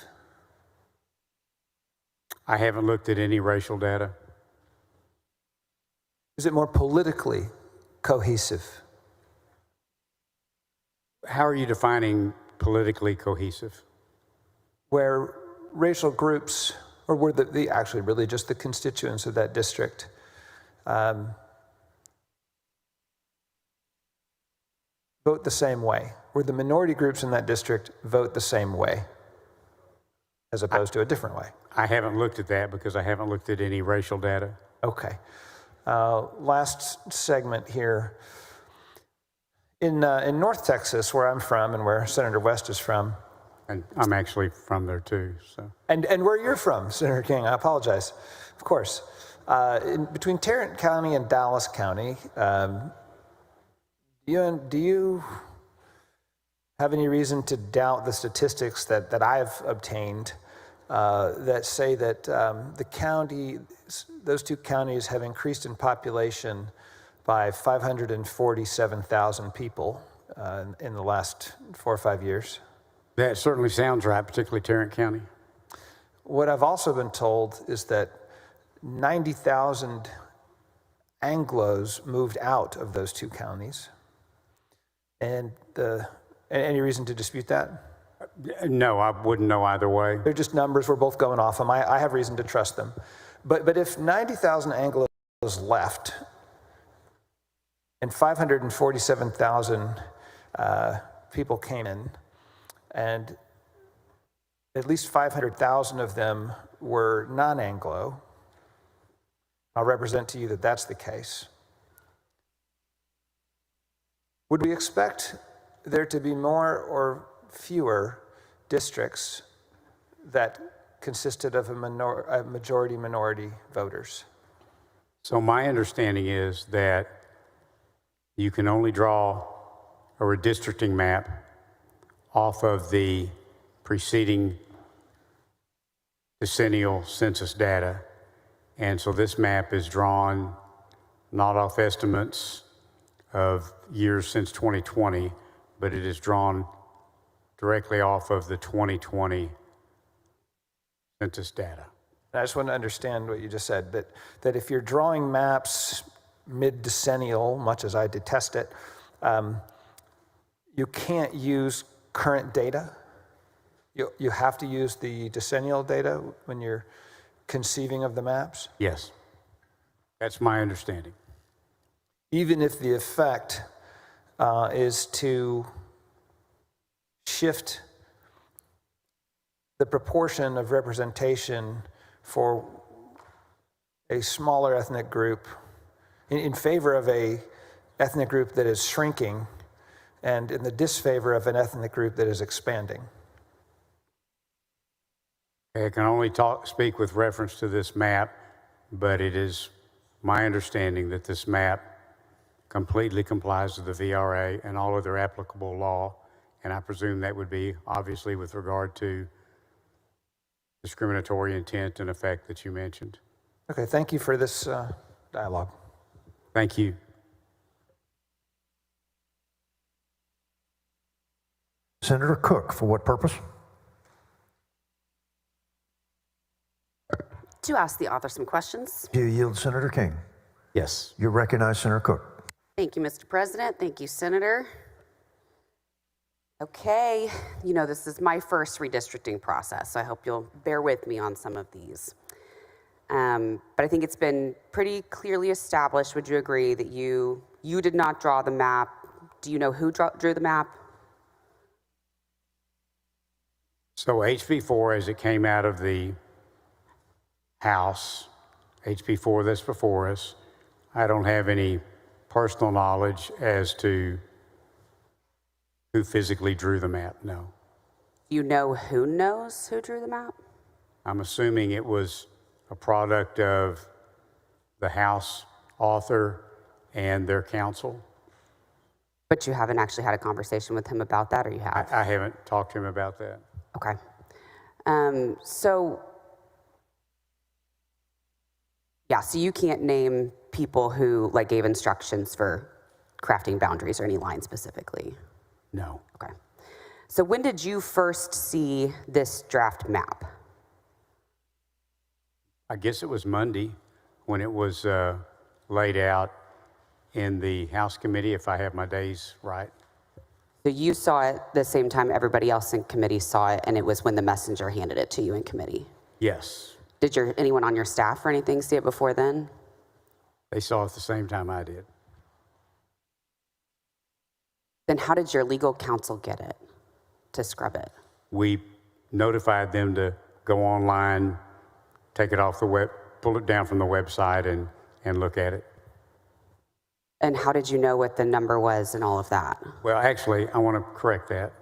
I haven't looked at any racial data. Is it more politically cohesive? How are you defining politically cohesive? Where racial groups, or were actually really just the constituents of that district, vote the same way? Where the minority groups in that district vote the same way, as opposed to a different way? I haven't looked at that because I haven't looked at any racial data. Okay. Last segment here. In North Texas, where I'm from and where Senator West is from. And I'm actually from there too, so. And where you're from, Senator King, I apologize. Of course. Between Tarrant County and Dallas County, do you have any reason to doubt the statistics that I've obtained that say that those two counties have increased in population by 547,000 people in the last 4 or 5 years. That certainly sounds right, particularly Tarrant County. What I've also been told is that 90,000 Anglos moved out of those two counties. And any reason to dispute that? No, I wouldn't know either way. They're just numbers. We're both going off them. I have reason to trust them. But if 90,000 Anglos left and 547,000 people came in, and at least 500,000 of them were non-Anglo, I'll represent to you that that's the case. Would we expect there to be more or fewer districts that consisted of a majority-minority voters? So my understanding is that you can only draw a redistricting map off of the preceding decennial census data. And so this map is drawn not off estimates of years since 2020, but it is drawn directly off of the 2020 census data. I just want to understand what you just said, that if you're drawing maps mid-decennial, much as I detest it, you can't use current data. You have to use the decennial data when you're conceiving of the maps? Yes, that's my understanding. Even if the effect is to shift the proportion of representation for a smaller ethnic group in favor of a ethnic group that is shrinking and in the disfavor of an ethnic group that is expanding. I can only speak with reference to this map, but it is my understanding that this map completely complies with the VRA and all other applicable law, and I presume that would be obviously with regard to discriminatory intent and effect that you mentioned. Okay, thank you for this dialogue. Thank you. Senator Cook, for what purpose? To ask the author some questions. Do you yield, Senator King? Yes. You recognize Senator Cook. Thank you, Mr. President. Thank you, Senator. Okay, you know, this is my first redistricting process, so I hope you'll bear with me on some of these. But I think it's been pretty clearly established, would you agree, that you did not draw the map. Do you know who drew the map? So HB4, as it came out of the House, HB4 that's before us, I don't have any personal knowledge as to who physically drew the map, no. You know who knows who drew the map? I'm assuming it was a product of the House author and their counsel. But you haven't actually had a conversation with him about that, or you have? I haven't talked to him about that. Okay. So you can't name people who like gave instructions for crafting boundaries or any lines specifically? No. Okay. So when did you first see this draft map? I guess it was Monday when it was laid out in the House committee, if I have my days right. So you saw it the same time everybody else in committee saw it, and it was when the messenger handed it to you in committee? Yes. Did anyone on your staff or anything see it before then? They saw it the same time I did. Then how did your legal counsel get it to scrub it? We notified them to go online, take it off the web, pull it down from the website and look at it. And how did you know what the number was and all of that? Well, actually, I want to correct that.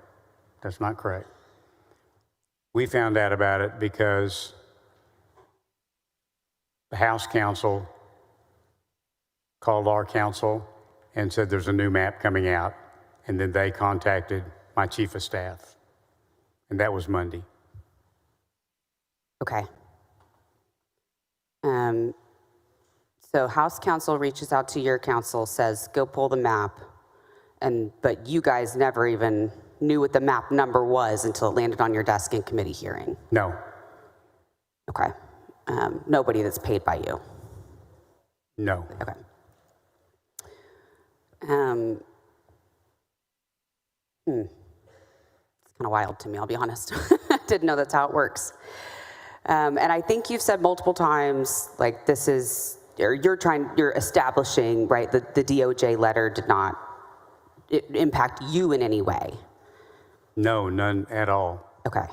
That's not correct. We found out about it because the House counsel called our counsel and said there's a new map coming out, and then they contacted my chief of staff, and that was Monday. Okay. So House Counsel reaches out to your council, says, go pull the map, but you guys never even knew what the map number was until it landed on your desk in committee hearing. No. Okay. Nobody that's paid by you. No. Okay. It's kind of wild to me, I'll be honest. Didn't know that's how it works. And I think you've said multiple times, like this is, or you're establishing, right, that the DOJ letter did not impact you in any way. No, none at all. Okay.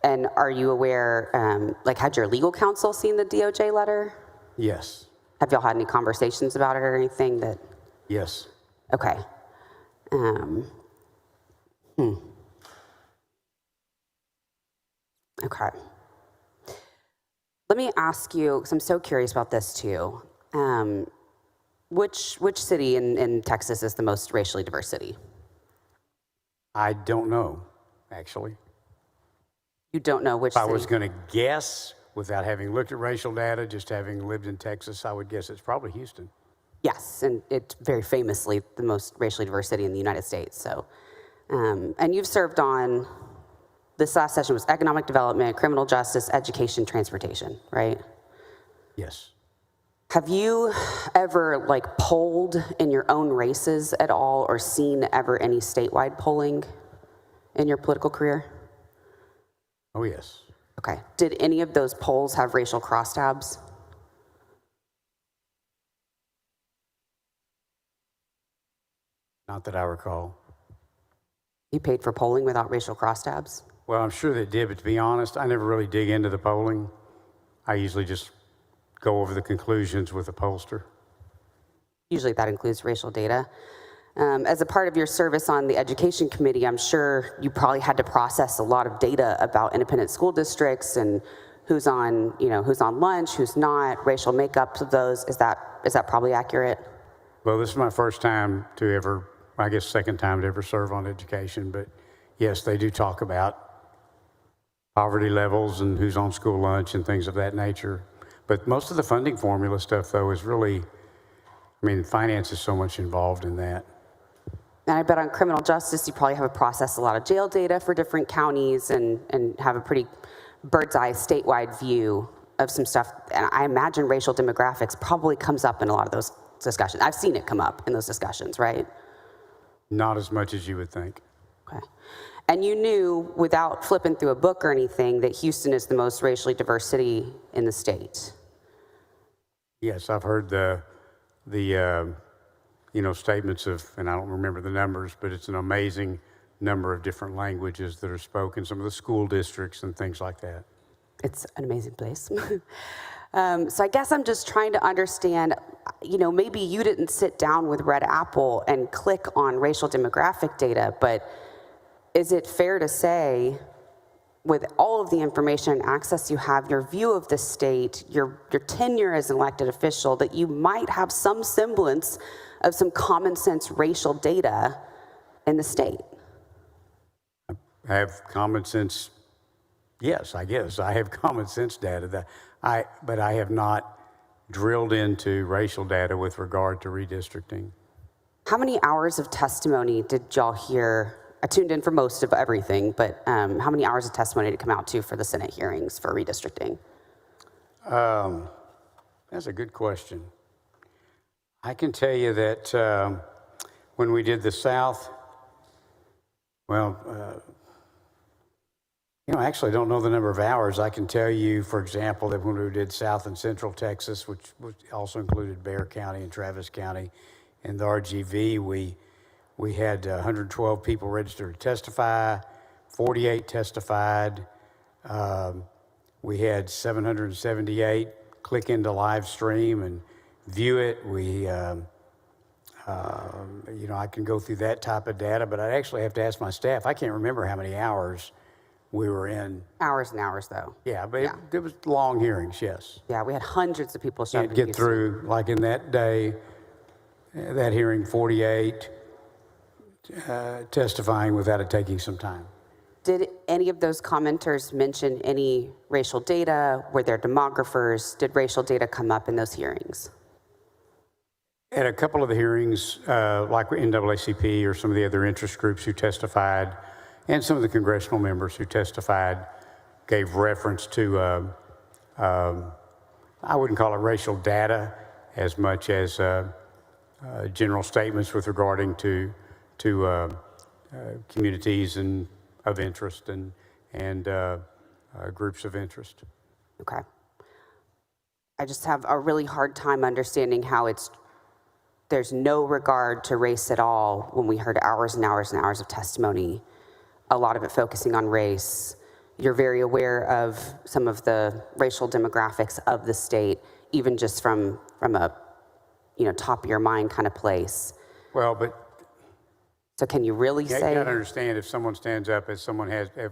And are you aware, like had your legal counsel seen the DOJ letter? Yes. Have y'all had any conversations about it or anything that? Yes. Okay. Okay. Let me ask you, because I'm so curious about this too. Which city in Texas is the most racially diverse city? I don't know, actually. You don't know which If city? I was going to guess, without having looked at racial data, just having lived in Texas, I would guess it's probably Houston. Yes, and it's very famously the most racially diverse city in the United States. So, and you've served on, this last session was economic development, criminal justice, education, transportation, right? Yes. Have you ever like polled in your own races at all or seen ever any statewide polling in your political career? Oh, yes. Okay. Did any of those polls have racial crosstabs? Not that I recall. You paid for polling without racial crosstabs? Well, I'm sure they did, but to be honest, I never really dig into the polling. I usually just go over the conclusions with the pollster. Usually that includes racial data. As a part of your service on the education committee, I'm sure you probably had to process a lot of data about independent school districts and who's on lunch, who's not, racial makeups of those. Is that probably accurate? Well, this is my first time to ever, I guess second time to ever serve on education, but yes, they do talk about poverty levels and who's on school lunch and things of that nature. But most of the funding formula stuff, though, is really, I mean, finance is so much involved in that. And I bet on criminal justice, you probably have to process a lot of jail data for different counties and have a pretty bird's eye statewide view of some stuff. And I imagine racial demographics probably comes up in a lot of those discussions. I've seen it come up in those discussions, right? Not as much as you would think. Okay. And you knew, without flipping through a book or anything, that Houston is the most racially diverse city in the state. Yes, I've heard the statements of, and I don't remember the numbers, but it's an amazing number of different languages that are spoken, some of the school districts and things like that. It's an amazing place. So I guess I'm just trying to understand, maybe you didn't sit down with Red Apple and click on racial demographic data, but is it fair to say, with all of the information and access you have, your view of the state, your tenure as an elected official, that you might have some semblance of some common sense racial data in the state? I have common sense, yes, I guess. I have common sense data, but I have not drilled into racial data with regard to redistricting. How many hours of testimony did y'all hear? I tuned in for most of everything, but how many hours of testimony did it come out to for the Senate hearings for redistricting? That's a good question. I can tell you that when we did the South, actually I don't know the number of hours. I can tell you, for example, that when we did South and Central Texas, which also included Bexar County and Travis County, and the RGV, we had 112 people registered to testify, 48 testified. We had 778 click into live stream and view it. I can go through that type of data, but I'd actually have to ask my staff. I can't remember how many hours we were in. Hours and hours, though. Yeah, but it was long hearings, yes. Yeah, we had hundreds of people show up. You'd get through, like in that day, that hearing, 48 testifying without it taking some time. Did any of those commenters mention any racial data? Were there demographers? Did racial data come up in those hearings? At a couple of the hearings, like NAACP or some of the other interest groups who testified, and some of the congressional members who testified, gave reference to, I wouldn't call it racial data as much as general statements with regarding to communities and of interest and groups of interest. Okay. I just have a really hard time understanding how there's no regard to race at all when we heard hours and hours and hours of testimony, a lot of it focusing on race. You're very aware of some of the racial demographics of the state, even just from a top of your mind kind of place. Well, but so can you really say? You got to understand, if someone stands up, as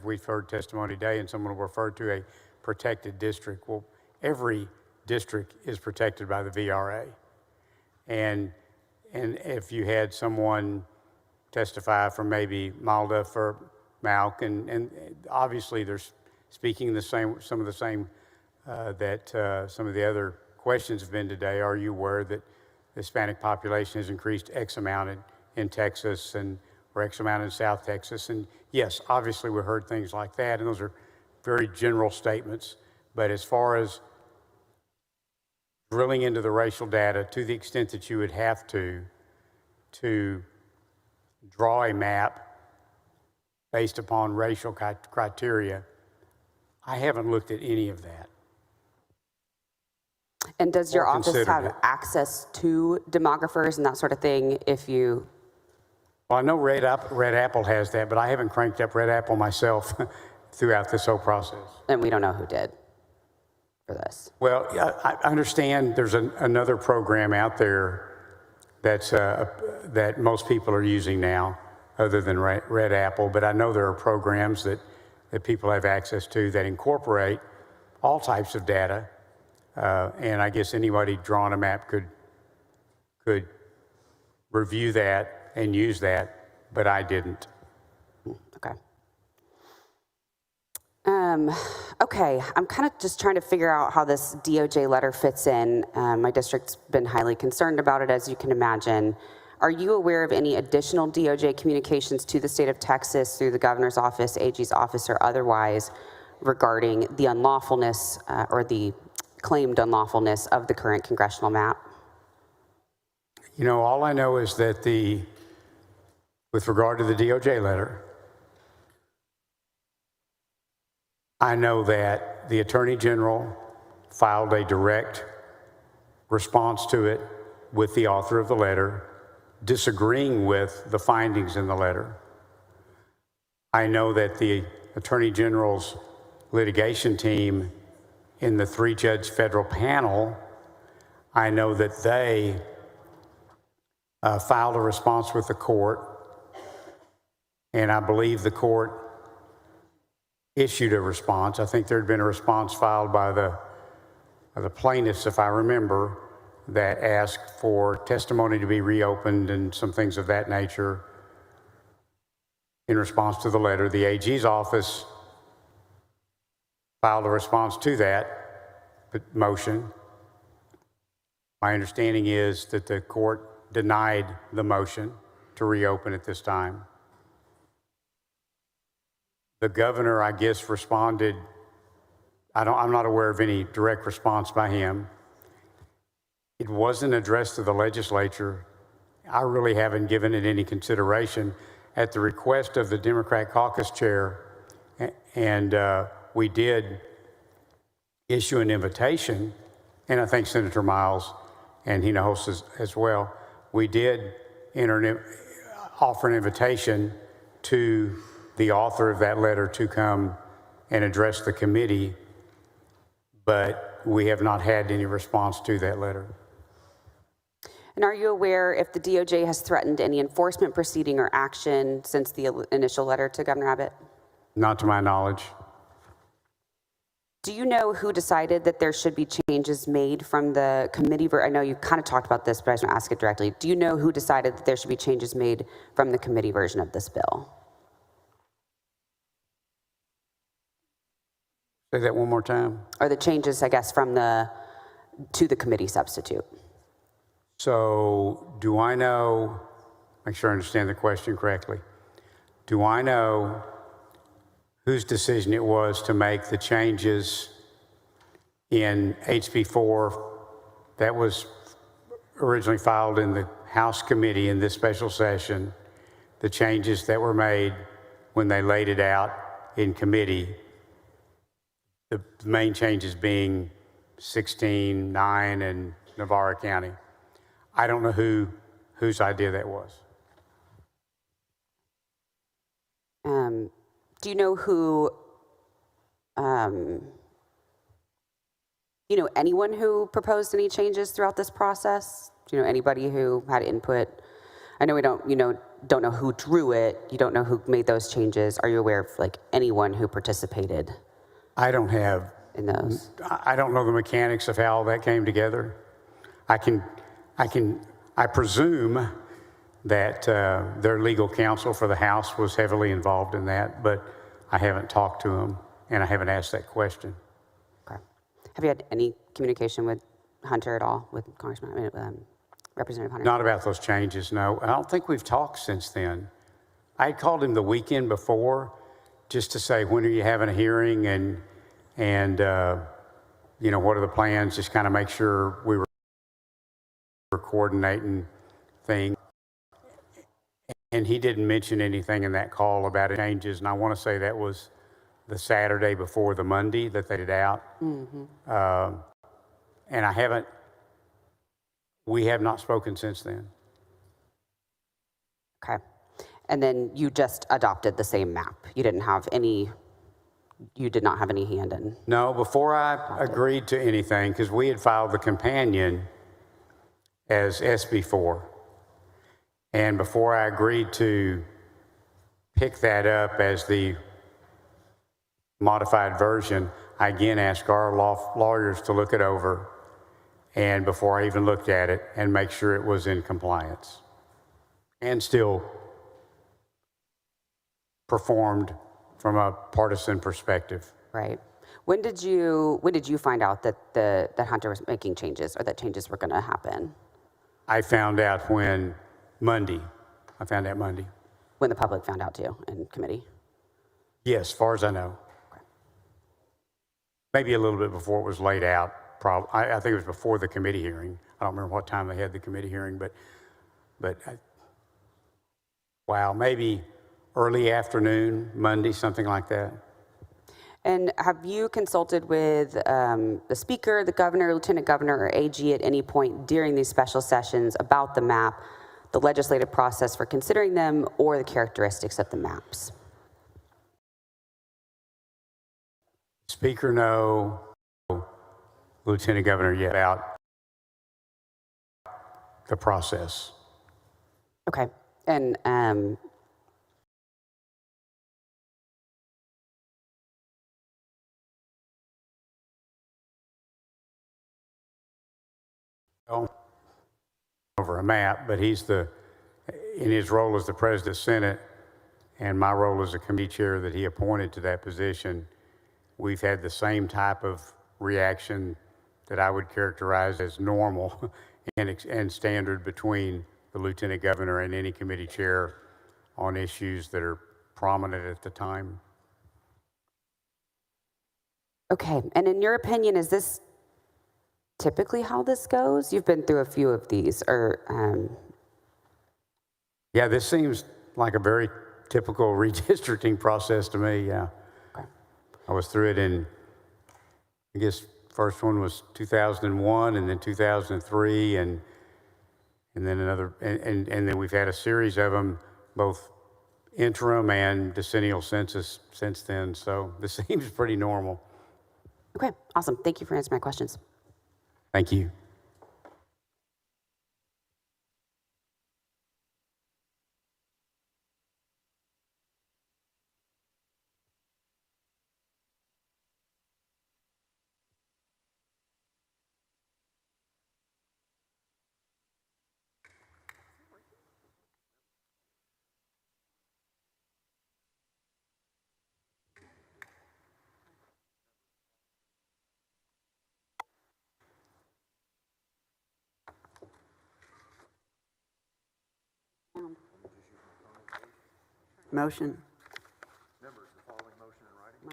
we've heard testimony today, and someone will refer to a protected district. Well, every district is protected by the VRA, and if you had someone testify from maybe Malda for Malk, and obviously they're speaking some of the same that some of the other questions have been today. Are you aware that the Hispanic population has increased X amount in Texas or X amount in South Texas? And yes, obviously we heard things like that, and those are very general statements. But as far as drilling into the racial data to the extent that you would have to draw a map based upon racial criteria, I haven't looked at any of that. And does your office have access to demographers and that sort of thing if you? Well, I know Red Apple has that, but I haven't cranked up Red Apple myself throughout this whole process. And we don't know who did for this. Well, I understand there's another program out there that most people are using now other than Red Apple, but I know there are programs that people have access to that incorporate all types of data. And I guess anybody drawing a map could review that and use that, but I didn't. Okay. Okay, I'm kind of just trying to figure out how this DOJ letter fits in. My district's been highly concerned about it, as you can imagine. Are you aware of any additional DOJ communications to the state of Texas through the governor's office, AG's office, or otherwise regarding the unlawfulness or the claimed unlawfulness of the current congressional map? You know, all I know is that with regard to the DOJ letter, I know that the Attorney General filed a direct response to it with the author of the letter, disagreeing with the findings in the letter. I know that the Attorney General's litigation team in the 3-judge federal panel, I know that they filed a response with the court, and I believe the court issued a response. I think there had been a response filed by the plaintiffs, if I remember, that asked for testimony to be reopened and some things of that nature in response to the letter. The AG's office filed a response to that motion. My understanding is that the court denied the motion to reopen at this time. The governor, I guess, responded. I'm not aware of any direct response by him. It wasn't addressed to the legislature. I really haven't given it any consideration. At the request of the Democrat caucus chair, and we did issue an invitation, and I think Senator Miles and Hinojosa as well, we did offer an invitation to the author of that letter to come and address the committee, but we have not had any response to that letter. And are you aware if the DOJ has threatened any enforcement proceeding or action since the initial letter to Governor Abbott? Not to my knowledge. Do you know who decided that there should be changes made from the committee? I know you kind of talked about this, but I just want to ask it directly. Do you know who decided that there should be changes made from the committee version of this bill? Say that one more time. Or the changes, I guess, from to the committee substitute? So do I know, make sure I understand the question correctly. Do I know whose decision it was to make the changes in HB 4 that was originally filed in the House committee in this special session, the changes that were made when they laid it out in committee, the main changes being 16, 9, and Navarro County? I don't know whose idea that was. Do you know who, you know anyone who proposed any changes throughout this process? Do you know anybody who had input? I know we don't, don't know who drew it. You don't know who made those changes. Are you aware of like anyone who participated? I don't have in those. I don't know the mechanics of how all that came together. I presume that their legal counsel for the House was heavily involved in that, but I haven't talked to them and I haven't asked that question. Okay. Have you had any communication with Hunter at all, with Representative Hunter? Not about those changes, no. I don't think we've talked since then. I called him the weekend before just to say, when are you having a hearing, and what are the plans, just kind of make sure we were coordinating things. And he didn't mention anything in that call about changes, and I want to say that was the Saturday before the Monday that they did out. Mm-hmm. And we have not spoken since then. Okay. And then you just adopted the same map. You did not have any hand in? No, before I agreed to anything, because we had filed the companion as SB4. And before I agreed to pick that up as the modified version, I again asked our lawyers to look it over, and before I even looked at it, and make sure it was in compliance and still performed from a partisan perspective. Right. When did you find out that Hunter was making changes, or that changes were going to happen? I found out Monday. I found out Monday. When the public found out too, in committee? Yes, as far as I know. Okay. Maybe a little bit before it was laid out. I think it was before the committee hearing. I don't remember what time they had the committee hearing, but wow, maybe early afternoon, Monday, something like that. And have you consulted with the Speaker, the Governor, Lieutenant Governor, or AG at any point during these special sessions about the map, the legislative process for considering them, or the characteristics of the maps? Speaker, no. Lieutenant Governor, yeah, about the process. Okay. And over a map, but he's in his role as the President of the Senate and my role as a committee chair that he appointed to that position, we've had the same type of reaction that I would characterize as normal and standard between the Lieutenant Governor and any committee chair on issues that are prominent at the time. okay. And in your opinion, is this typically how this goes? You've been through a few of these, or Yeah, this seems like a very typical redistricting process to me, yeah. Okay. I was through it in, I guess, first one was 2001, and then 2003, and then another, and then we've had a series of them, both interim and decennial census since then, so this seems pretty normal. Okay, awesome. Thank you for answering my questions. Thank you. Motion. Members, the following motion in writing.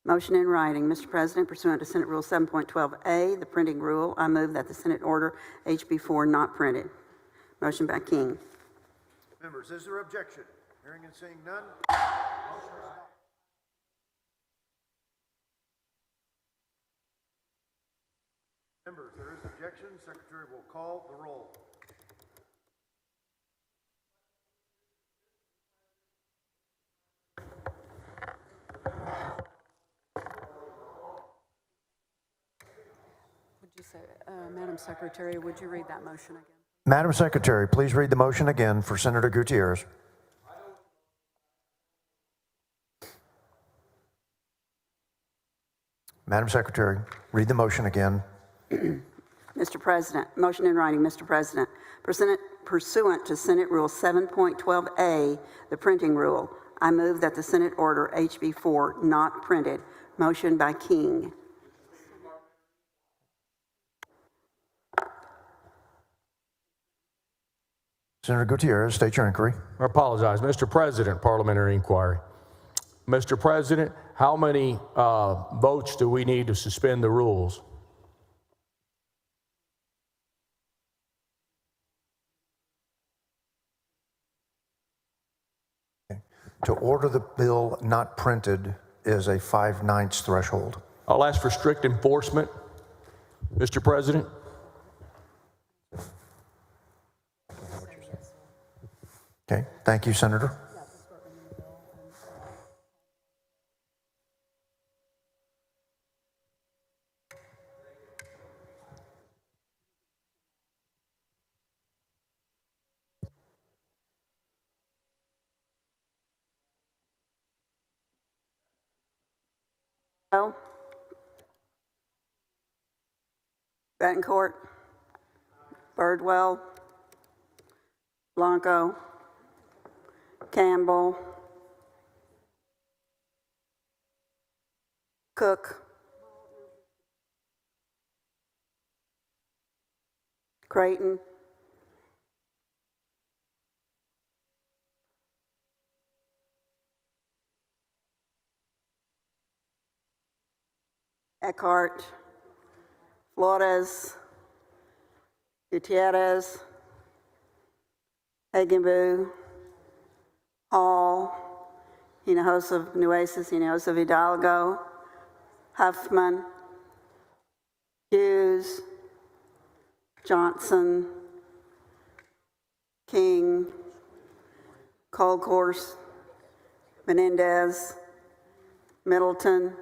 Motion in writing. Mr. President, pursuant to Senate Rule 7.12A, the printing rule, I move that the Senate order HB 4 not printed. Motion by King. Members, is there objection? Hearing and seeing none. Members, there is objection. Secretary will call the roll. Would you say, Madam Secretary, would you read that motion again? Madam Secretary, please read the motion again for Senator Gutierrez. Madam Secretary, read the motion again. Mr. President, motion in writing, Mr. President. Pursuant to Senate Rule 7.12A, the printing rule, I move that the Senate order HB 4 not printed. Motion by King. Senator Gutierrez, state your inquiry. I apologize. Mr. President, parliamentary inquiry. Mr. President, how many votes do we need to suspend the rules? To order the bill not printed is a 5/9 threshold. I'll ask for strict enforcement, Mr. President. Okay, thank you, Senator. Betancourt, Birdwell, Blanco, Campbell, Cook, Creighton, Eckhart, Flores, Gutierrez, Hagenbu, Hall, Hinojosa Nueces, Hinojosa Hidalgo, Huffman, Hughes, Johnson, King, Colcourse, Menendez, Middleton,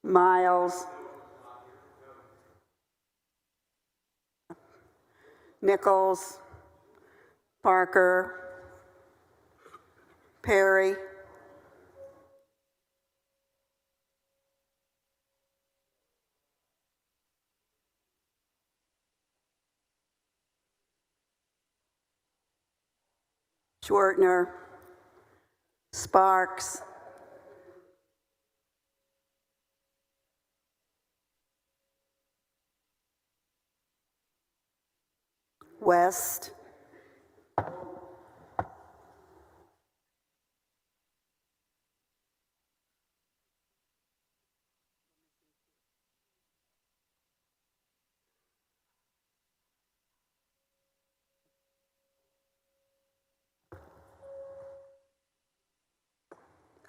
Miles, Nichols, Parker, Perry, Schwertner, Sparks, West,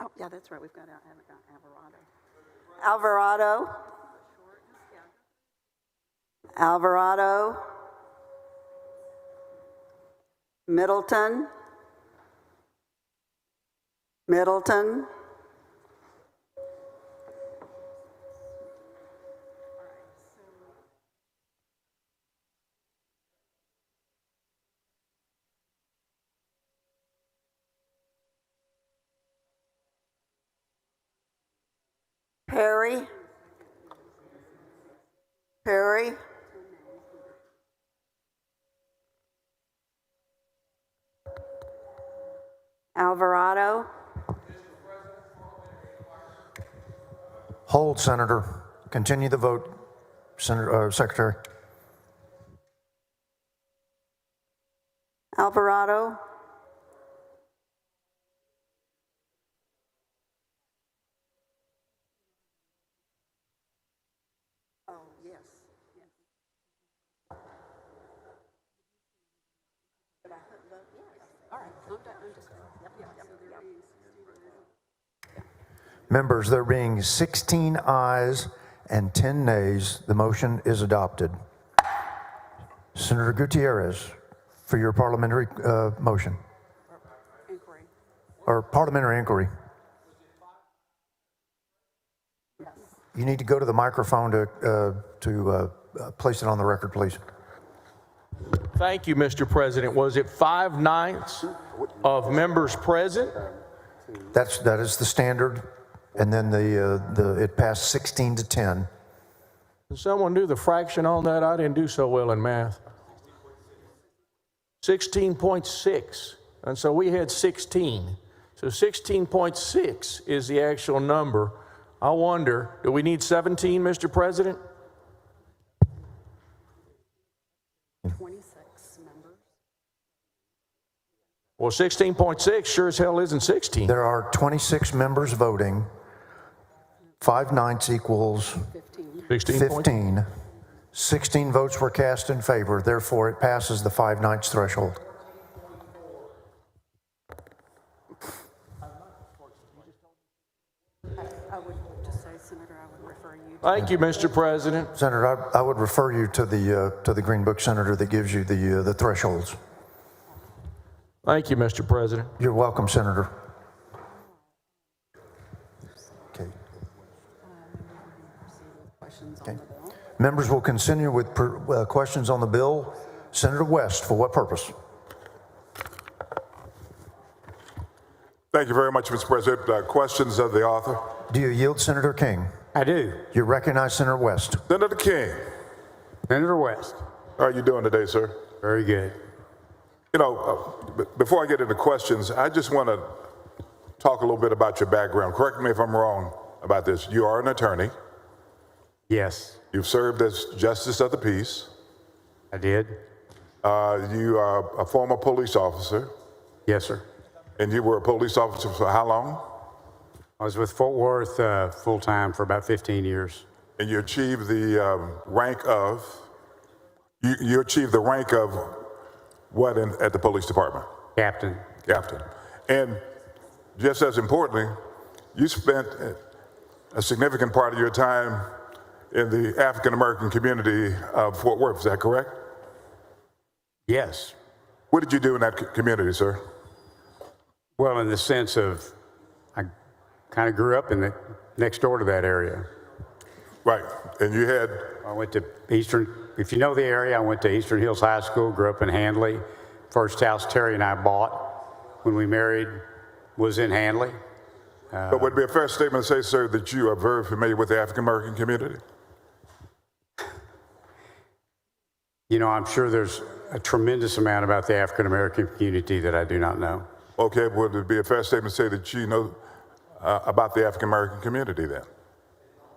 oh, yeah, that's right, I haven't got Alvarado, Middleton, Perry, Perry? Alvarado? Hold, Senator. Continue the vote, Senator, Secretary. Alvarado? Oh, yes. All right. I'm just, Members, there being 16 ayes and 10 nays, the motion is adopted. Senator Gutierrez, for your parliamentary motion. inquiry. Or parliamentary inquiry. You need to go to the microphone to place it on the record, please. Thank you, Mr. President. Was it 5/9 of members present? That is the standard, and then it passed 16 to 10. Can someone do the fraction on that? I didn't do so well in math. 16.6, and so we had 16. So 16.6 is the actual number. I wonder, do we need 17, Mr. President? 26 members. Well, 16.6 sure as hell isn't 16. There are 26 members voting. 5/9 equals 15. 16 votes were cast in favor. Therefore, it passes the 5/9 threshold. I would just say, Senator, I would refer you. Thank you, Mr. President. Senator, I would refer you to the Green Book, Senator, that gives you the thresholds. Thank you, Mr. President. You're welcome, Senator. Okay. Okay. Members will continue with questions on the bill. Senator West, for what purpose? Thank you very much, Mr. President. Questions of the author? Do you yield, Senator King? I do. You recognize Senator West. Senator King. Senator West. How are you doing today, sir? Very good. You know, before I get into questions, I just want to talk a little bit about your background. Correct me if I'm wrong about this. You are an attorney. Yes. You've served as Justice of the Peace. I did. You are a former police officer. Yes, sir. And you were a police officer for how long? I was with Fort Worth full-time for about 15 years. And you achieved the rank of, you achieved the rank of what at the police department? Captain. Captain. And just as importantly, you spent a significant part of your time in the African-American community of Fort Worth, is that correct? Yes. What did you do in that community, sir? Well, in the sense of, I kind of grew up in next door to that area. Right, and you had? I went to Eastern, if you know the area, I went to Eastern Hills High School, grew up in Handley. First house Terry and I bought when we married was in Handley. But would it be a fair statement to say, sir, that you are very familiar with the African-American community? You know, I'm sure there's a tremendous amount about the African-American community that I do not know. Okay, would it be a fair statement to say that you know about the African-American community then?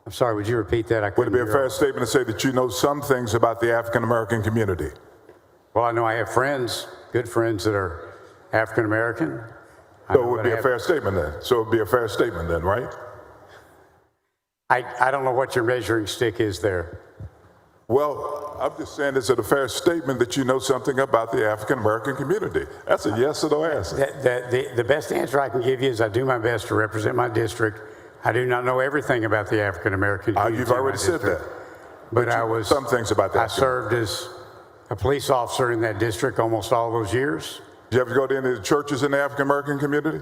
I'm sorry, would you repeat that? Would it be a fair statement to say that you know some things about the African-American community? Well, I know I have friends, good friends that are African-American. So it would be a fair statement then. So it would be a fair statement then, right? I don't know what your measuring stick is there. Well, I'm just saying, is it a fair statement that you know something about the African-American community? That's a yes or no answer. The best answer I can give you is I do my best to represent my district. I do not know everything about the African-American community. You've already said that. But I was, some things about that. I served as a police officer in that district almost all those years. Did you ever go to any of the churches in the African-American community?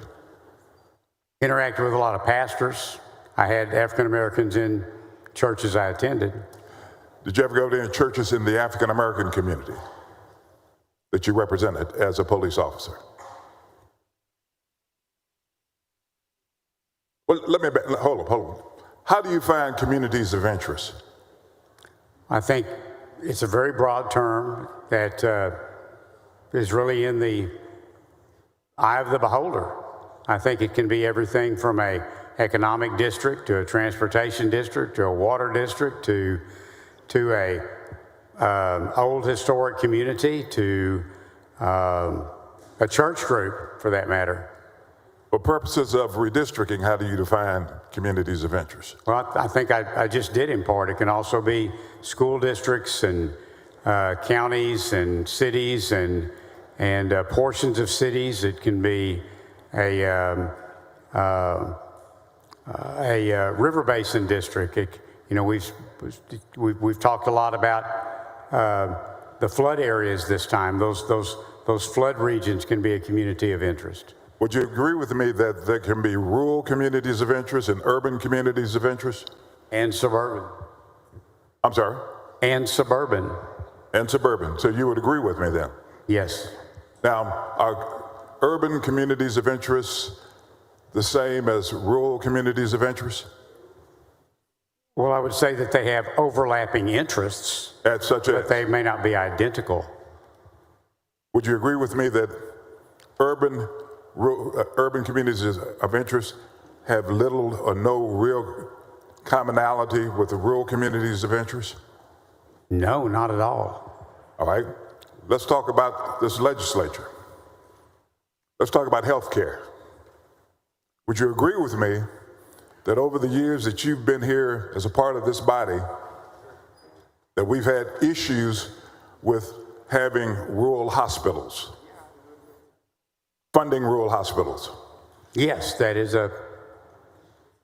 Interacted with a lot of pastors. I had African-Americans in churches I attended. Did you ever go to any churches in the African-American community that you represented as a police officer? Well, hold on. How do you find communities of interest? I think it's a very broad term that is really in the eye of the beholder. I think it can be everything from a economic district to a transportation district to a water district to a old historic community to a church group, for that matter. For purposes of redistricting, how do you define communities of interest? Well, I think I just did in part. It can also be school districts and counties and cities and portions of cities. It can be a river basin district. We've talked a lot about the flood areas this time. Those flood regions can be a community of interest. Would you agree with me that there can be rural communities of interest and urban communities of interest? And suburban. I'm sorry? And suburban. And suburban. So you would agree with me then? Yes. Now, are urban communities of interest the same as rural communities of interest? Well, I would say that they have overlapping interests, but they may not be identical. Would you agree with me that urban communities of interest have little or no real commonality with the rural communities of interest? No, not at all. All right. Let's talk about this legislature. Let's talk about health care. Would you agree with me that over the years that you've been here as a part of this body, that we've had issues with having rural hospitals, funding rural hospitals? Yes, that is a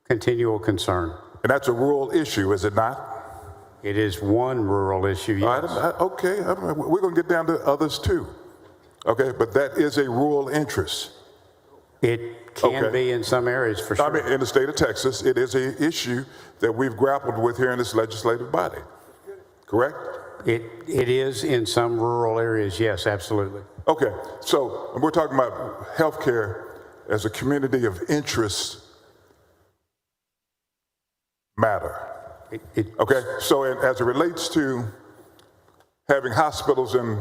continual concern. And that's a rural issue, is it not? It is one rural issue, yes. Okay, we're going to get down to others too. Okay, but that is a rural interest. It can be in some areas, for sure. I mean, in the state of Texas, it is an issue that we've grappled with here in this legislative body, correct? It is in some rural areas, yes, absolutely. Okay, so we're talking about healthcare as a community of interest matter. Okay, so as it relates to having hospitals in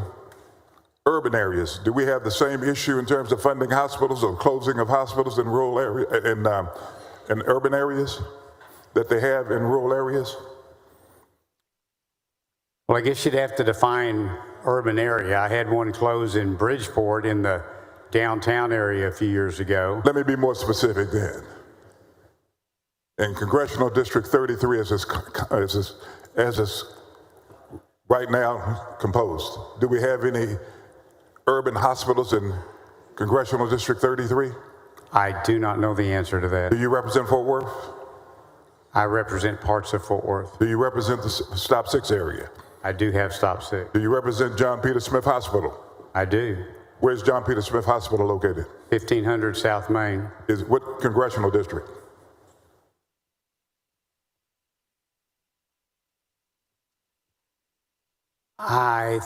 urban areas, do we have the same issue in terms of funding hospitals or closing of hospitals in rural area, in urban areas that they have in rural areas? Well, I guess you'd have to define urban area. I had one close in Bridgeport in the downtown area a few years ago. Let me be more specific then. In Congressional District 33, as it's right now composed, do we have any urban hospitals in Congressional District 33? I do not know the answer to that. Do you represent Fort Worth? I represent parts of Fort Worth. Do you represent the Stop 6 area? I do have Stop 6. Do you represent John Peter Smith Hospital? I do. Where's John Peter Smith Hospital located? 1500 South Main. What congressional district? I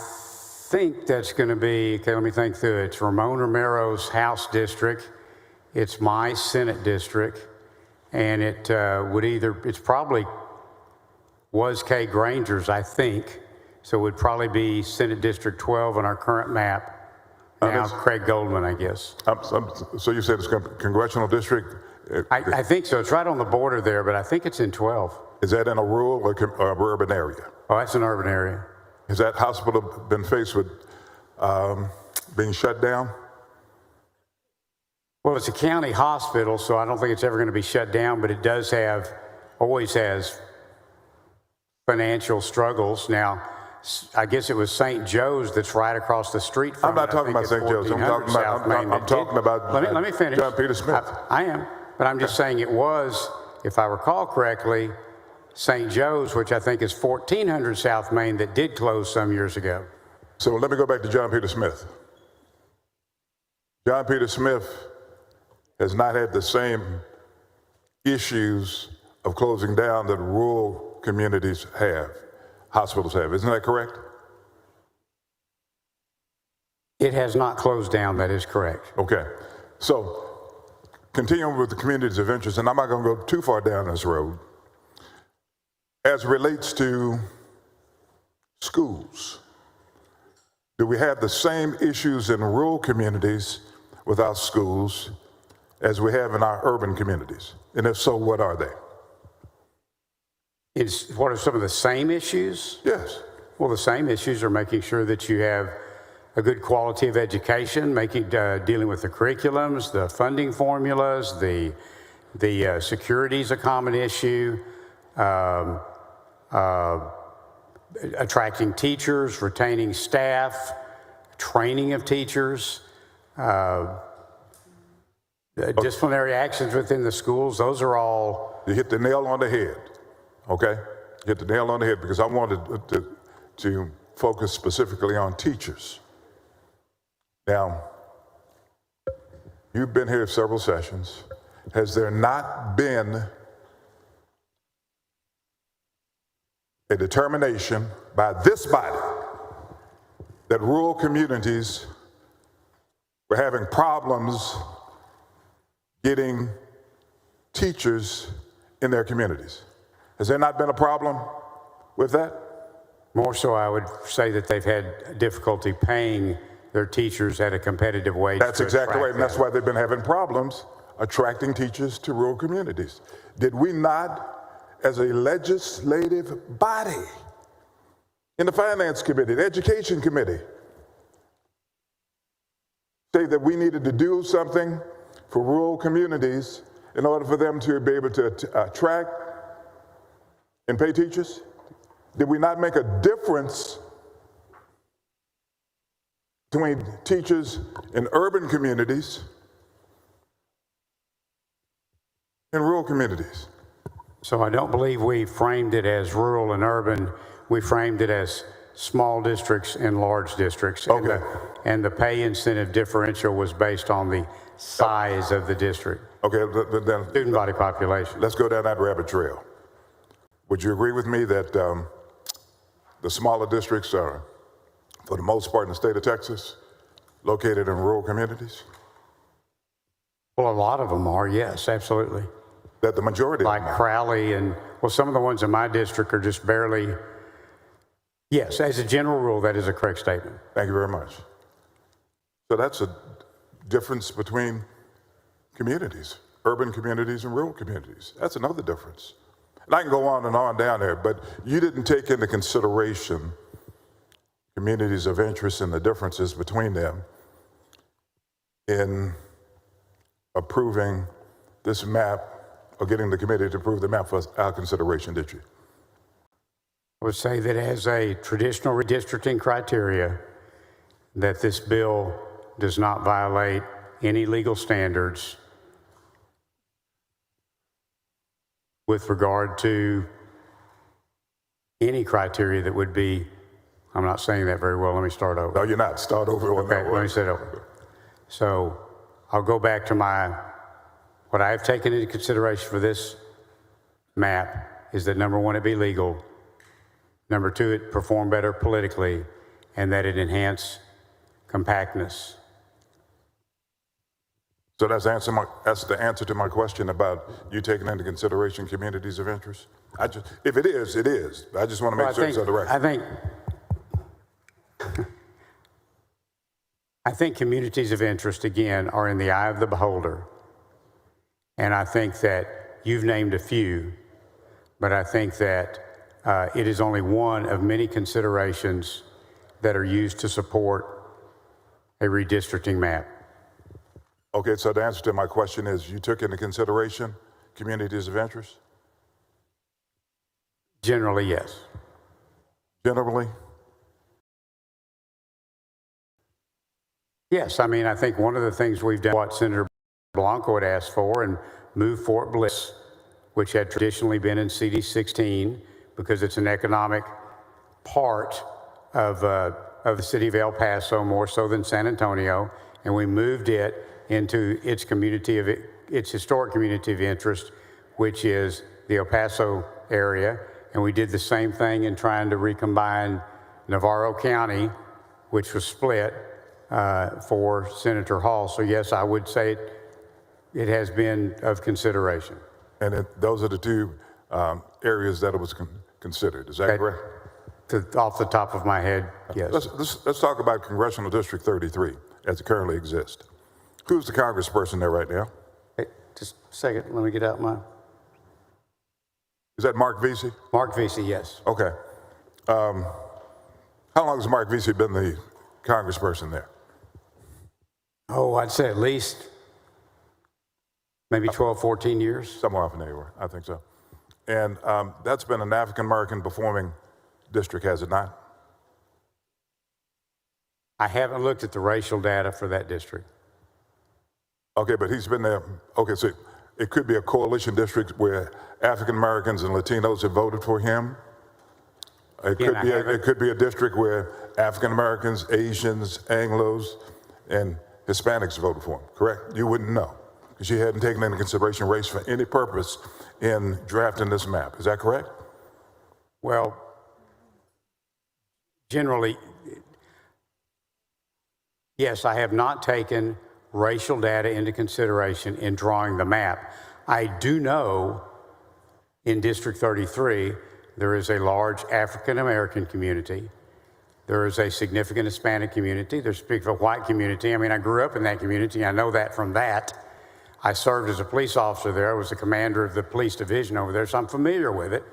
think that's going to be, okay, let me think through it. It's Ramon Romero's House District. It's my Senate District. And it it's probably was Kay Granger's, I think. So it would probably be Senate District 12 on our current map. Now Craig Goldman, I guess. So you said it's congressional district? I think so. It's right on the border there, but I think it's in 12. Is that in a rural or urban area? Oh, that's an urban area. Has that hospital been faced with being shut down? Well, it's a county hospital, so I don't think it's ever going to be shut down, but it does always has financial struggles. Now, I guess it was St. Joe's that's right across the street from I'm not talking about St. Joe's. I'm talking about let me finish. John Peter Smith. I am, but I'm just saying it was, if I recall correctly, St. Joe's, which I think is 1400 South Main, that did close some years ago. So let me go back to John Peter Smith. John Peter Smith has not had the same issues of closing down that rural communities have, hospitals have. Isn't that correct? It has not closed down, that is correct. Okay. So continuing with the communities of interest, and I'm not going to go too far down this road, as it relates to schools? Do we have the same issues in rural communities without schools as we have in our urban communities? And if so, what are they? What are some of the same issues? Yes. Well, the same issues are making sure that you have a good quality of education, dealing with the curriculums, the funding formulas, the security is a common issue, attracting teachers, retaining staff, training of teachers, disciplinary actions within the schools. Those are all. You hit the nail on the head, okay? You hit the nail on the head because I wanted to focus specifically on teachers. Now, you've been here several sessions. Has there not been a determination by this body that rural communities were having problems getting teachers in their communities? Has there not been a problem with that? More so, I would say that they've had difficulty paying their teachers at a competitive wage. That's exactly right, and that's why they've been having problems attracting teachers to rural communities. Did we not, as a legislative body, in the Finance Committee, the Education Committee, say that we needed to do something for rural communities in order for them to be able to attract and pay teachers? Did we not make a difference between teachers in urban communities and rural communities? So I don't believe we framed it as rural and urban. We framed it as small districts and large districts. Okay. And the pay incentive differential was based on the size of the district. Okay, then student body population. Let's go down that rabbit trail. Would you agree with me that the smaller districts are, for the most part in the state of Texas, located in rural communities? Well, a lot of them are, yes, absolutely. That the majority like of them are. Crowley and, well, some of the ones in my district are just barely, yes, as a general rule, that is a correct statement. Thank you very much. So that's a difference between communities, urban communities and rural communities. That's another difference. And I can go on and on down there, but you didn't take into consideration communities of interest and the differences between them in approving this map or getting the committee to approve the map for our consideration, did you? I would say that as a traditional redistricting criteria, that this bill does not violate any legal standards with regard to any criteria that would be, I'm not saying that very well, let me start over. No, you're not. Start over. Okay, let me start over. So I'll go back to what I have taken into consideration for this map is that number one, it be legal. Number two, it perform better politically, and that it enhance compactness. So that's the answer to my question about you taking into consideration communities of interest? If it is, it is. I just want to make sure it's on the record. I think communities of interest, again, are in the eye of the beholder. And I think that you've named a few, but I think that it is only one of many considerations that are used to support a redistricting map. Okay, so the answer to my question is you took into consideration communities of interest? Generally, yes. Generally? Yes, I mean, I think one of the things we've done, what Senator Blanco had asked for, and moved Fort Bliss, which had traditionally been in CD 16, because it's an economic part of the city of El Paso, more so than San Antonio, and we moved it into its historic community of interest, which is the El Paso area, and we did the same thing in trying to recombine Navarro County, which was split, for Senator Hall. So yes, I would say it has been of consideration. And those are the two areas that it was considered, is that correct? Off the top of my head, yes. Let's talk about Congressional District 33 as it currently exists. Who's the congressperson there right now? Hey, just a second, let me get out my... Is that Mark Vesey? Mark Vesey, yes. Okay. How long has Mark Vesey been the congressperson there? Oh, I'd say at least maybe 12, 14 years. Somewhere off in there, I think so. And that's been an African-American performing district, has it not? I haven't looked at the racial data for that district. Okay, but he's been there. Okay, so it could be a coalition district where African-Americans and Latinos have voted for him. It could be a district where African-Americans, Asians, Anglos, and Hispanics voted for him, correct? You wouldn't know, because you hadn't taken into consideration race for any purpose in drafting this map. Is that correct? Well, generally, yes, I have not taken racial data into consideration in drawing the map. I do know in District 33, there is a large African-American community. There is a significant Hispanic community. There's a significant white community. I mean, I grew up in that community. I know that from that. I served as a police officer there. I was the commander of the police division over there, so I'm familiar with it.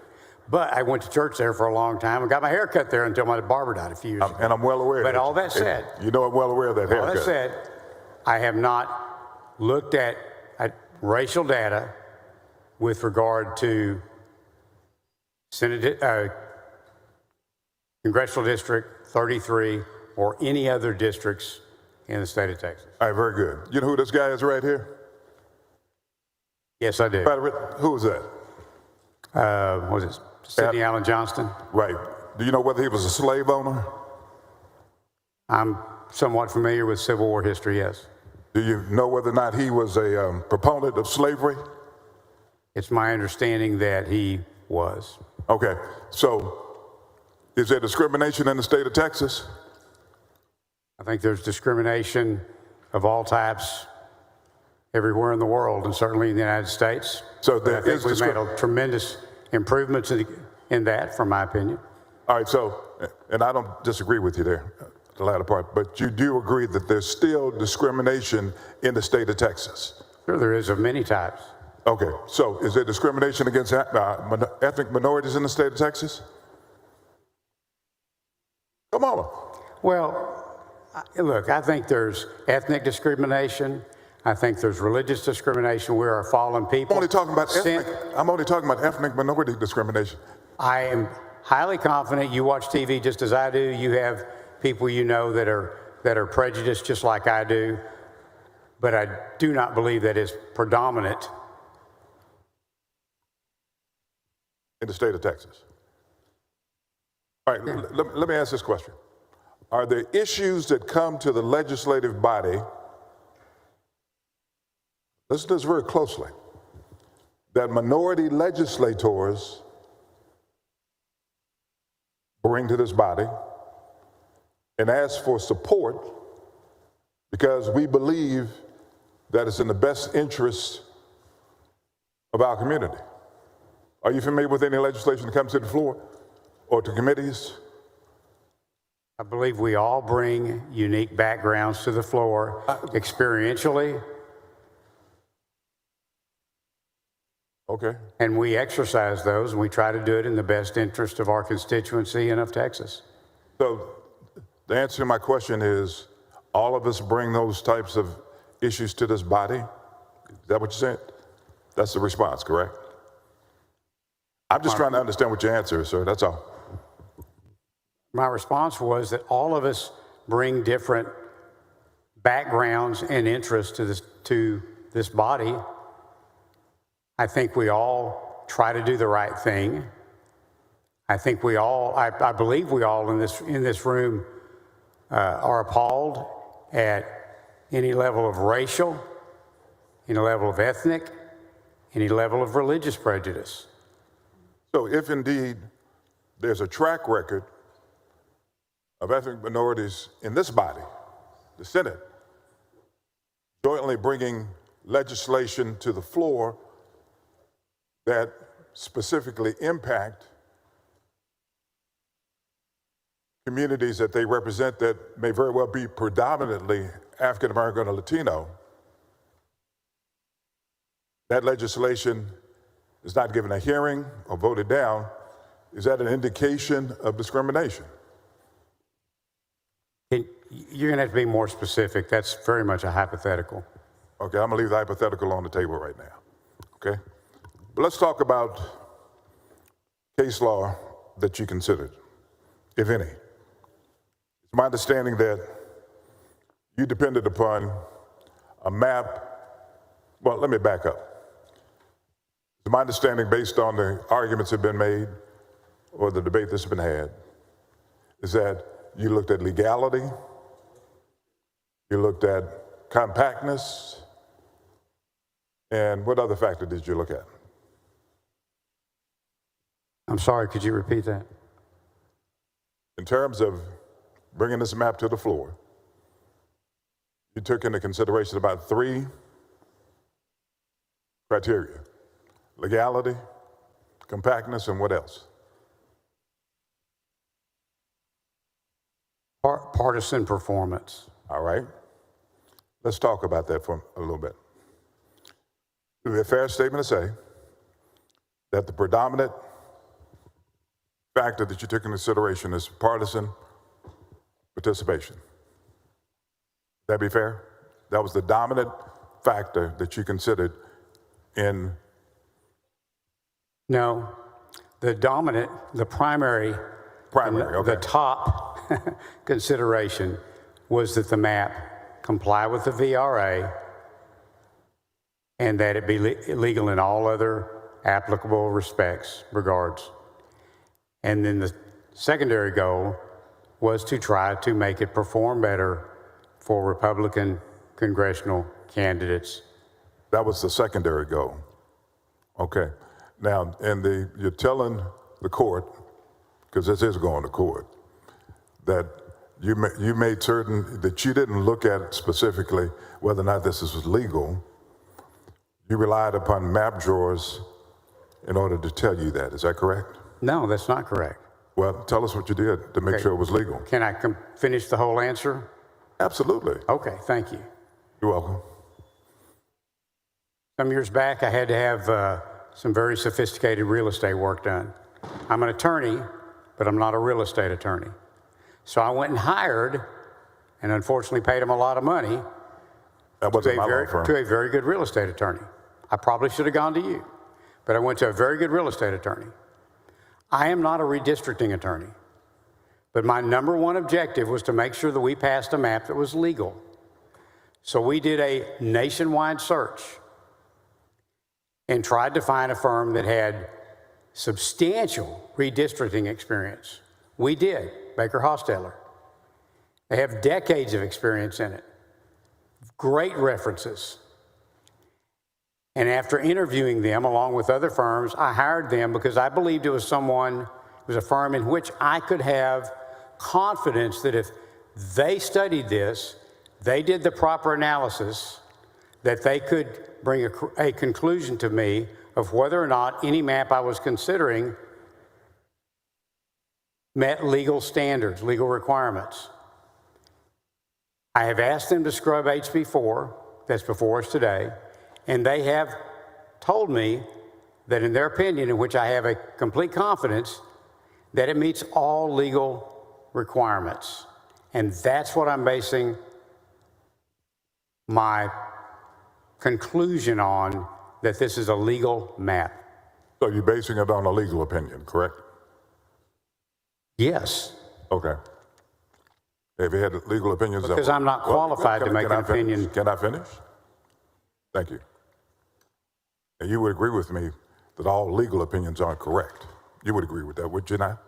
But I went to church there for a long time and got my hair cut there until my barber died a few years ago. And I'm well aware of that. But all that said, you know I'm well aware of that haircut. All that said, I have not looked at racial data with regard to Congressional District 33 or any other districts in the state of Texas. All right, very good. You know who this guy is right here? Yes, I do. Who was that? Was it Sidney Allen Johnston? Right. Do you know whether he was a slave owner? I'm somewhat familiar with Civil War history, yes. Do you know whether or not he was a proponent of slavery? It's my understanding that he was. Okay. So is there discrimination in the state of Texas? I think there's discrimination of all types everywhere in the world, and certainly in the United States. So there is we've made a tremendous improvements in that, from my opinion. All right, so, and I don't disagree with you there, the latter part, but you do agree that there's still discrimination in the state of Texas? Sure, there is, of many types. Okay, so is there discrimination against ethnic minorities in the state of Texas? Come on. Well, look, I think there's ethnic discrimination. I think there's religious discrimination. We are fallen people. I'm only talking about ethnic minority discrimination. I am highly confident. You watch TV just as I do. You have people you know that are prejudiced just like I do. But I do not believe that is predominant in the state of Texas. All right, let me ask this question. Are there issues that come to the legislative body, listen to this very closely, that minority legislators bring to this body and ask for support because we believe that it's in the best interest of our community? Are you familiar with any legislation that comes to the floor or to committees? I believe we all bring unique backgrounds to the floor experientially. Okay. And we exercise those, and we try to do it in the best interest of our constituency and of Texas. So the answer to my question is, all of us bring those types of issues to this body? Is that what you said? That's the response, correct? I'm just trying to understand what your answer is, sir. That's all. My response was that all of us bring different backgrounds and interests to this body. I think we all try to do the right thing. I think we all, I believe we all in this room are appalled at any level of racial, any level of ethnic, any level of religious prejudice. So if indeed there's a track record of ethnic minorities in this body, the Senate, jointly bringing legislation to the floor that specifically impact communities that they represent that may very well be predominantly African American or Latino, that legislation is not given a hearing or voted down, is that an indication of discrimination? You're going to have to be more specific. That's very much a hypothetical. Okay, I'm going to leave the hypothetical on the table right now. Okay? But let's talk about case law that you considered, if any. It's my understanding that you depended upon a map. Well, let me back up. It's my understanding, based on the arguments that have been made or the debate that's been had, is that you looked at legality, you looked at compactness, and what other factor did you look at? I'm sorry, could you repeat that? In terms of bringing this map to the floor, you took into consideration about 3 criteria: legality, compactness, and what else? Partisan performance. All right. Let's talk about that for a little bit. It would be a fair statement to say that the predominant factor that you took into consideration is partisan participation. Would that be fair? That was the dominant factor that you considered in? No, the primary, okay. The top consideration was that the map comply with the VRA and that it be legal in all other applicable regards. And then the secondary goal was to try to make it perform better for Republican congressional candidates. That was the secondary goal. Okay. Now, you're telling the court, because this is going to court, that you made certain that you didn't look at specifically whether or not this was legal. You relied upon map drawers in order to tell you that. Is that correct? No, that's not correct. Well, tell us what you did to make sure it was legal. Can I finish the whole answer? Absolutely. Okay, thank you. You're welcome. Some years back, I had to have some very sophisticated real estate work done. I'm an attorney, but I'm not a real estate attorney. So I went and hired, and unfortunately paid him a lot of money, to a very good real estate attorney. I probably should have gone to you, but I went to a very good real estate attorney. I am not a redistricting attorney, but my number one objective was to make sure that we passed a map that was legal. So we did a nationwide search and tried to find a firm that had substantial redistricting experience. We did, Baker Hostetler. They have decades of experience in it, great references. And after interviewing them, along with other firms, I hired them because I believed it was a firm in which I could have confidence that if they studied this, they did the proper analysis, that they could bring a conclusion to me of whether or not any map I was considering met legal standards, legal requirements. I have asked them to scrub HB4, that's before us today, and they have told me that in their opinion, in which I have a complete confidence, that it meets all legal requirements. And that's what I'm basing my conclusion on, that this is a legal map. So you're basing it on a legal opinion, correct? Yes. Okay. Have you had legal opinions? Because I'm not qualified to make an opinion. Can I finish? Thank you. And you would agree with me that all legal opinions aren't correct. You would agree with that, would you not?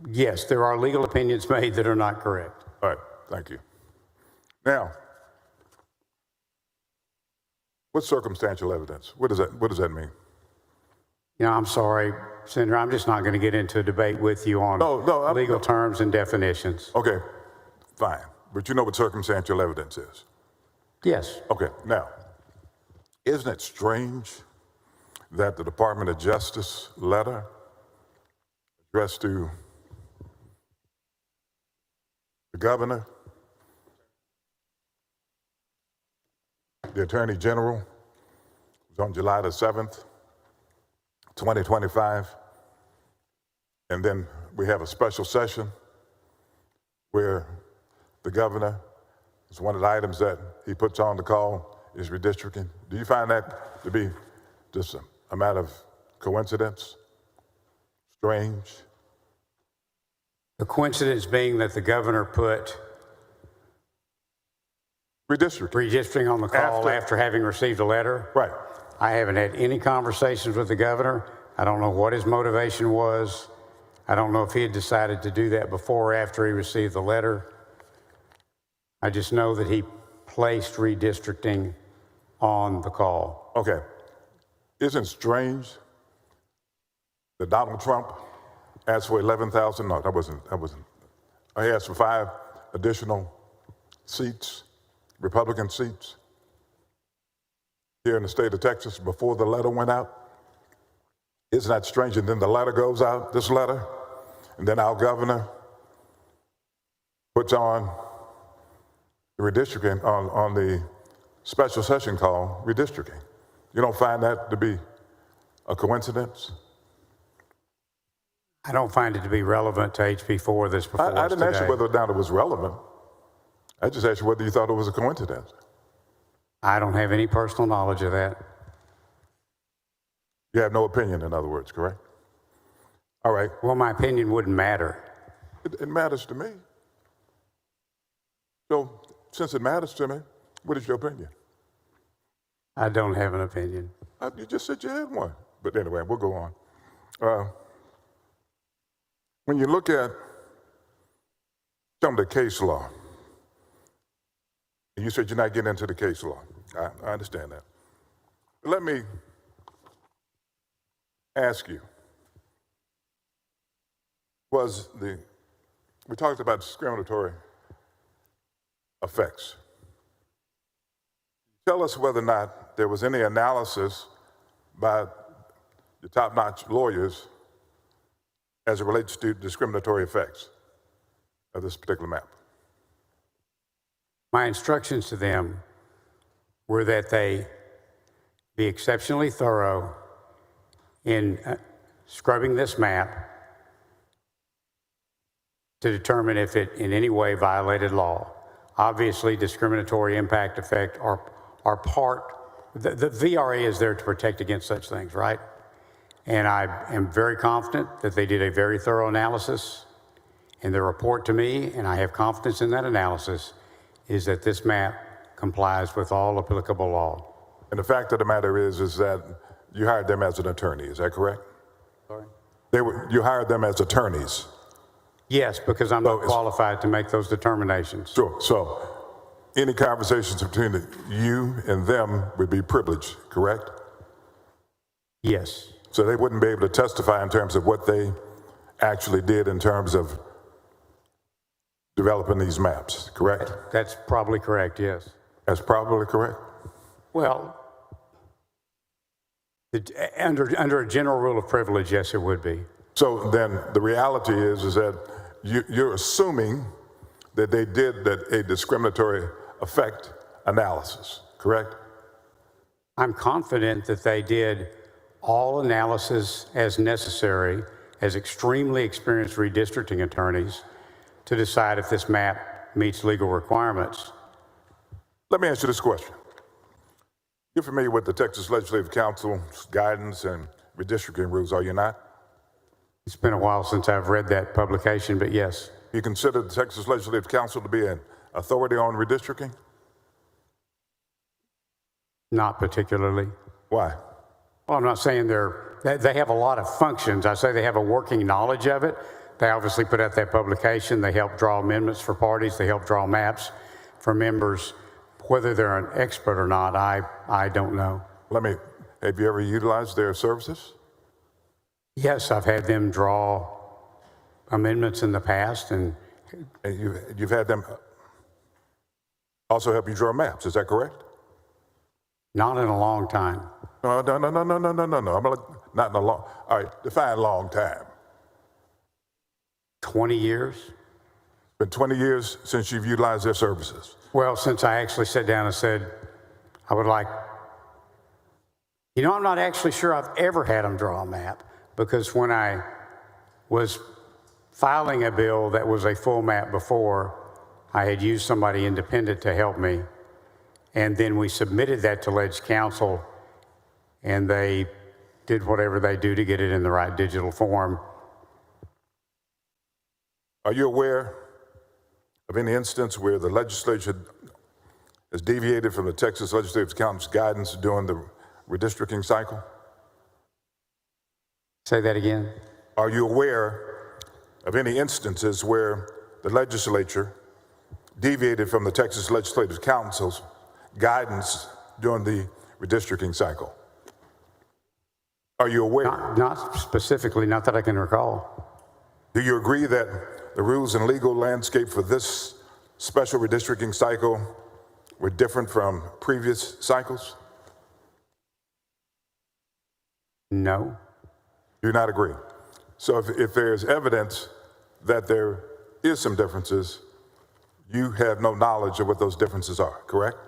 Yes, there are legal opinions made that are not correct. All right, thank you. Now, what's circumstantial evidence? What does that mean? You know, I'm sorry, Senator, I'm just not going to get into a debate with you on legal terms and definitions. Okay, fine. But you know what circumstantial evidence is? Yes. Okay, now, isn't it strange that the Department of Justice letter addressed to the governor, the attorney general. It was on July the 7th, 2025. And then we have a special session where the governor, is one of the items that he puts on the call is redistricting. Do you find that to be just a matter of coincidence? Strange? The coincidence being that the governor put redistricting on the call after having received a letter? Right. I haven't had any conversations with the governor. I don't know what his motivation was. I don't know if he had decided to do that before or after he received the letter. I just know that he placed redistricting on the call. Okay. Isn't it strange that Donald Trump asked for 11,000? No, that wasn't. He asked for 5 additional seats, Republican seats, here in the state of Texas before the letter went out. Isn't that strange? And then the letter goes out, this letter, and then our governor puts on the redistricting on the special session call, redistricting. You don't find that to be a coincidence? I don't find it to be relevant to HB4 that's before us I didn't ask you today. whether or not it was relevant. I just asked you whether you thought it was a coincidence. I don't have any personal knowledge of that. You have no opinion, in other words, correct? All right. Well, my opinion wouldn't matter. It matters to me. So, since it matters to me, what is your opinion? I don't have an opinion. You just said you had one. But anyway, we'll go on. When you look at some of the case law, and you said you're not getting into the case law. I understand that. But let me ask you, we talked about discriminatory effects. Tell us whether or not there was any analysis by the top-notch lawyers as it relates to discriminatory effects of this particular map. My instructions to them were that they be exceptionally thorough in scrubbing this map to determine if it in any way violated law. Obviously, discriminatory impact effect are part, the VRA is there to protect against such things, right? And I am very confident that they did a very thorough analysis, and the report to me, and I have confidence in that analysis, is that this map complies with all applicable law. And the fact of the matter is that you hired them as an attorney, is that correct? Sorry? You hired them as attorneys. Yes, because I'm not qualified to make those determinations. Sure. So any conversations between you and them would be privileged, correct? Yes. So they wouldn't be able to testify in terms of what they actually did in terms of developing these maps, correct? That's probably correct, yes. That's probably correct? Well, under a general rule of privilege, yes, it would be. So then the reality is that you're assuming that they did a discriminatory effect analysis, correct? I'm confident that they did all analysis as necessary as extremely experienced redistricting attorneys to decide if this map meets legal requirements. Let me ask you this question. You're familiar with the Texas Legislative Council's guidance and redistricting rules, are you not? It's been a while since I've read that publication, but yes. You consider the Texas Legislative Council to be an authority on redistricting? Not particularly. Why? Well, I'm not saying they have a lot of functions. I say they have a working knowledge of it. They obviously put out that publication. They help draw amendments for parties. They help draw maps for members. Whether they're an expert or not, I don't know. Have you ever utilized their services? Yes, I've had them draw amendments in the past, and you've had them also help you draw maps, is that correct? Not in a long time. No. I'm not in a long. All right, define long time. 20 years. It's been 20 years since you've utilized their services. Well, since I actually sat down and said, I would like, I'm not actually sure I've ever had them draw a map, because when I was filing a bill that was a full map before, I had used somebody independent to help me. And then we submitted that to Ledge Council, and they did whatever they do to get it in the right digital form. Are you aware of any instance where the legislature has deviated from the Texas Legislative Council's guidance during the redistricting cycle? Say that again. Are you aware of any instances where the legislature deviated from the Texas Legislative Council's guidance during the redistricting cycle? Are you aware? Not specifically, not that I can recall. Do you agree that the rules and legal landscape for this special redistricting cycle were different from previous cycles? No. Do not agree? So if there's evidence that there is some differences, you have no knowledge of what those differences are, correct?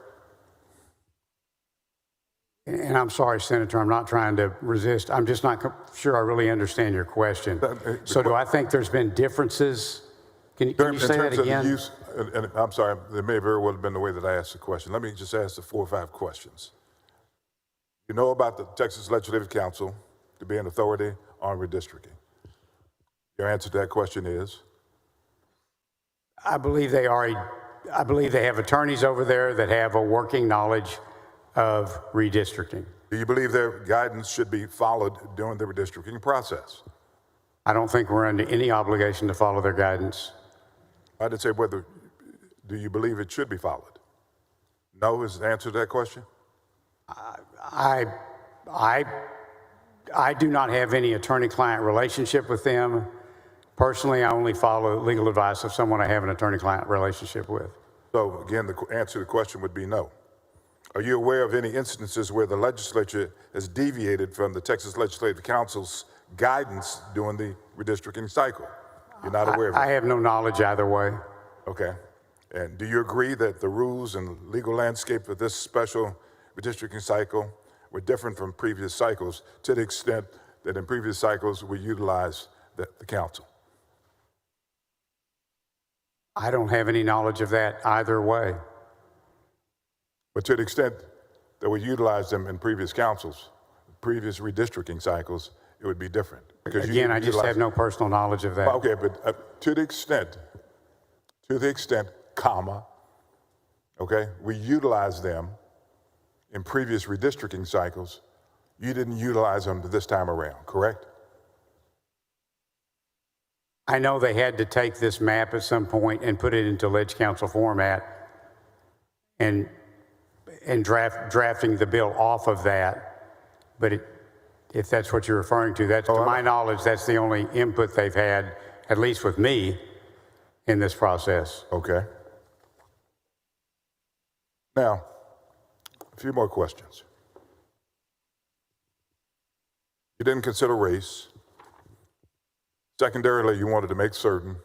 And I'm sorry, Senator, I'm not trying to resist. I'm just not sure I really understand your question. So do I think there's been differences? Can you say that again? In terms of the use, and I'm sorry, it may very well have been the way that I asked the question. Let me just ask the 4 or 5 questions. You know about the Texas Legislative Council to be an authority on redistricting. Your answer to that question is? I believe they have attorneys over there that have a working knowledge of redistricting. Do you believe their guidance should be followed during the redistricting process? I don't think we're under any obligation to follow their guidance. I didn't say whether, do you believe it should be followed? No is the answer to that question? I do not have any attorney-client relationship with them. Personally, I only follow legal advice of someone I have an attorney-client relationship with. So again, the answer to the question would be no. Are you aware of any instances where the legislature has deviated from the Texas Legislative Council's guidance during the redistricting cycle? You're not aware of it? I have no knowledge either way. Okay. And do you agree that the rules and legal landscape of this special redistricting cycle were different from previous cycles to the extent that in previous cycles we utilized the council? I don't have any knowledge of that either way. But to the extent that we utilized them in previous councils, previous redistricting cycles, it would be different. Because again, I just have no personal knowledge of that. Okay, but to the extent, comma, okay, we utilized them in previous redistricting cycles, you didn't utilize them this time around, correct? I know they had to take this map at some point and put it into Ledge Council format and drafting the bill off of that. But if that's what you're referring to, that's, to my knowledge, that's the only input they've had, at least with me, in this process. Okay. Now, a few more questions. You didn't consider race. Secondarily, you wanted to make certain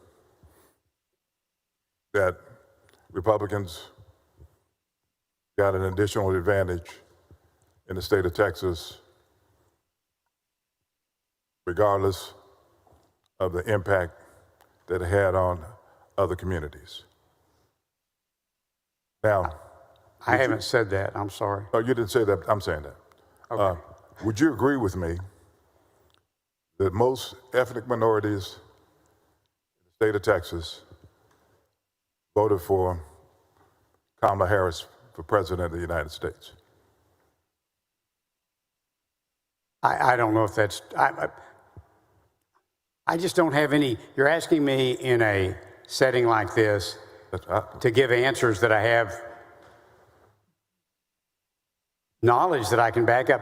that Republicans got an additional advantage in the state of Texas, regardless of the impact that it had on other communities. Now, I haven't said that, I'm sorry. No, you didn't say that, I'm saying that. Okay. Would you agree with me that most ethnic minorities in the state of Texas voted for Kamala Harris for President of the United States? I don't know if that's, I just don't have any, you're asking me in a setting like this to give answers that I have knowledge that I can back up.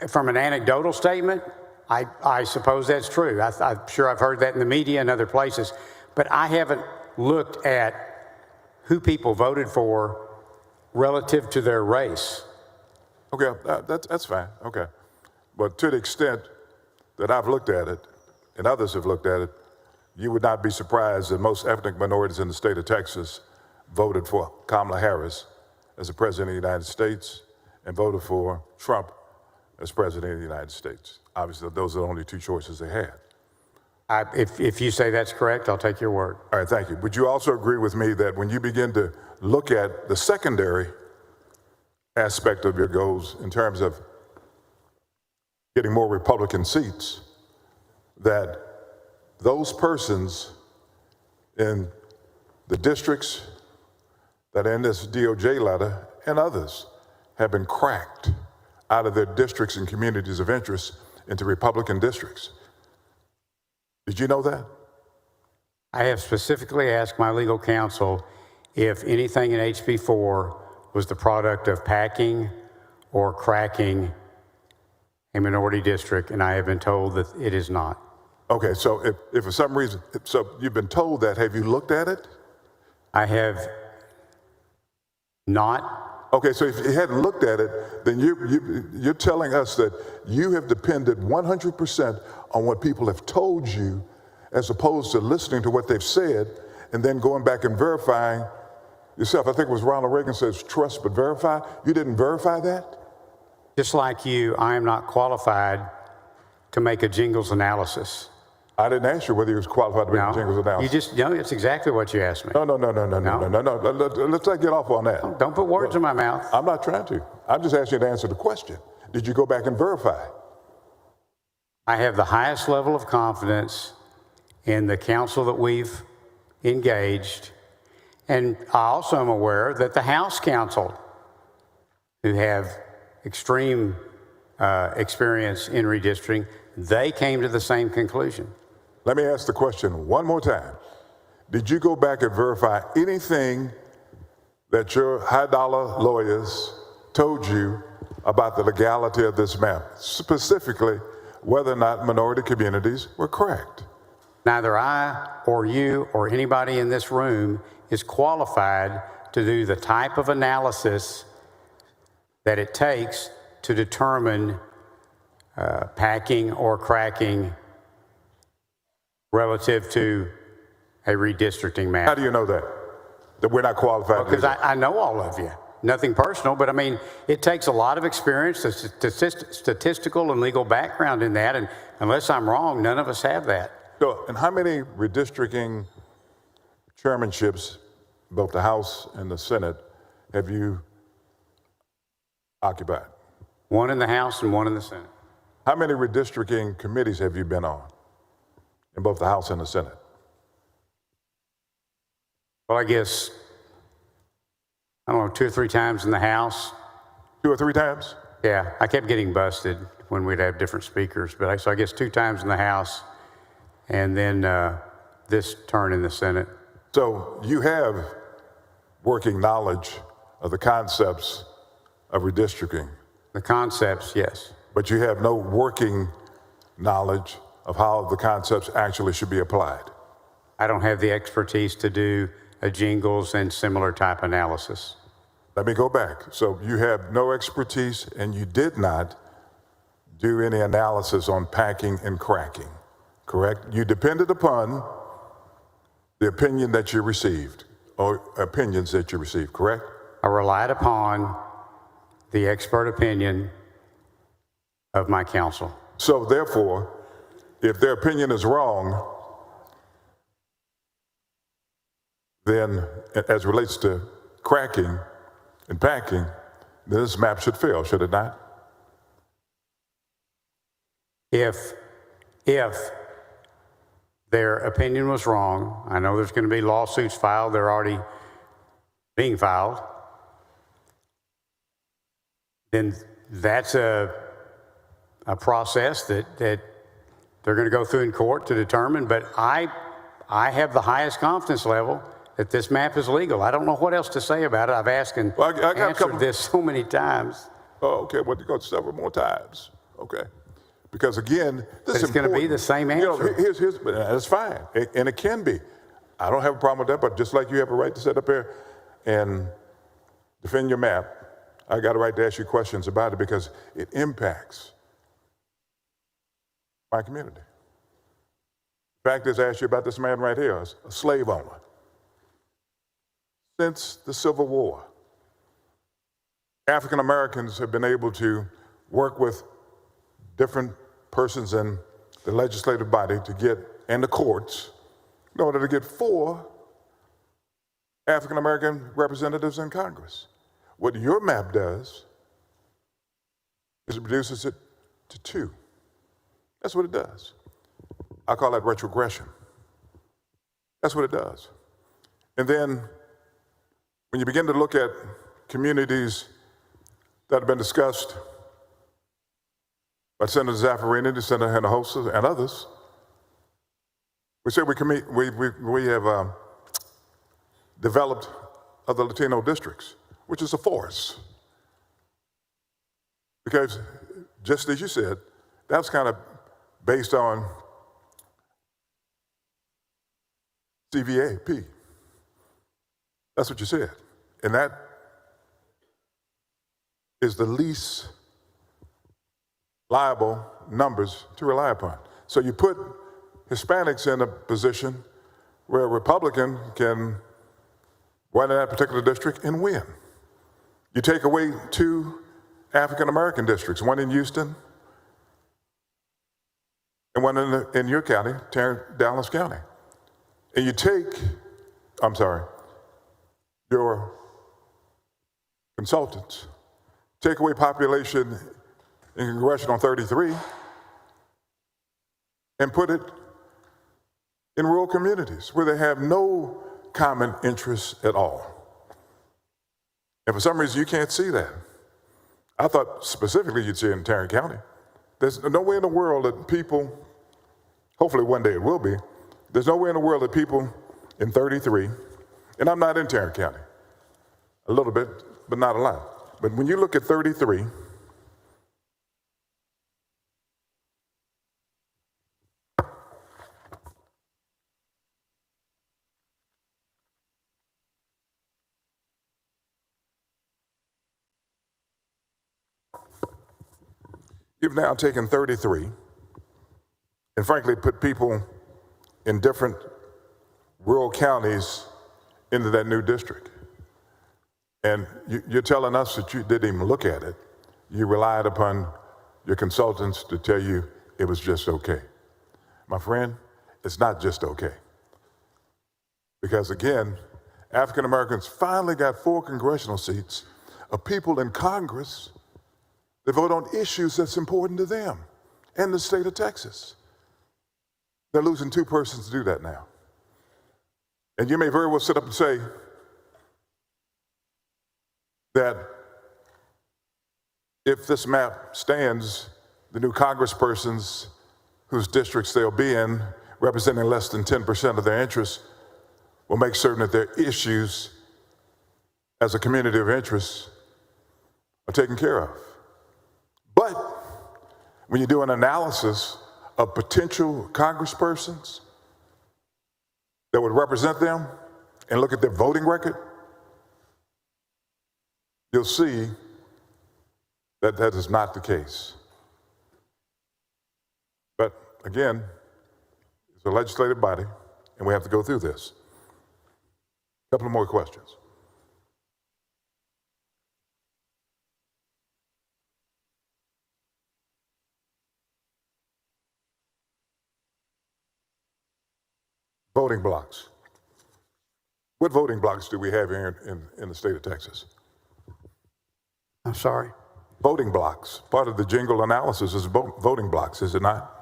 From an anecdotal statement, I suppose that's true. I'm sure I've heard that in the media and other places, but I haven't looked at who people voted for relative to their race. Okay, that's fine, okay. But to the extent that I've looked at it, and others have looked at it, you would not be surprised that most ethnic minorities in the state of Texas voted for Kamala Harris as the President of the United States and voted for Trump as President of the United States. Obviously, those are the only two choices they had. If you say that's correct, I'll take your word. All right, thank you. Would you also agree with me that when you begin to look at the secondary aspect of your goals in terms of getting more Republican seats, that those persons in the districts that are in this DOJ letter and others have been cracked out of their districts and communities of interest into Republican districts? Did you know that? I have specifically asked my legal counsel if anything in HB 4 was the product of packing or cracking a minority district, and I have been told that it is not. Okay, so if for some reason, so you've been told that, have you looked at it? I have not. Okay, so if you hadn't looked at it, then you're telling us that you have depended 100% on what people have told you, as opposed to listening to what they've said and then going back and verifying yourself. I think it was Ronald Reagan says, trust but verify. You didn't verify that? Just like you, I am not qualified to make a jingles analysis. I didn't ask you whether you was qualified to make a jingles analysis. You just, no, it's exactly what you asked me. No. Let's not get off on that. Don't put words in my mouth. I'm not trying to. I'm just asking you to answer the question. Did you go back and verify? I have the highest level of confidence in the council that we've engaged. And I also am aware that the House counsel, who have extreme experience in redistricting, they came to the same conclusion. Let me ask the question one more time. Did you go back and verify anything that your high-dollar lawyers told you about the legality of this map, specifically whether or not minority communities were cracked? Neither I or you or anybody in this room is qualified to do the type of analysis that it takes to determine packing or cracking relative to a redistricting map. How do you know that? That we're not qualified? Because I know all of you. Nothing personal, but I mean, it takes a lot of experience, a statistical and legal background in that, and unless I'm wrong, none of us have that. So, and how many redistricting chairmanships, both the House and the Senate, have you occupied? One in the House and one in the Senate. How many redistricting committees have you been on in both the House and the Senate? Well, I guess, I don't know, 2 or 3 times in the House. 2 or 3 times? Yeah, I kept getting busted when we'd have different speakers, but so I guess 2 times in the House and then this turn in the Senate. So you have working knowledge of the concepts of redistricting? The concepts, yes. But you have no working knowledge of how the concepts actually should be applied? I don't have the expertise to do a jingles and similar type analysis. Let me go back. So you have no expertise and you did not do any analysis on packing and cracking, correct? You depended upon the opinion that you received or opinions that you received, correct? I relied upon the expert opinion of my counsel. So therefore, if their opinion is wrong, then as it relates to cracking and packing, then this map should fail, should it not? If their opinion was wrong, I know there's going to be lawsuits filed, they're already being filed, then that's a process that they're going to go through in court to determine, but I have the highest confidence level that this map is legal. I don't know what else to say about it. I've asked and answered this so many times. Oh, okay, well, you go several more times, okay. Because again, this is going to be the same answer. You know, that's fine, and it can be. I don't have a problem with that, but just like you have a right to sit up here and defend your map, I got a right to ask you questions about it because it impacts my community. fact is, I asked you about this man right here, a slave owner. Since the Civil War, African Americans have been able to work with different persons in the legislative body to get, and the courts, in order to get 4 African American representatives in Congress. What your map does is it reduces it to 2. That's what it does. I call that retrogression. That's what it does. And then when you begin to look at communities that have been discussed by Senator Zaffarini, Senator Hinojosa, and others, we say we have developed other Latino districts, which is a force. Because just as you said, that's kind of based on CVAP. That's what you said. And that is the least liable numbers to rely upon. So you put Hispanics in a position where a Republican can run in that particular district and win. You take away 2 African American districts, one in Houston and one in your county, Dallas County. And you take, your consultants, take away population in Congressional 33 and put it in rural communities where they have no common interests at all. And for some reason, you can't see that. I thought specifically you'd see it in Tarrant County. There's no way in the world that people, hopefully one day it will be, there's no way in the world that people in 33, and I'm not in Tarrant County, a little bit, but not a lot. But when you look at 33, you've now taken 33 and frankly put people in different rural counties into that new district. And you're telling us that you didn't even look at it. You relied upon your consultants to tell you it was just okay. My friend, it's not just okay. Because again, African Americans finally got 4 congressional seats of people in Congress that vote on issues that's important to them and the state of Texas. They're losing 2 persons to do that now. And you may very well sit up and say that if this map stands, the new congresspersons whose districts they'll be in, representing less than 10% of their interests, will make certain that their issues as a community of interest are taken care of. But when you do an analysis of potential congresspersons that would represent them and look at their voting record, you'll see that that is not the case. But again, it's a legislative body, and we have to go through this. A couple of more questions. Voting blocks. What voting blocks do we have here in the state of Texas? I'm sorry? Voting blocks. Part of the jingle analysis is voting blocks, is it not?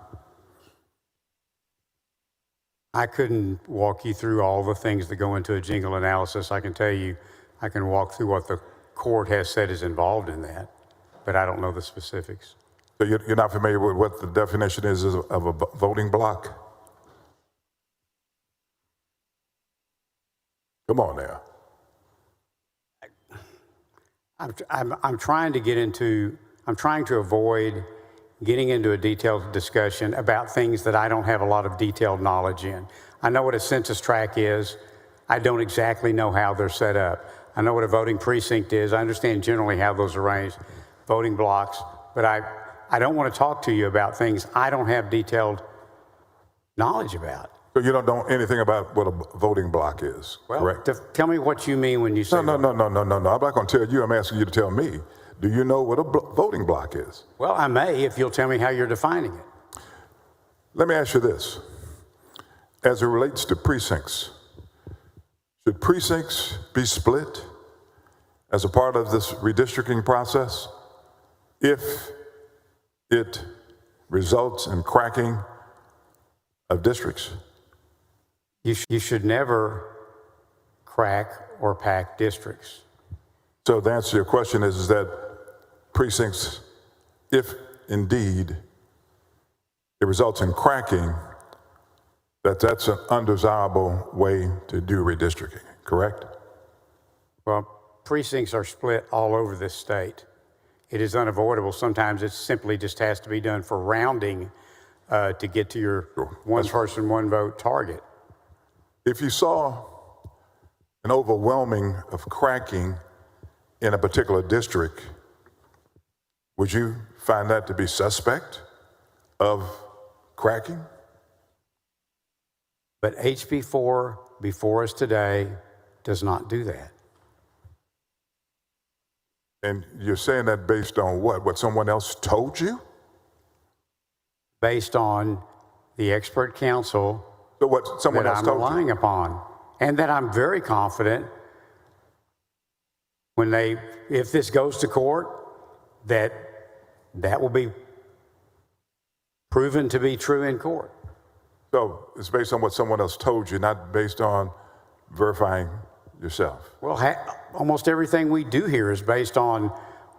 I couldn't walk you through all the things that go into a jingle analysis. I can tell you, I can walk through what the court has said is involved in that, but I don't know the specifics. So you're not familiar with what the definition is of a voting block? Come on now. I'm trying to avoid getting into a detailed discussion about things that I don't have a lot of detailed knowledge in. I know what a census tract is. I don't exactly know how they're set up. I know what a voting precinct is. I understand generally how those are arranged, voting blocks, but I don't want to talk to you about things I don't have detailed knowledge about. So you don't know anything about what a voting block is, Well, correct? tell me what you mean when you say No. I'm not going to tell you. I'm asking you to tell me. Do you know what a voting block is? Well, I may if you'll tell me how you're defining it. Let me ask you this. As it relates to precincts, should precincts be split as a part of this redistricting process if it results in cracking of districts? You should never crack or pack districts. So the answer to your question is that precincts, if indeed it results in cracking, that's an undesirable way to do redistricting, correct? Well, precincts are split all over this state. It is unavoidable. Sometimes it simply just has to be done for rounding to get to your one person, one vote target. If you saw an overwhelming of cracking in a particular district, would you find that to be suspect of cracking? But HB 4 before us today does not do that. And you're saying that based on what? What someone else told you? Based on the expert counsel so what someone else I'm told relying you? upon. And that I'm very confident if this goes to court, that will be proven to be true in court. So it's based on what someone else told you, not based on verifying yourself. Well, almost everything we do here is based on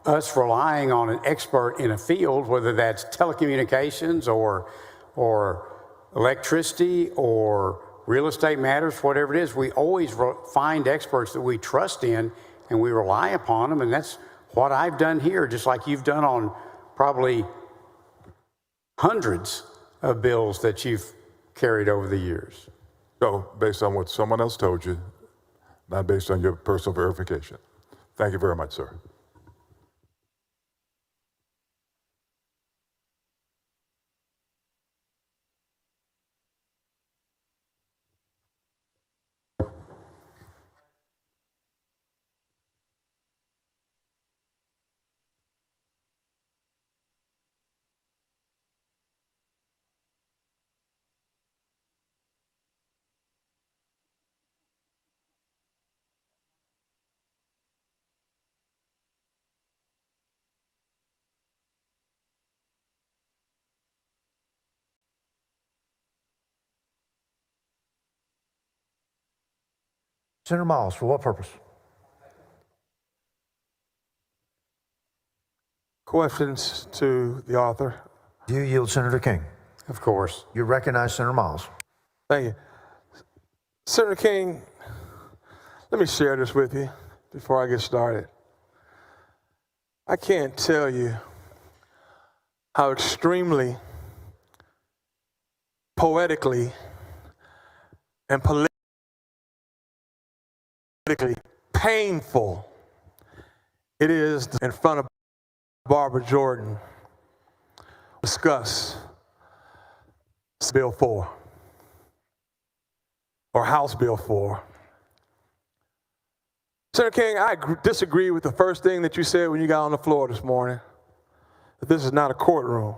us relying on an expert in a field, whether that's telecommunications or electricity or real estate matters, whatever it is. We always find experts that we trust in and we rely upon them. And that's what I've done here, just like you've done on probably hundreds of bills that you've carried over the years. So based on what someone else told you, not based on your personal verification. Thank you very much, sir. Senator Miles, for what purpose? Questions to the author. Do you yield, Senator King? Of course. You recognize Senator Miles. Thank you. Senator King, let me share this with you before I get started. I can't tell you how extremely poetically and politically painful it is in front of Barbara Jordan discuss Bill 4 or House Bill 4. Senator King, I disagree with the first thing that you said when you got on the floor this morning, that this is not a courtroom.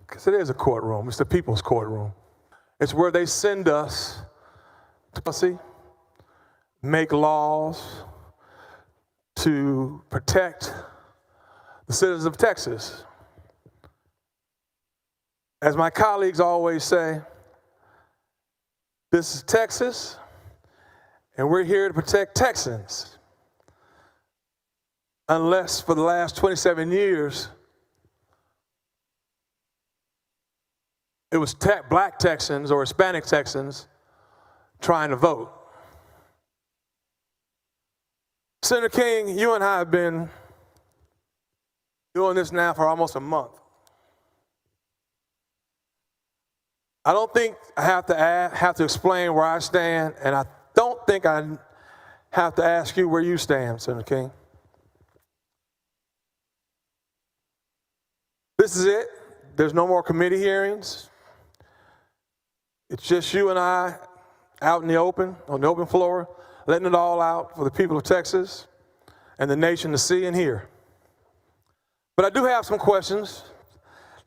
Because it is a courtroom. It's the people's courtroom. It's where they send us to make laws to protect the citizens of Texas. As my colleagues always say, this is Texas, and we're here to protect Texans. Unless for the last 27 years, it was black Texans or Hispanic Texans trying to vote. Senator King, you and I have been doing this now for almost a month. I don't think I have to explain where I stand, and I don't think I have to ask you where you stand, Senator King. This is it. there's no more committee hearings. It's just you and I out in the open, on the open floor, letting it all out for the people of Texas and the nation to see and hear. But I do have some questions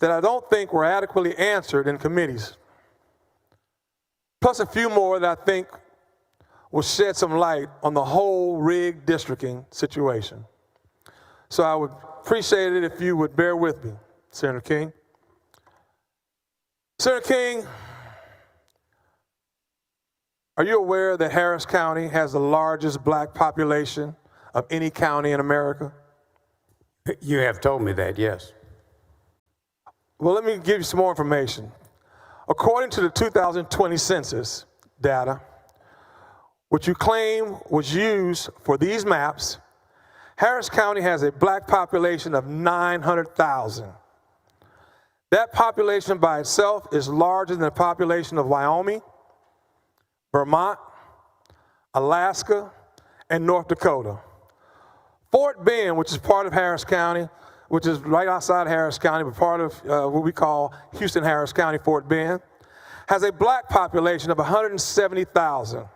that I don't think were adequately answered in committees, plus a few more that I think will shed some light on the whole rigged districting situation. So I would appreciate it if you would bear with me, Senator King. Senator King, are you aware that Harris County has the largest black population of any county in America? You have told me that, yes. Well, let me give you some more information. According to the 2020 census data, which you claim was used for these maps, Harris County has a black population of 900,000. That population by itself is larger than the population of Wyoming, Vermont, Alaska, and North Dakota. Fort Bend, which is part of Harris County, which is right outside Harris County, but part of what we call Houston-Harris County, Fort Bend, has a black population of 170,000.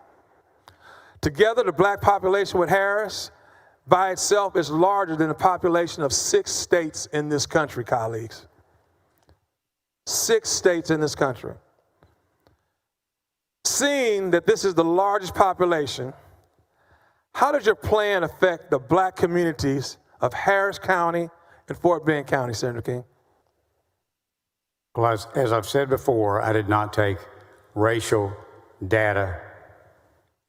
Together, the black population with Harris by itself is larger than the population of 6 states in this country, colleagues. 6 states in this country. Seeing that this is the largest population, how does your plan affect the black communities of Harris County and Fort Bend County, Senator King? Well, as I've said before, I did not take racial data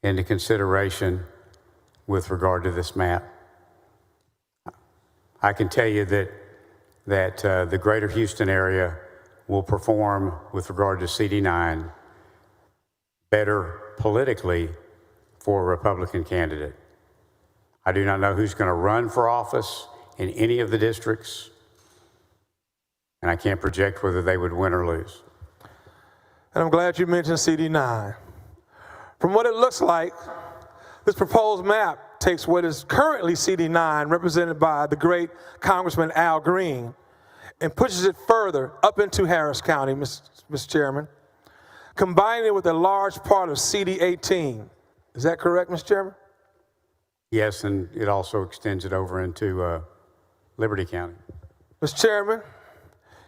into consideration with regard to this map. I can tell you that the greater Houston area will perform with regard to CD9 better politically for a Republican candidate. I do not know who's going to run for office in any of the districts, and I can't project whether they would win or lose. And I'm glad you mentioned CD9. From what it looks like, this proposed map takes what is currently CD9, represented by the great Congressman Al Green, and pushes it further up into Harris County, Mr. Chairman, combining it with a large part of CD18. Is that correct, Mr. Chairman? Yes, and it also extends it over into Liberty County. Mr. Chairman,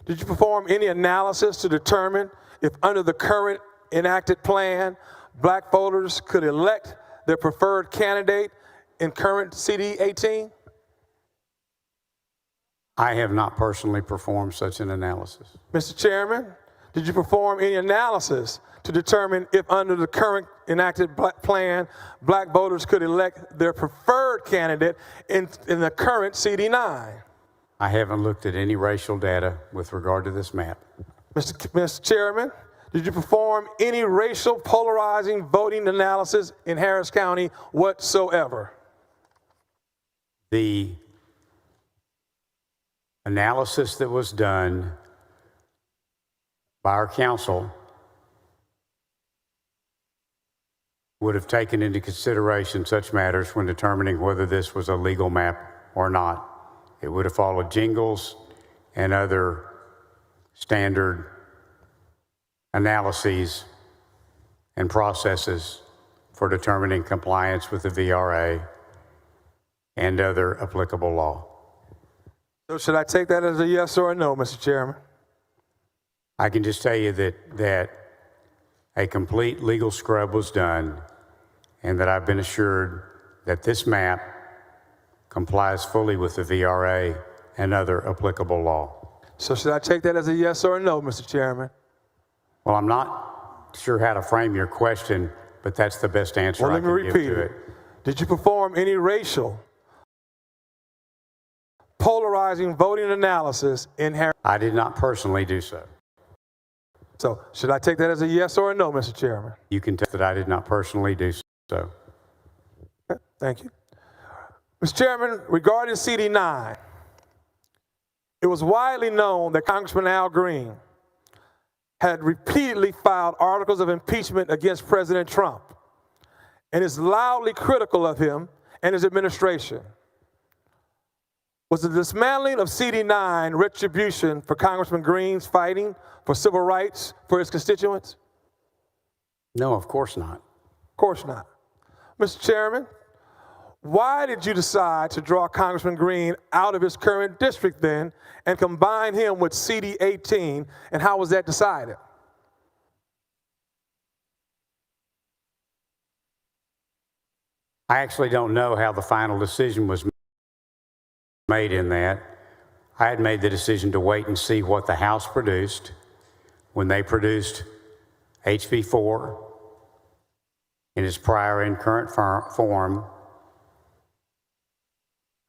did you perform any analysis to determine if under the current enacted plan, black voters could elect their preferred candidate in current CD18? I have not personally performed such an analysis. Mr. Chairman, did you perform any analysis to determine if under the current enacted plan, black voters could elect their preferred candidate in the current CD9? I haven't looked at any racial data with regard to this map. Mr. Chairman, did you perform any racial polarizing voting analysis in Harris County whatsoever? The analysis that was done by our council would have taken into consideration such matters when determining whether this was a legal map or not. It would have followed jingles and other standard analyses and processes for determining compliance with the VRA and other applicable law. So should I take that as a yes or a no, Mr. Chairman? I can just tell you that a complete legal scrub was done and that I've been assured that this map complies fully with the VRA and other applicable law. So should I take that as a yes or a no, Mr. Chairman? Well, I'm not sure how to frame your question, but that's the best answer I can give to it. Did you perform any racial polarizing voting analysis in Harris? I did not personally do so. So should I take that as a yes or a no, Mr. Chairman? You can tell that I did not personally do so. Okay, thank you. Mr. Chairman, regarding CD9, it was widely known that Congressman Al Green had repeatedly filed articles of impeachment against President Trump and is loudly critical of him and his administration. Was the dismantling of CD9 retribution for Congressman Green's fighting for civil rights for his constituents? No, of course not. Of course not. Mr. Chairman, why did you decide to draw Congressman Green out of his current district then and combine him with CD 18, and how was that decided? I actually don't know how the final decision was made in that. I had made the decision to wait and see what the House produced. When they produced HB 4 in its prior and current form,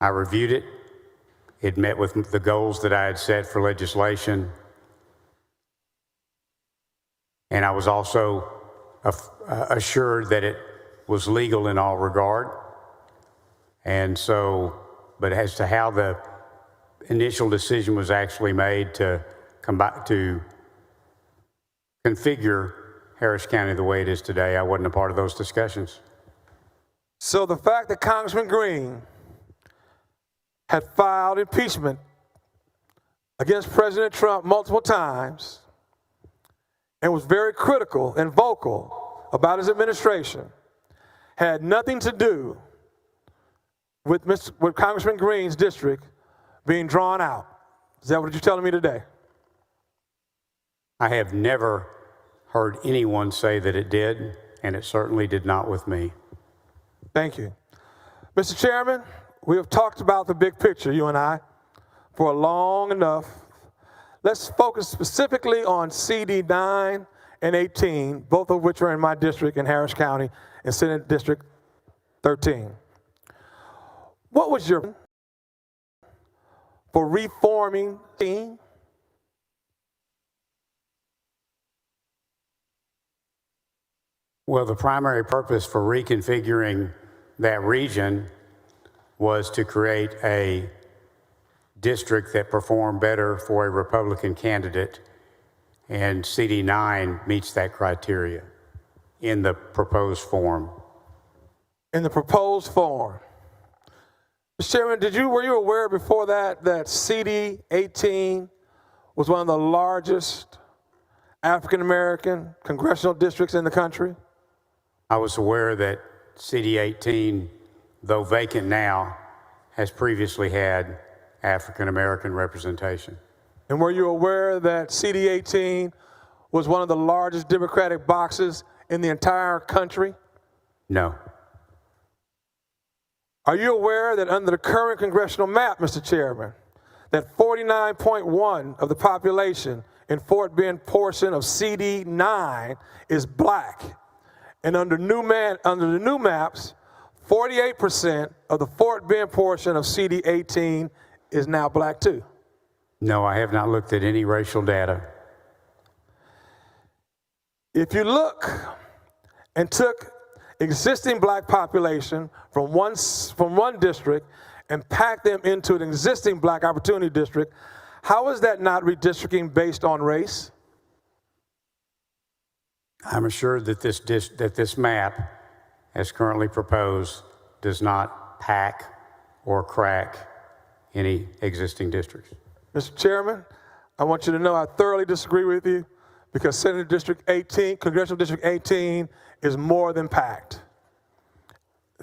I reviewed it. It met with the goals that I had set for legislation. And I was also assured that it was legal in all regard. And so, but as to how the initial decision was actually made to come back to configure Harris County the way it is today, I wasn't a part of those discussions. So the fact that Congressman Green had filed impeachment against President Trump multiple times and was very critical and vocal about his administration had nothing to do with Congressman Green's district being drawn out. Is that what you're telling me today? I have never heard anyone say that it did, and it certainly did not with me. Thank you. Mr. Chairman, we have talked about the big picture, you and I, for long enough. Let's focus specifically on CD 9 and 18, both of which are in my district in Harris County and Senate District 13. What was your for reforming team? Well, the primary purpose for reconfiguring that region was to create a district that performed better for a Republican candidate, and CD9 meets that criteria in the proposed form. In the proposed form. Mr. Chairman, were you aware before that CD 18 was one of the largest African American congressional districts in the country? I was aware that CD 18, though vacant now, has previously had African American representation. And were you aware that CD 18 was one of the largest Democratic boxes in the entire country? No. Are you aware that under the current congressional map, Mr. Chairman, that 49.1% of the population in Fort Bend portion of CD 9 is black? And under the new maps, 48% of the Fort Bend portion of CD 18 is now black too. No, I have not looked at any racial data. If you look and took existing black population from one district and packed them into an existing black opportunity district, how is that not redistricting based on race? I'm assured that this map, as currently proposed, does not pack or crack any existing districts. Mr. Chairman, I want you to know I thoroughly disagree with you because Senate District 18, Congressional District 18 is more than packed.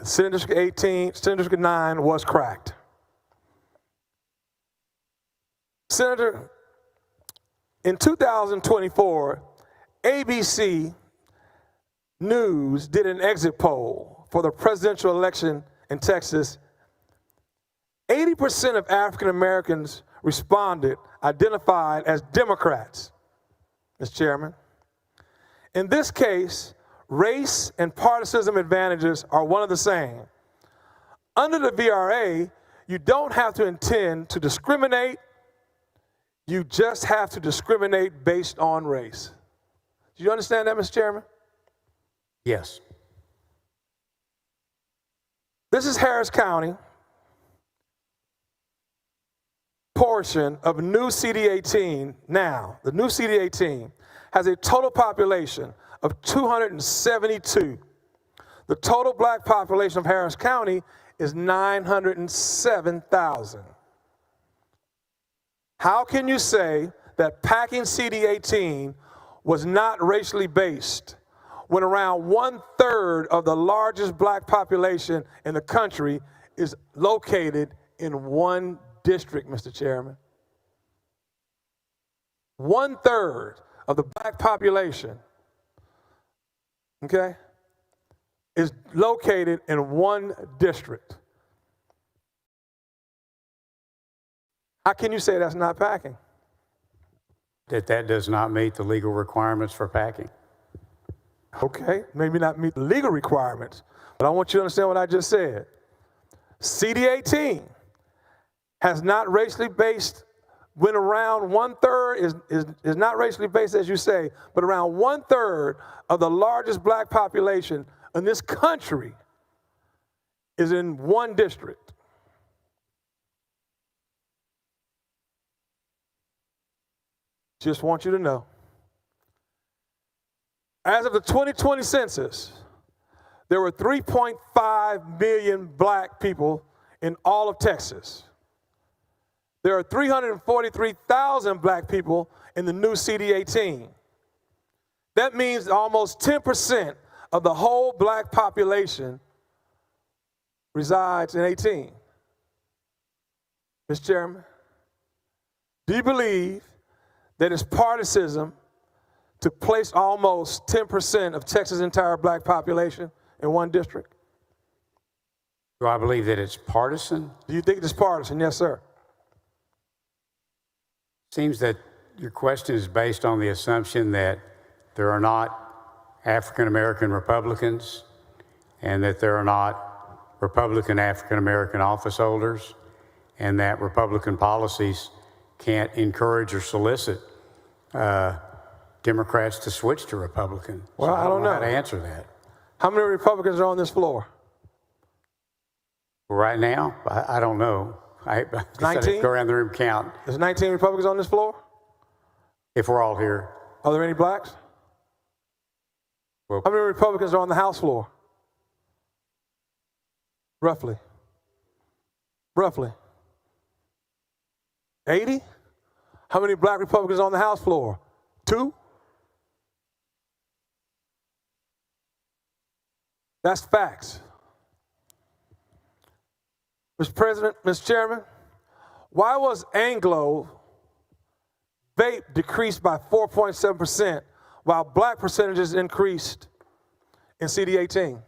Senate District 9 was cracked. Senator, in 2024, ABC News did an exit poll for the presidential election in Texas. 80% of African Americans identified as Democrats, Mr. Chairman. In this case, race and partisanship advantages are one of the same. Under the VRA, you don't have to intend to discriminate, you just have to discriminate based on race. Do you understand that, Mr. Chairman? Yes. This is Harris County portion of new CD18 now. The new CD18 has a total population of 272. The total black population of Harris County is 907,000. How can you say that packing CD18 was not racially based when around 1/3 of the largest black population in the country is located in one district, Mr. Chairman? 1/3 of the black population, okay, is located in one district. How can you say that's not packing? That does not meet the legal requirements for packing. Okay, maybe not meet the legal requirements, but I want you to understand what I just said. CD18 has not racially based, when around 1/3 is not racially based, as you say, but around 1/3 of the largest black population in this country is in one district. Just want you to know. As of the 2020 census, there were 3.5 million black people in all of Texas. There are 343,000 black people in the new CD18. That means almost 10% of the whole black population resides in 18. Mr. Chairman, do you believe that it's partisanship to place almost 10% of Texas' entire black population in one district? Do I believe that it's partisan? Do you think it's partisan? Yes, sir. Seems that your question is based on the assumption that there are not African American Republicans and that there are not Republican African American office holders and that Republican policies can't encourage or solicit Democrats to switch to Republican. Well, so I don't know how to answer that. How many Republicans are on this floor? Well, right now, I don't know. I 19? Go around the room count. There's 19 Republicans on this floor? If we're all here. Are there any blacks? Well, how many Republicans are on the House floor? Roughly. Roughly. 80? How many black Republicans on the House floor? 2? That's facts. Mr. President, Mr. Chairman, why was Anglo vape decreased by 4.7% while black percentages increased in CD18?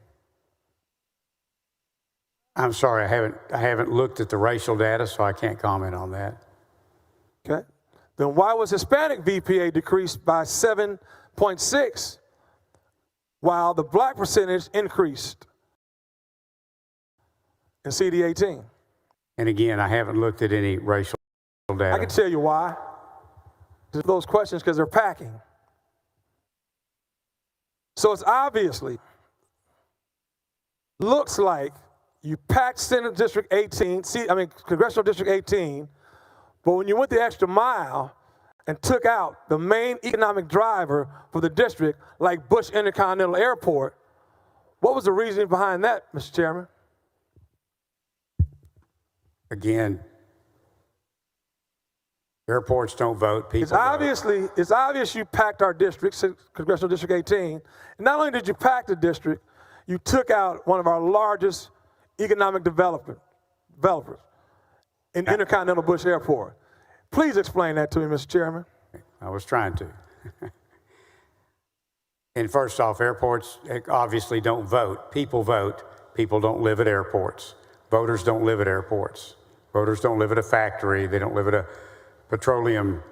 I'm sorry, I haven't looked at the racial data, so I can't comment on that. Okay. Then why was Hispanic VPA decreased by 7.6 while the black percentage increased in CD18? And again, I haven't looked at any racial data. I can tell you why. Those questions, because they're packing. So it's obviously looks like you packed Senate District 18, Congressional District 18, but when you went the extra mile and took out the main economic driver for the district, like Bush Intercontinental Airport, what was the reasoning behind that, Mr. Chairman? Again, airports don't vote, people vote. It's obvious you packed our district, Congressional District 18. And not only did you pack the district, you took out one of our largest economic developers in Intercontinental Bush Airport. Please explain that to me, Mr. Chairman. I was trying to. And first off, airports obviously don't vote. People vote. People don't live at airports. Voters don't live at airports. Voters don't live at a factory. They don't live at a petroleum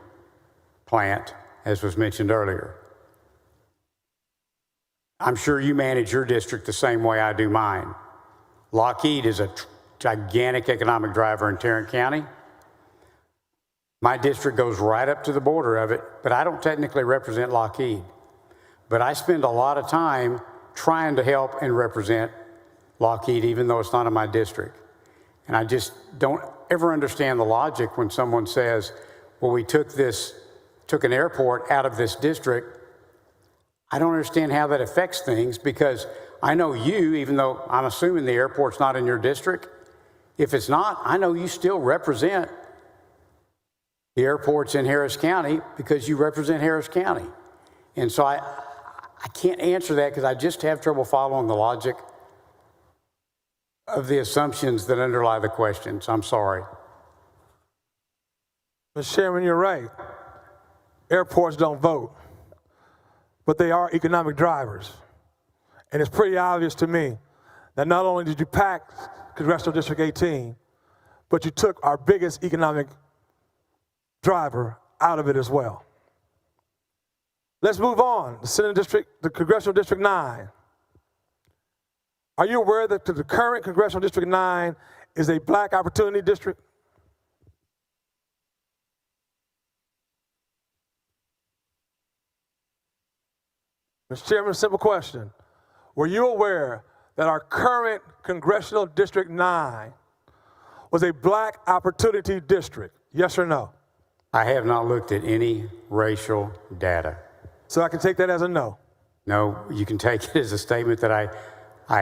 plant, as was mentioned earlier. I'm sure you manage your district the same way I do mine. Lockheed is a gigantic economic driver in Tarrant County. My district goes right up to the border of it, but I don't technically represent Lockheed. But I spend a lot of time trying to help and represent Lockheed, even though it's not in my district. And I just don't ever understand the logic when someone says, well, we took an airport out of this district. I don't understand how that affects things, because I know you, even though I'm assuming the airport's not in your district, if it's not, I know you still represent The airport's in Harris County because you represent Harris County. And so I can't answer that because I just have trouble following the logic of the assumptions that underlie the questions. I'm sorry. Mr. Chairman, you're right. Airports don't vote, but they are economic drivers. And it's pretty obvious to me that not only did you pack Congressional District 18, but you took our biggest economic driver out of it as well. Let's move on. The Congressional District 9. Are you aware that the current Congressional District 9 is a black opportunity district? Mr. Chairman, simple question. Were you aware that our current Congressional District 9 was a black opportunity district? Yes or no? I have not looked at any racial data. So I can take that as a no? No, you can take it as a statement that I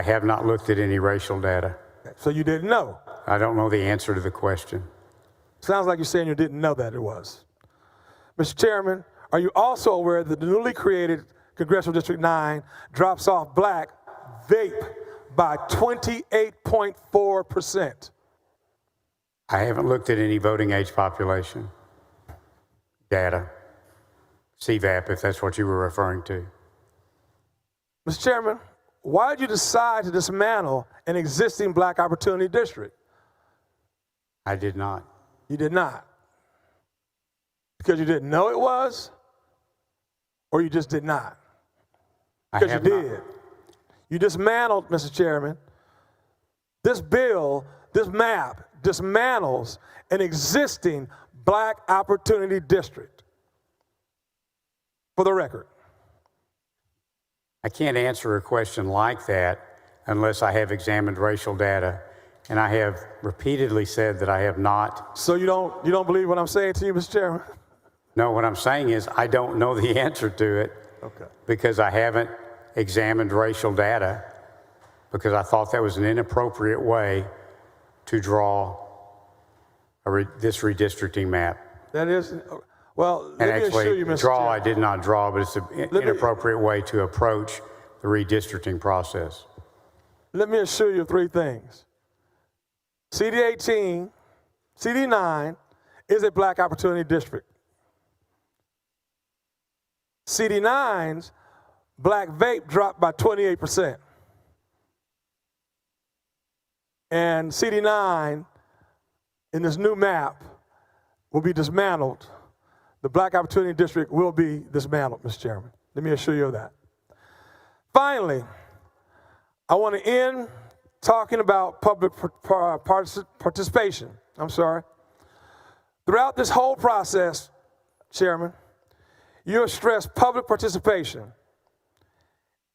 have not looked at any racial data. So you didn't know? I don't know the answer to the question. Sounds like you're saying you didn't know that it was. Mr. Chairman, are you also aware that the newly created Congressional District 9 drops off black vape by 28.4%? I haven't looked at any voting age population data, CVAP, if that's what you were referring to. Mr. Chairman, why did you decide to dismantle an existing black opportunity district? I did not. You did not? Because you didn't know it was, or you just did not? Because you did. You dismantled, Mr. Chairman, this bill, this map dismantles an existing black opportunity district. For the record. I can't answer a question like that unless I have examined racial data, and I have repeatedly said that I have not. So you don't believe what I'm saying to you, Mr. Chairman? No, what I'm saying is I don't know the answer to it. Okay. Because I haven't examined racial data, because I thought that was an inappropriate way to draw this redistricting map. That is, well, let me assure you, Mr. Draw, Chairman. I did not draw, but it's an inappropriate way to approach the redistricting process. Let me assure you of three things. CD 9 is a black opportunity district. CD 9's black vape dropped by 28%. And CD 9 in this new map will be dismantled. The black opportunity district will be dismantled, Mr. Chairman. Let me assure you of that. Finally, I want to end talking about public participation. I'm sorry. Throughout this whole process, Chairman, you have stressed public participation.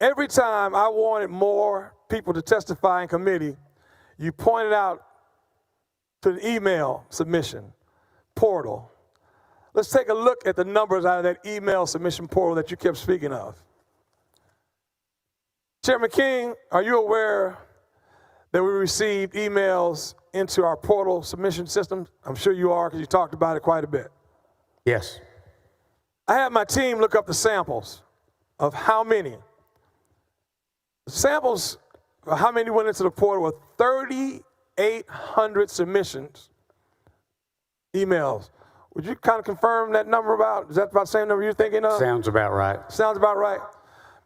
Every time I wanted more people to testify in committee, you pointed out to the email submission portal. Let's take a look at the numbers out of that email submission portal that you kept speaking of. Chairman King, are you aware that we received emails into our portal submission system? I'm sure you are, because you talked about it quite a bit. Yes. I had my team look up the samples of how many. The samples of how many went into the portal were 3,800 submissions, emails. Would you kind of confirm that number is that about the same number you're thinking of? Sounds about right. Sounds about right.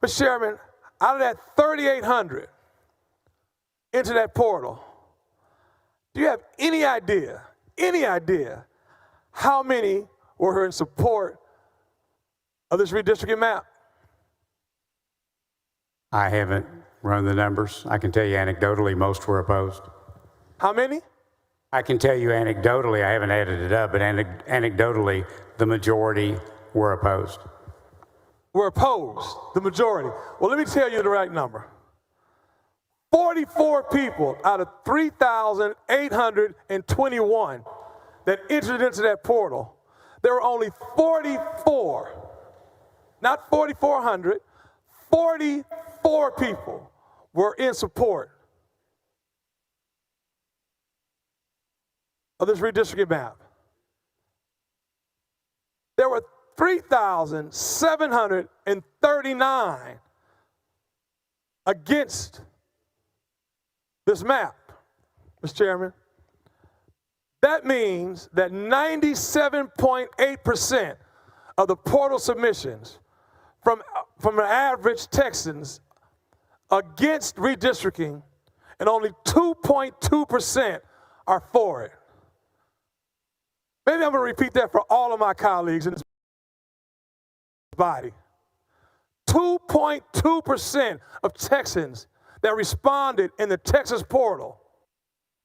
Mr. Chairman, out of that 3,800 into that portal, do you have any idea how many were in support of this redistricting map? I haven't run the numbers. I can tell you anecdotally most were opposed. How many? I can tell you anecdotally, I haven't added it up, but anecdotally, the majority were opposed. Were opposed, the majority. Well, let me tell you the right number. 44 people out of 3,821 that entered into that portal. There were only 44, not 4,400, 44 people were in support of this redistricting map. there were 3,739 against this map, Mr. Chairman. That means that 97.8% of the portal submissions from an average Texans against redistricting, and only 2.2% are for it. Maybe I'm going to repeat that for all of my colleagues in this body. 2.2% of Texans that responded in the Texas portal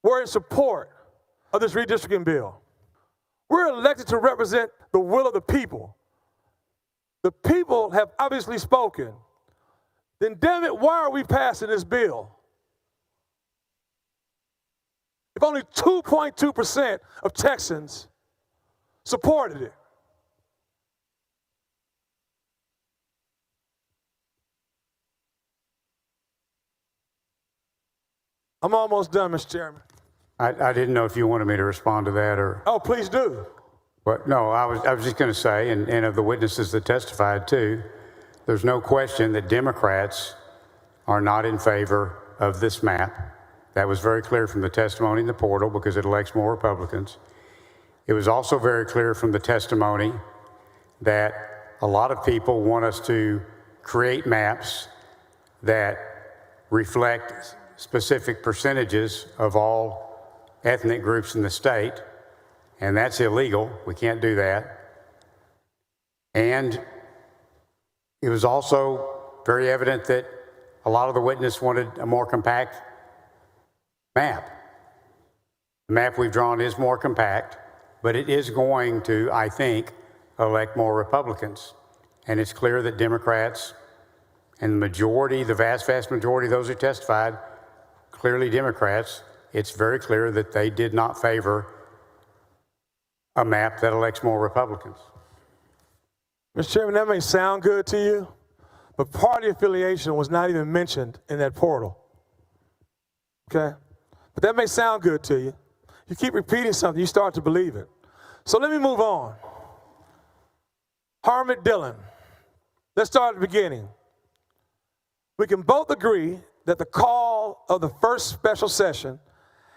were in support of this redistricting bill. We're elected to represent the will of the people. The people have obviously spoken. Then damn it, why are we passing this bill? If only 2.2% of Texans supported it. I'm almost done, Mr. Chairman. I didn't know if you wanted me to respond to that or. Oh, please do. But no, I was just going to say, and of the witnesses that testified too, there's no question that Democrats are not in favor of this map. That was very clear from the testimony in the portal because it elects more Republicans. It was also very clear from the testimony that a lot of people want us to create maps that reflect specific percentages of all ethnic groups in the state, and that's illegal. We can't do that. And it was also very evident that a lot of the witnesses wanted a more compact map. The map we've drawn is more compact, but it is going to, I think, elect more Republicans. And it's clear that Democrats and the majority, the vast, vast majority of those who testified, clearly Democrats, it's very clear that they did not favor a map that elects more Republicans. Mr. Chairman, that may sound good to you, but party affiliation was not even mentioned in that portal. Okay? But that may sound good to you. You keep repeating something, you start to believe it. So let me move on. Harmon Dillon. Let's start at the beginning. We can both agree that the call of the first special session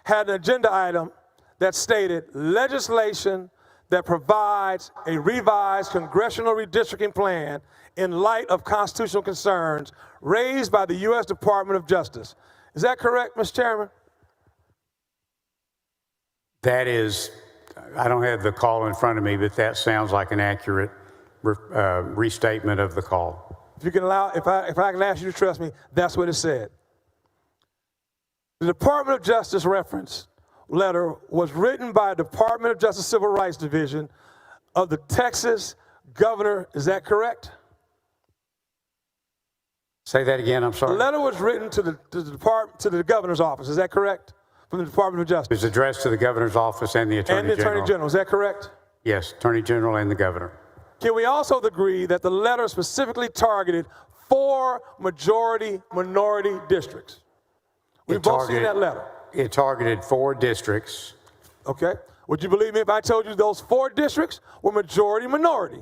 had an agenda item that stated legislation that provides a revised congressional redistricting plan in light of constitutional concerns raised by the U.S. Department of Justice. Is that correct, Mr. Chairman? That is, I don't have the call in front of me, but that sounds like an accurate restatement of the call. If you can allow, if I can ask you to trust me, that's what it said. The Department of Justice reference letter was written by a Department of Justice Civil Rights Division of the Texas governor. Is that correct? Say that again, I'm sorry. The letter was written to the governor's office. Is that correct? From the Department of Justice. It was addressed to the governor's office and the Attorney General. And the Attorney General. Is that correct? Yes, Attorney General and the governor. Can we also agree that the letter specifically targeted 4 majority-minority districts? We've both seen that letter. It targeted 4 districts. Okay. Would you believe me if I told you those 4 districts were majority-minority?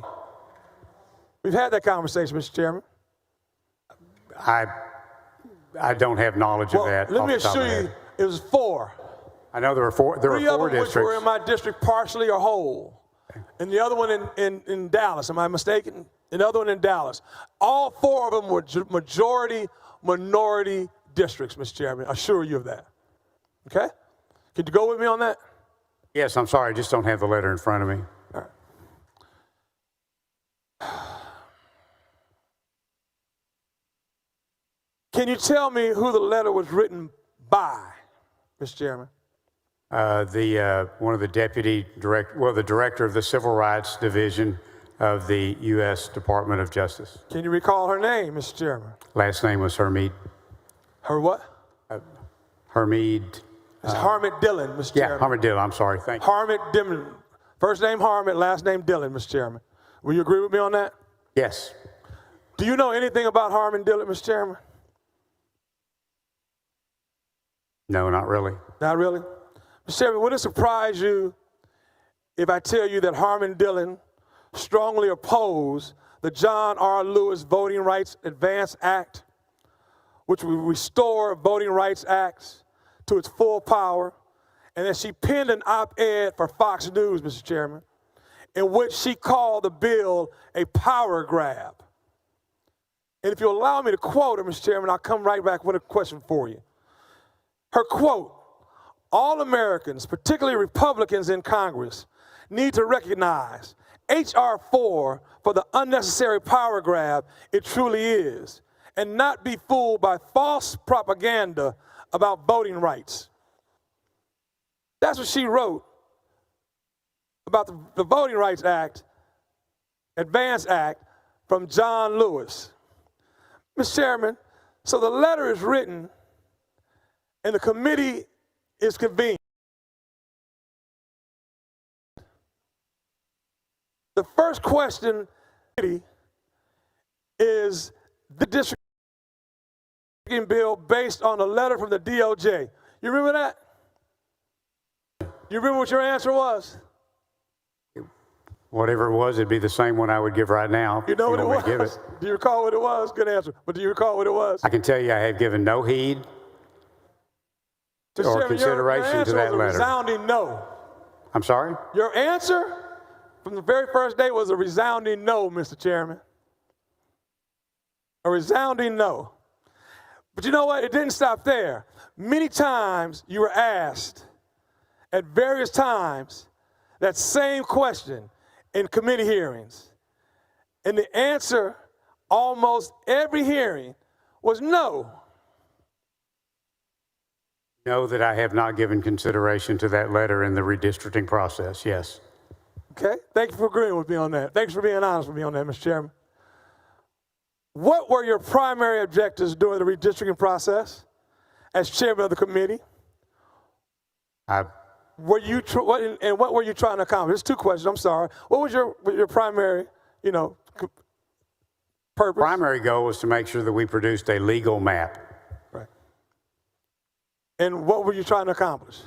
We've had that conversation, Mr. Chairman. I don't have knowledge of that. Let me assure you, it was 4. I know there were 4. There were 4 3 of them districts. which were in my district partially or whole, and the other one in Dallas. Am I mistaken? And the other one in Dallas. All 4 of them were majority-minority districts, Mr. Chairman. I assure you of that. Okay? Could you go with me on that? Yes, I'm sorry. I just don't have the letter in front of me. All right. Can you tell me who the letter was written by, Mr. Chairman? One of the the director of the Civil Rights Division of the U.S. Department of Justice. Can you recall her name, Mr. Chairman? Last name was Hermide. Her what? Hermide. It's Harmon Dillon, Mr. Chairman. Yeah, Harmon Dillon. I'm sorry. Thank you. Harmon Dillon. First name Harmon, last name Dillon, Mr. Chairman. Will you agree with me on that? Yes. Do you know anything about Harmon Dillon, Mr. Chairman? No, not really. Not really? Mr. Chairman, would it surprise you if I tell you that Harmon Dillon strongly oppose the John R. Lewis Voting Rights Advance Act, which will restore Voting Rights Acts to its full power, and that she penned an op-ed for Fox News, Mr. Chairman, in which she called the bill a power grab. And if you allow me to quote her, Mr. Chairman, I'll come right back with a question for you. Her quote, "All Americans, particularly Republicans in Congress, need to recognize H.R. 4 for the unnecessary power grab it truly is, and not be fooled by false propaganda about voting rights." That's what she wrote about the Voting Rights Act, Advance Act, from John Lewis. Mr. Chairman, so the letter is written and the committee is convened. The first question is the districting bill based on a letter from the DOJ. You remember that? You remember what your answer was? Whatever it was, it'd be the same one I would give right now. You know what it was? Give it. Do you recall what it was? Good answer. But do you recall what it was? I can tell you I have given no heed or consideration to that letter. Your answer was a letter. resounding no. I'm sorry? Your answer from the very first day was a resounding no, Mr. Chairman. A resounding no. But you know what? It didn't stop there. Many times you were asked at various times that same question in committee hearings. And the answer almost every hearing was no. Know that I have not given consideration to that letter in the redistricting process, yes. Okay, thank you for agreeing with me on that. Thanks for being honest with me on that, Mr. Chairman. What were your primary objectives during the redistricting process as chairman of the committee? What were you trying to accomplish? There's two questions, I'm sorry. What was your primary, purpose? Primary goal was to make sure that we produced a legal map. Right. And what were you trying to accomplish?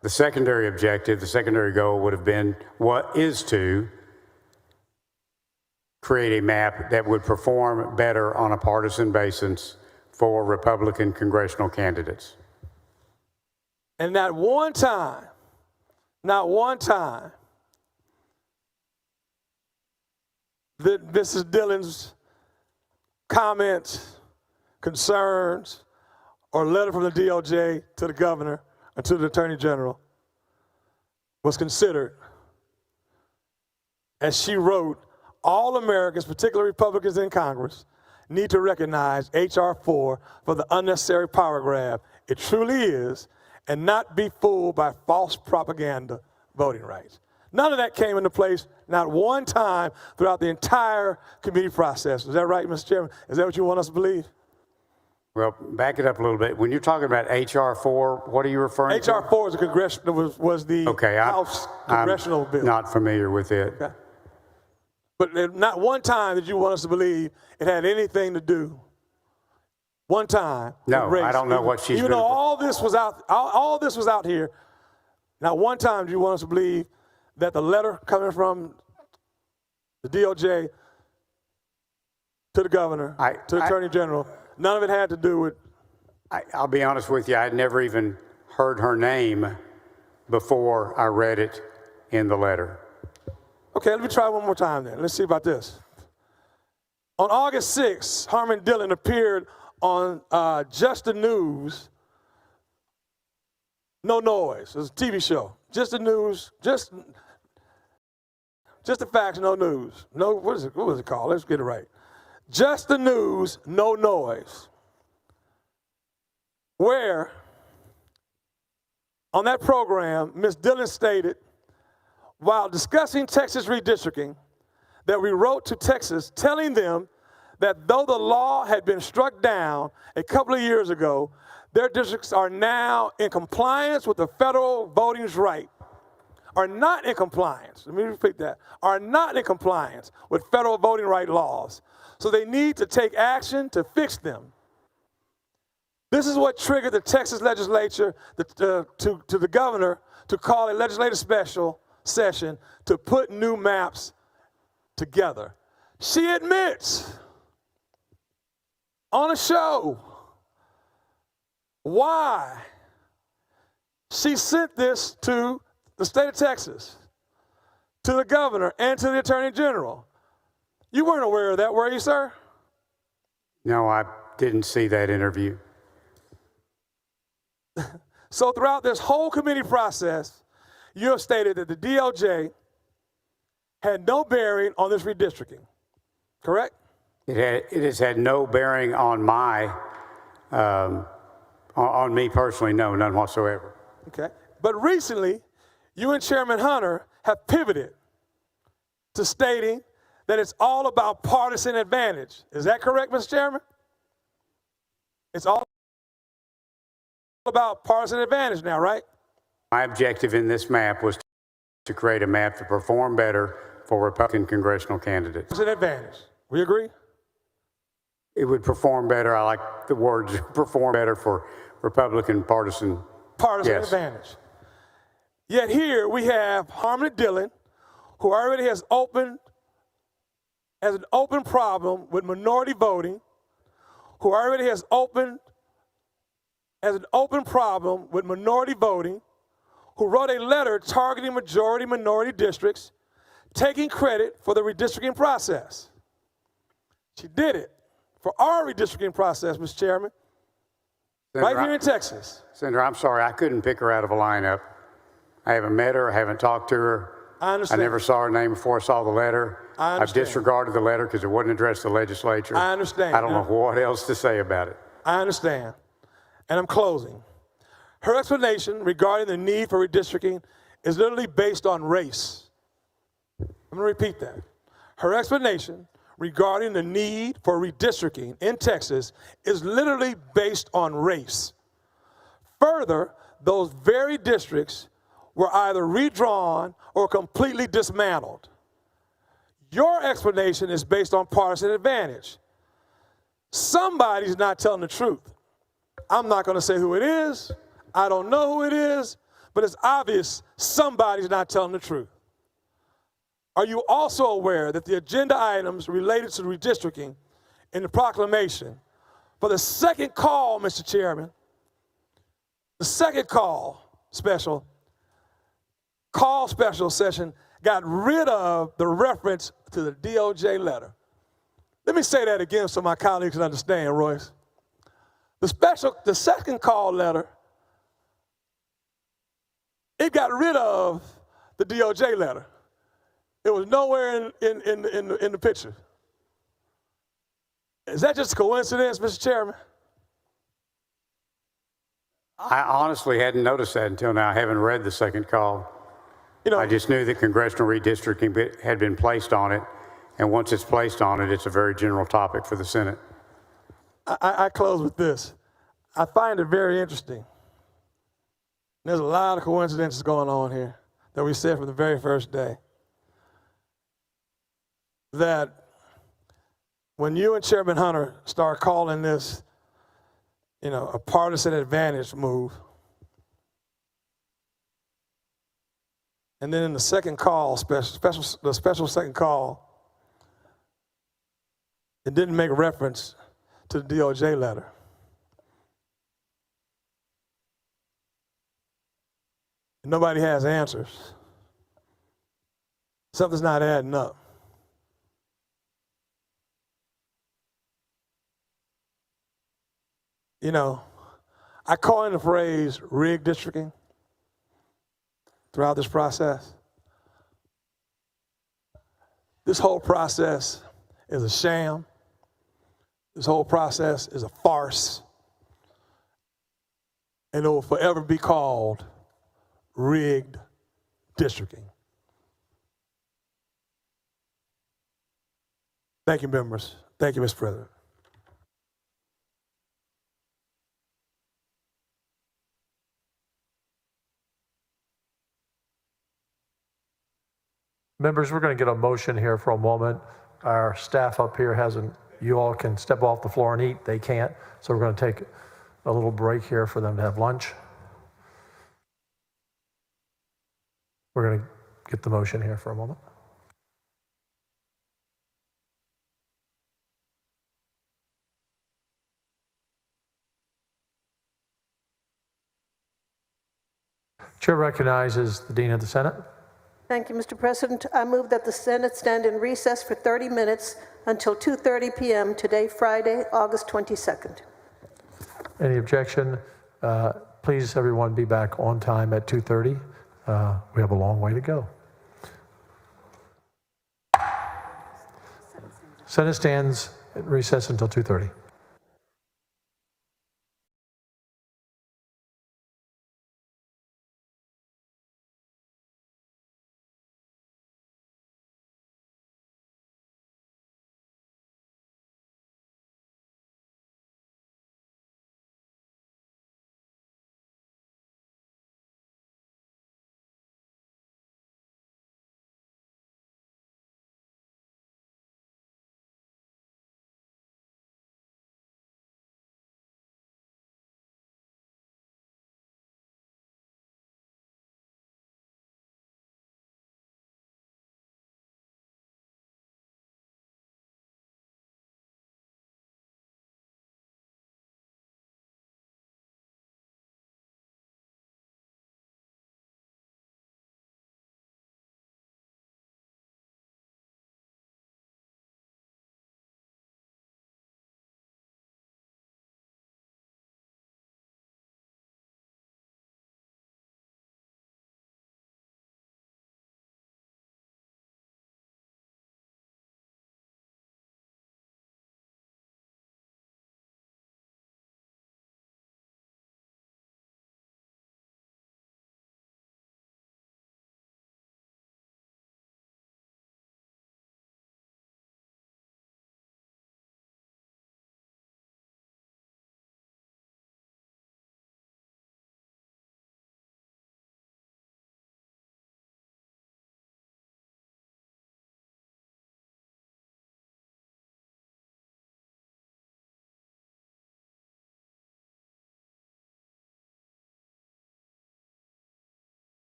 The secondary objective, the secondary goal would have been to create a map that would perform better on a partisan basis for Republican congressional candidates. And not one time, that Mrs. Dillon's comments, concerns, or letter from the DOJ to the governor and to the attorney general was considered. As she wrote, all Americans, particularly Republicans in Congress, need to recognize H.R. 4 for the unnecessary power grab it truly is, and not be fooled by false propaganda voting rights. None of that came into place, not one time throughout the entire committee process. Is that right, Mr. Chairman? Is that what you want us to believe? Well, back it up a little bit. When you're talking about H.R. 4, what are you referring to? H.R. 4 was the House congressional bill. I'm not familiar with it. Okay. But not one time did you want us to believe it had anything to do. One time. No, I don't know what she's. Even though all this was out here, not one time did you want us to believe that the letter coming from the DOJ to the governor, to the attorney general, none of it had to do with. I'll be honest with you, I'd never even heard her name before I read it in the letter. Okay, let me try one more time then. Let's see about this. On August 6th, Harmon Dillon appeared on Just the News, No Noise. It was a TV show. Just the News, just the facts, no news. No, what was it called? Let's get it right. Just the News, No Noise. Where, on that program, Ms. Dillon stated, while discussing Texas redistricting, that we wrote to Texas telling them that though the law had been struck down a couple of years ago, their districts are now in compliance with the federal voting rights. Are not in compliance, let me repeat that, are not in compliance with federal voting right laws. So they need to take action to fix them. This is what triggered the Texas legislature to the governor to call a legislative special session to put new maps together. She admits on a show why she sent this to the state of Texas, to the governor, and to the attorney general. You weren't aware of that, were you, sir? No, I didn't see that interview. So throughout this whole committee process, you have stated that the DOJ had no bearing on this redistricting, correct? It has had no bearing on my, on me personally, no, none whatsoever. Okay. But recently, you and Chairman Hunter have pivoted to stating that it's all about partisan advantage. Is that correct, Mr. Chairman? It's all about partisan advantage now, right? My objective in this map was to create a map to perform better for Republican congressional candidates. It's an advantage. We agree? It would perform better. I like the words perform better for Republican partisan yes. advantage. Yet here we have Harmony Dillon, who already has an open problem with minority voting, who already has an open problem with minority voting, who wrote a letter targeting majority minority districts, taking credit for the redistricting process. She did it for our redistricting process, Mr. Chairman, Senator, right here in Texas. Senator, I'm sorry, I couldn't pick her out of a lineup. I haven't met her, I haven't talked to her. I understand. I never saw her name before I saw the letter. I've disregarded the letter because it wasn't addressed to the legislature. I understand. I don't know what else to say about it. I understand. And I'm closing. Her explanation regarding the need for redistricting is literally based on race. I'm going to repeat that. Her explanation regarding the need for redistricting in Texas is literally based on race. Further, those very districts were either redrawn or completely dismantled. Your explanation is based on partisan advantage. Somebody's not telling the truth. I'm not going to say who it is. I don't know who it is, but it's obvious somebody's not telling the truth. Are you also aware that the agenda items related to redistricting in the proclamation for the second call, Mr. Chairman, the second special session got rid of the reference to the DOJ letter? Let me say that again so my colleagues can understand, Royce. The second call letter, it got rid of the DOJ letter. It was nowhere in the picture. Is that just a coincidence, Mr. Chairman? I honestly hadn't noticed that until now. I haven't read the second call. I just knew that congressional redistricting had been placed on it, and once it's placed on it, it's a very general topic for the Senate. I close with this. I find it very interesting. There's a lot of coincidences going on here that we said from the very first day. That when you and Chairman Hunter start calling this, a partisan advantage move, and then in the second call, the special second call, it didn't make reference to the DOJ letter. Nobody has answers. Something's not adding up. I coined the phrase rigged districting throughout this process. This whole process is a sham. This whole process is a farce. And it will forever be called rigged districting. Thank you, members. Thank you, Mr. President. Members, we're going to get a motion here for a moment. Our staff up here you all can step off the floor and eat. They can't. So we're going to take a little break here for them to have lunch. We're going to get the motion here for a moment. Chair recognizes the Dean of the Senate. Thank you, Mr. President. I move that the Senate stand in recess for 30 minutes until 2:30 p.m. today, Friday, August 22nd. Any objection? Please, everyone, be back on time at 2:30. We have a long way to go. Senate stands at recess until 2:30.